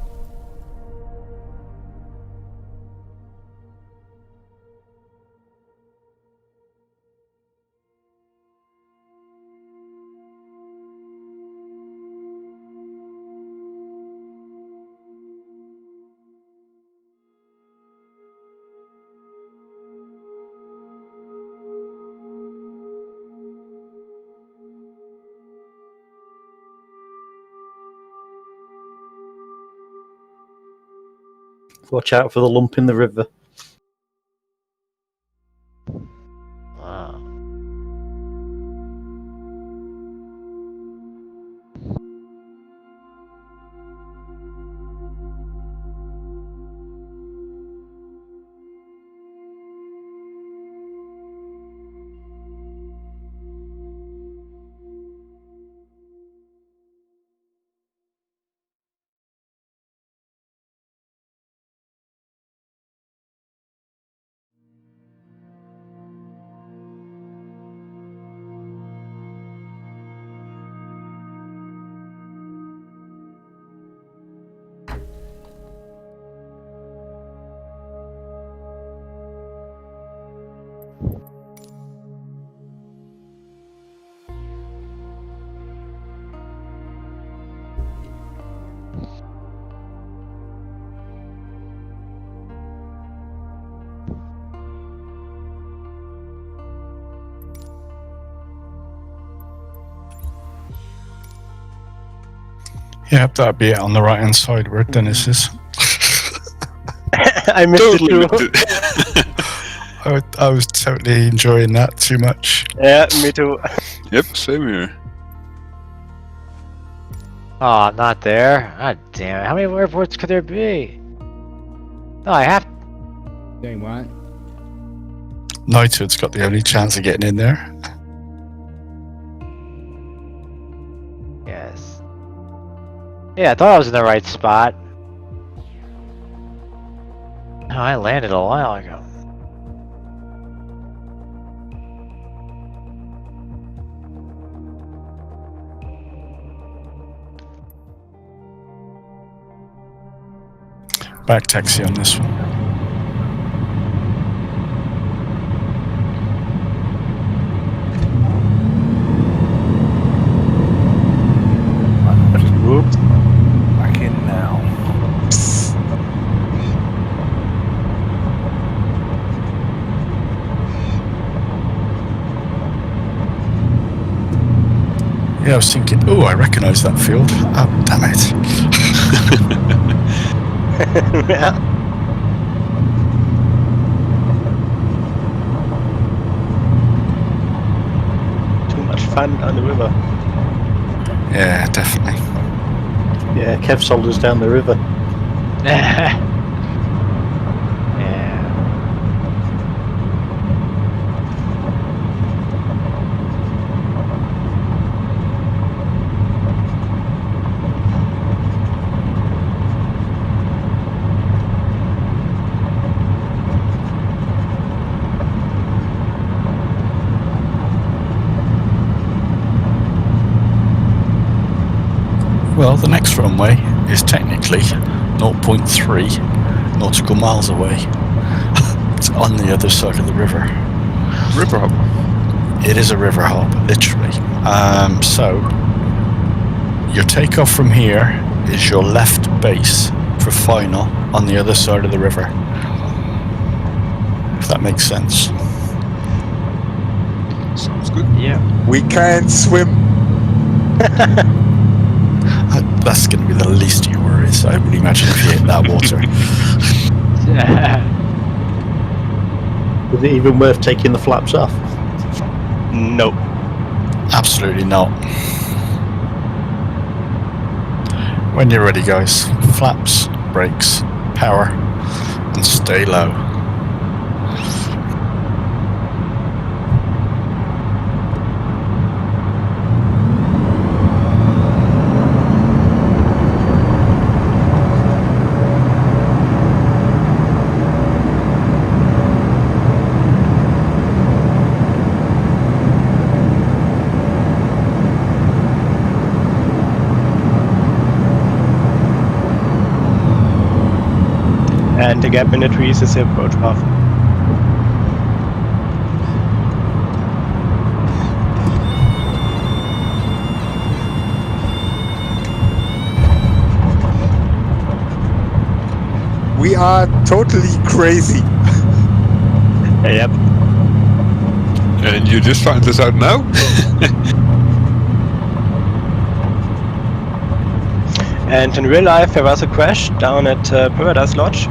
Speaker 5: Watch out for the lump in the river.
Speaker 14: Wow.
Speaker 4: Yep, that'd be it on the right hand side where Dennis is.
Speaker 6: I missed
Speaker 2: Totally
Speaker 6: it too.
Speaker 4: I was totally enjoying that too much.
Speaker 6: Yeah, me too.
Speaker 2: Yep, same here.
Speaker 14: Oh, I'm not there. God damn it. How many airports could there be? No, I have.
Speaker 1: Say what?
Speaker 4: Knighthood's got the only chance of getting in there.
Speaker 14: Yes. Yeah, I thought I was in the right spot. Oh, I landed a while ago.
Speaker 4: Back taxi on this one.
Speaker 8: Whoops. Back in now.
Speaker 4: Yeah, I was thinking, oh, I recognise that field. Oh, damn it.
Speaker 6: Yeah. Too much fun on the river.
Speaker 4: Yeah, definitely.
Speaker 5: Yeah, Kev sold us down the river.
Speaker 14: Yeah.
Speaker 4: Well, the next runway is technically 0.3 nautical miles away. It's on the other side of the river.
Speaker 2: River hop.
Speaker 4: It is a river hop, literally. So, your takeoff from here is your left base for final on the other side of the river. If that makes sense.
Speaker 2: Sounds good.
Speaker 14: Yeah.
Speaker 3: We can't swim.
Speaker 4: That's going to be the least of your worries, I would imagine, if you hit that water.
Speaker 5: Is it even worth taking the flaps off?
Speaker 6: No.
Speaker 4: Absolutely not. When you're ready, guys, flaps, brakes, power, and stay low.
Speaker 6: And the gap in the trees is the approach path.
Speaker 3: We are totally crazy.
Speaker 6: Yep.
Speaker 2: And you just found this out now?
Speaker 6: And in real life, there was a crash down at Paradise Lodge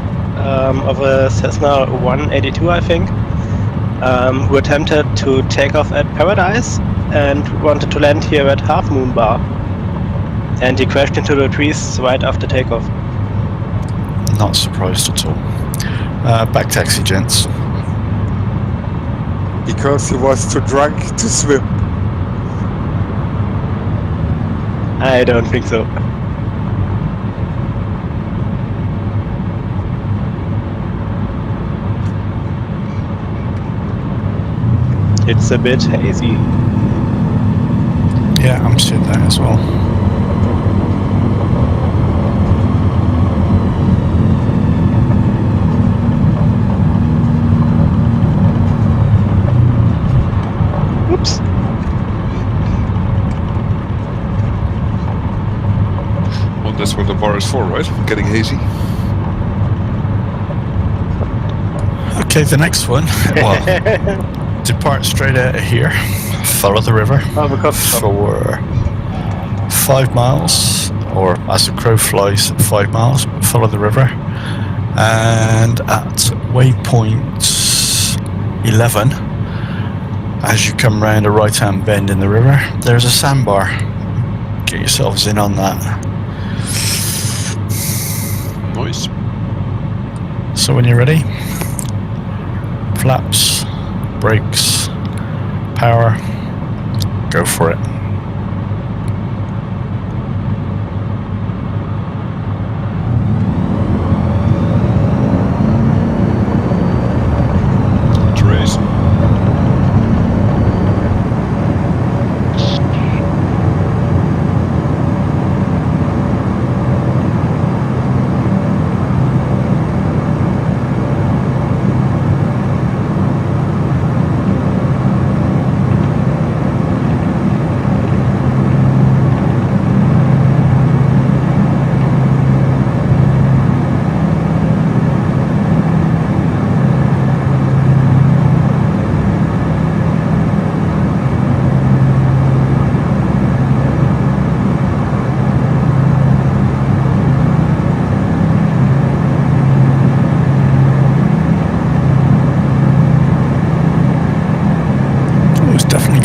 Speaker 6: of a Cessna 182, I think, who attempted to take off at Paradise and wanted to land here at Half Moon Bar. And he crashed into the trees right after takeoff.
Speaker 4: Not surprised at all. Back taxi, gents.
Speaker 3: Because he was too drunk to swim.
Speaker 6: I don't think so. It's a bit hazy.
Speaker 4: Yeah, I'm seeing that as well.
Speaker 6: Oops.
Speaker 2: Well, that's what the bar is for, right? Getting hazy.
Speaker 4: Okay, the next one. Well, depart straight out of here. Follow the river for 5 miles, or as the crow flies, 5 miles. Follow the river, and at waypoint 11, as you come round a right-hand bend in the river, there's a sandbar. Get yourselves in on that.
Speaker 2: Nice.
Speaker 4: So when you're ready, flaps, brakes, power, go for it.
Speaker 2: Trace.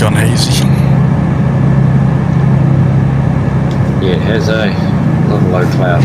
Speaker 4: gone hazy.
Speaker 7: Yeah, it has a little low cloud.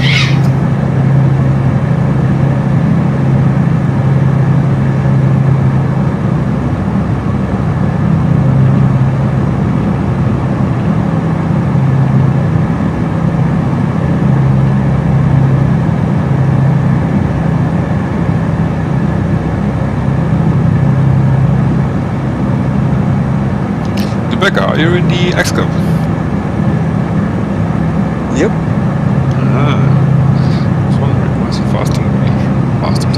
Speaker 2: Rebecca, are you in the X-Cup?
Speaker 3: Yep.
Speaker 2: I was wondering why so faster than me. Bastard.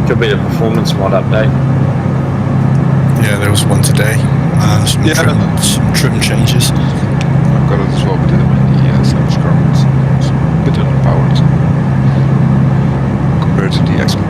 Speaker 7: Could be the performance mod update.
Speaker 4: Yeah, there was one today. Some trim changes.
Speaker 2: I've got it as well, but the Savage Garments is a bit underpowered compared to the X-Cup.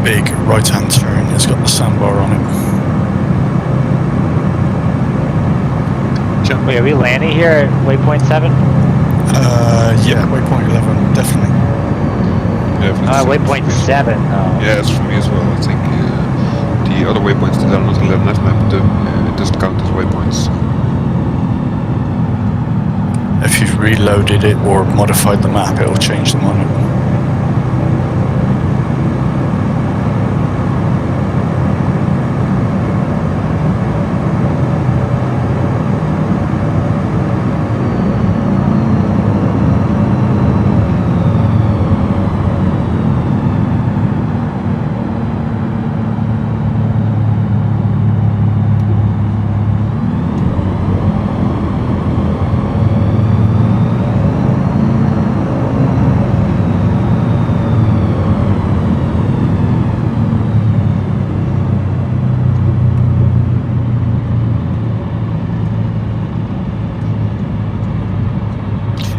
Speaker 4: Big right-hand turn has got the sandbar on it.
Speaker 14: Wait, are we landing here at waypoint 7?
Speaker 4: Yeah, waypoint 11, definitely.
Speaker 14: Waypoint 7. Oh.
Speaker 2: Yeah, it's for me as well. I think the other waypoints that are not on the left map, it doesn't count as waypoints.
Speaker 4: If you've reloaded it or modified the map, it'll change them on it.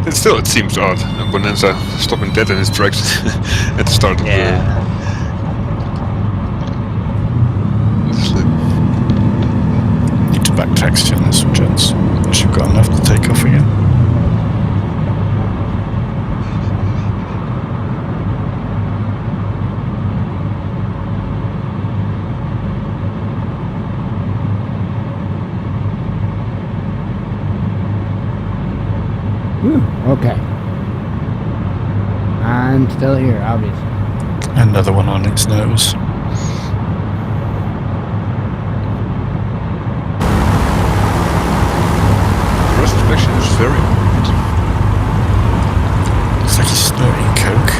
Speaker 2: Still, it seems odd. Bonanza stopping dead in his tracks at the start of the slip.
Speaker 4: Need to back taxi on this one, gents. Unless you've got enough to take off again.
Speaker 1: Okay. I'm still here, obviously.
Speaker 4: Another one on its nose.
Speaker 2: Rust inspection is very important.
Speaker 4: Looks like he's snorting coke.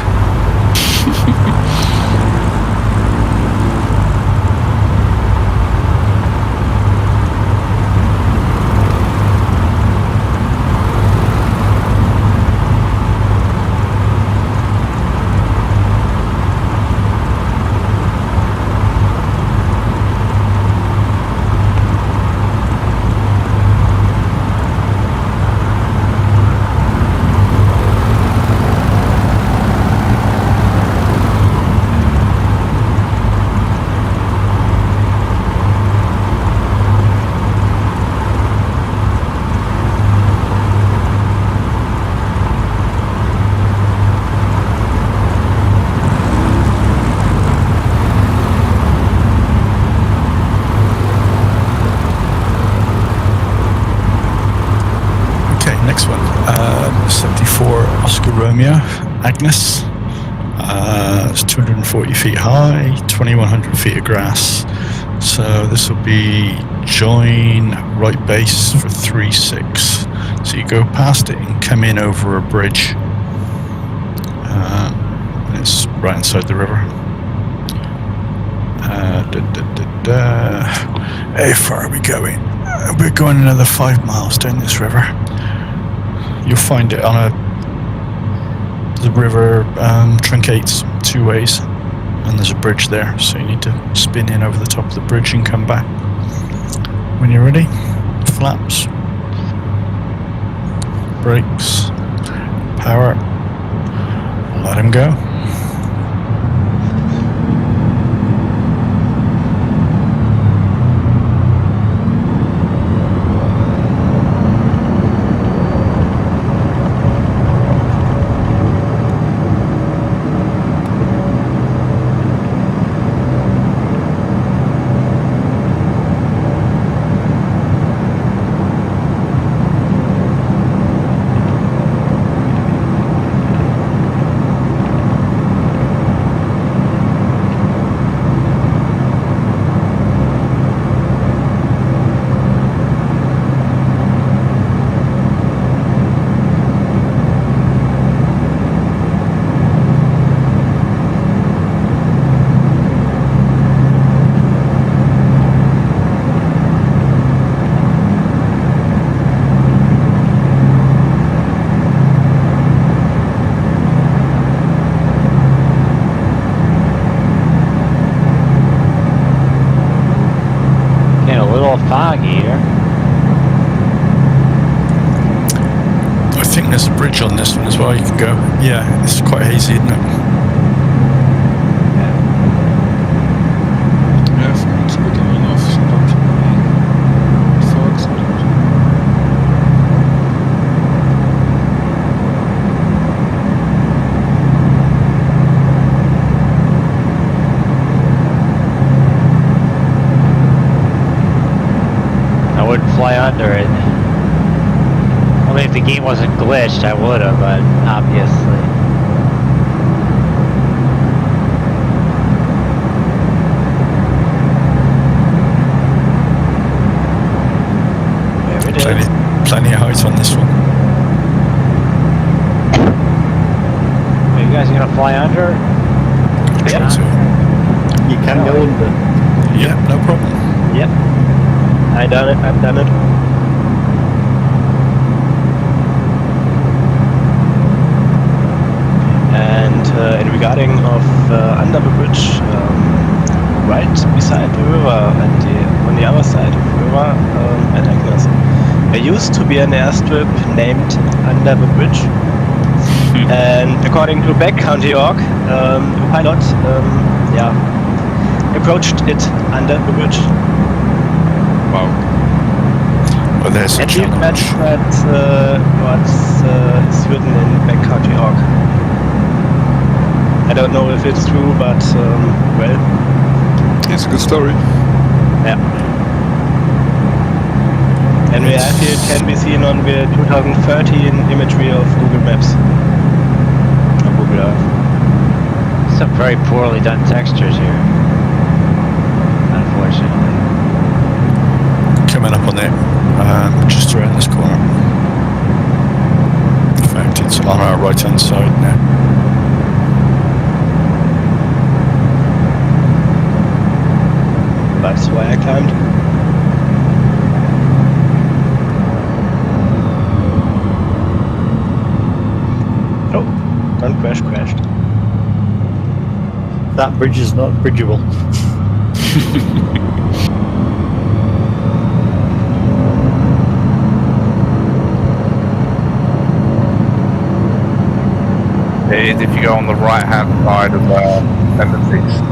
Speaker 4: Next one, 74 Oscar Romeo, Agnes. It's 240 feet high, 2100 feet of grass. So this will be join right base for 3-6. So you go past it and come in over a bridge. and it's right inside the river. How far are we going? We're going another 5 miles down this river. You'll find it on the river truncates 2 ways, and there's a bridge there, so you need to spin in over the top of the bridge and come back. When you're ready, flaps, brakes, power, let him go.
Speaker 14: Foggy here.
Speaker 4: I think there's a bridge on this one as well. You can go. Yeah, it's quite hazy, isn't it?
Speaker 2: Yeah, it's good enough. Sometimes fog, sometimes.
Speaker 14: Fly under it. Only if the game wasn't glitched, I would have, but obviously. There it is.
Speaker 4: Plenty of height on this one.
Speaker 14: Are you guys gonna fly under?
Speaker 4: Yep.
Speaker 5: You can go under.
Speaker 4: Yeah, no problem.
Speaker 6: Yep. I've done it. And regarding of under the bridge, right beside the river, on the other side of the river, at Agnes, there used to be an airstrip named Under the Bridge. And according to backcountry.org, the pilot, approached it under the bridge.
Speaker 2: Wow.
Speaker 4: Well, there's a challenge.
Speaker 6: That's what's written in backcountry.org. I don't know if it's true, but well,
Speaker 2: it's a good story.
Speaker 6: Yeah. And the airfield can be seen on the 2013 imagery of Google Maps. Or Google Earth.
Speaker 14: Some very poorly done textures here, unfortunately.
Speaker 4: Coming up on it, just around this corner. In fact, it's on our right hand side now.
Speaker 6: That's why I climbed. Oh, don't crashed.
Speaker 5: That bridge is not bridgeable.
Speaker 8: It is if you go on the right hand side of MSFS.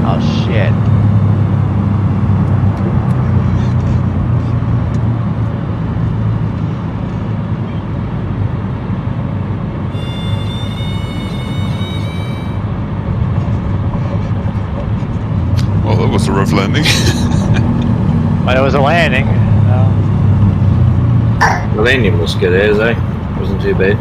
Speaker 14: Oh shit.
Speaker 2: Well, that was a rough landing.
Speaker 14: But it was a landing.
Speaker 7: The landing was good, eh? Wasn't too bad.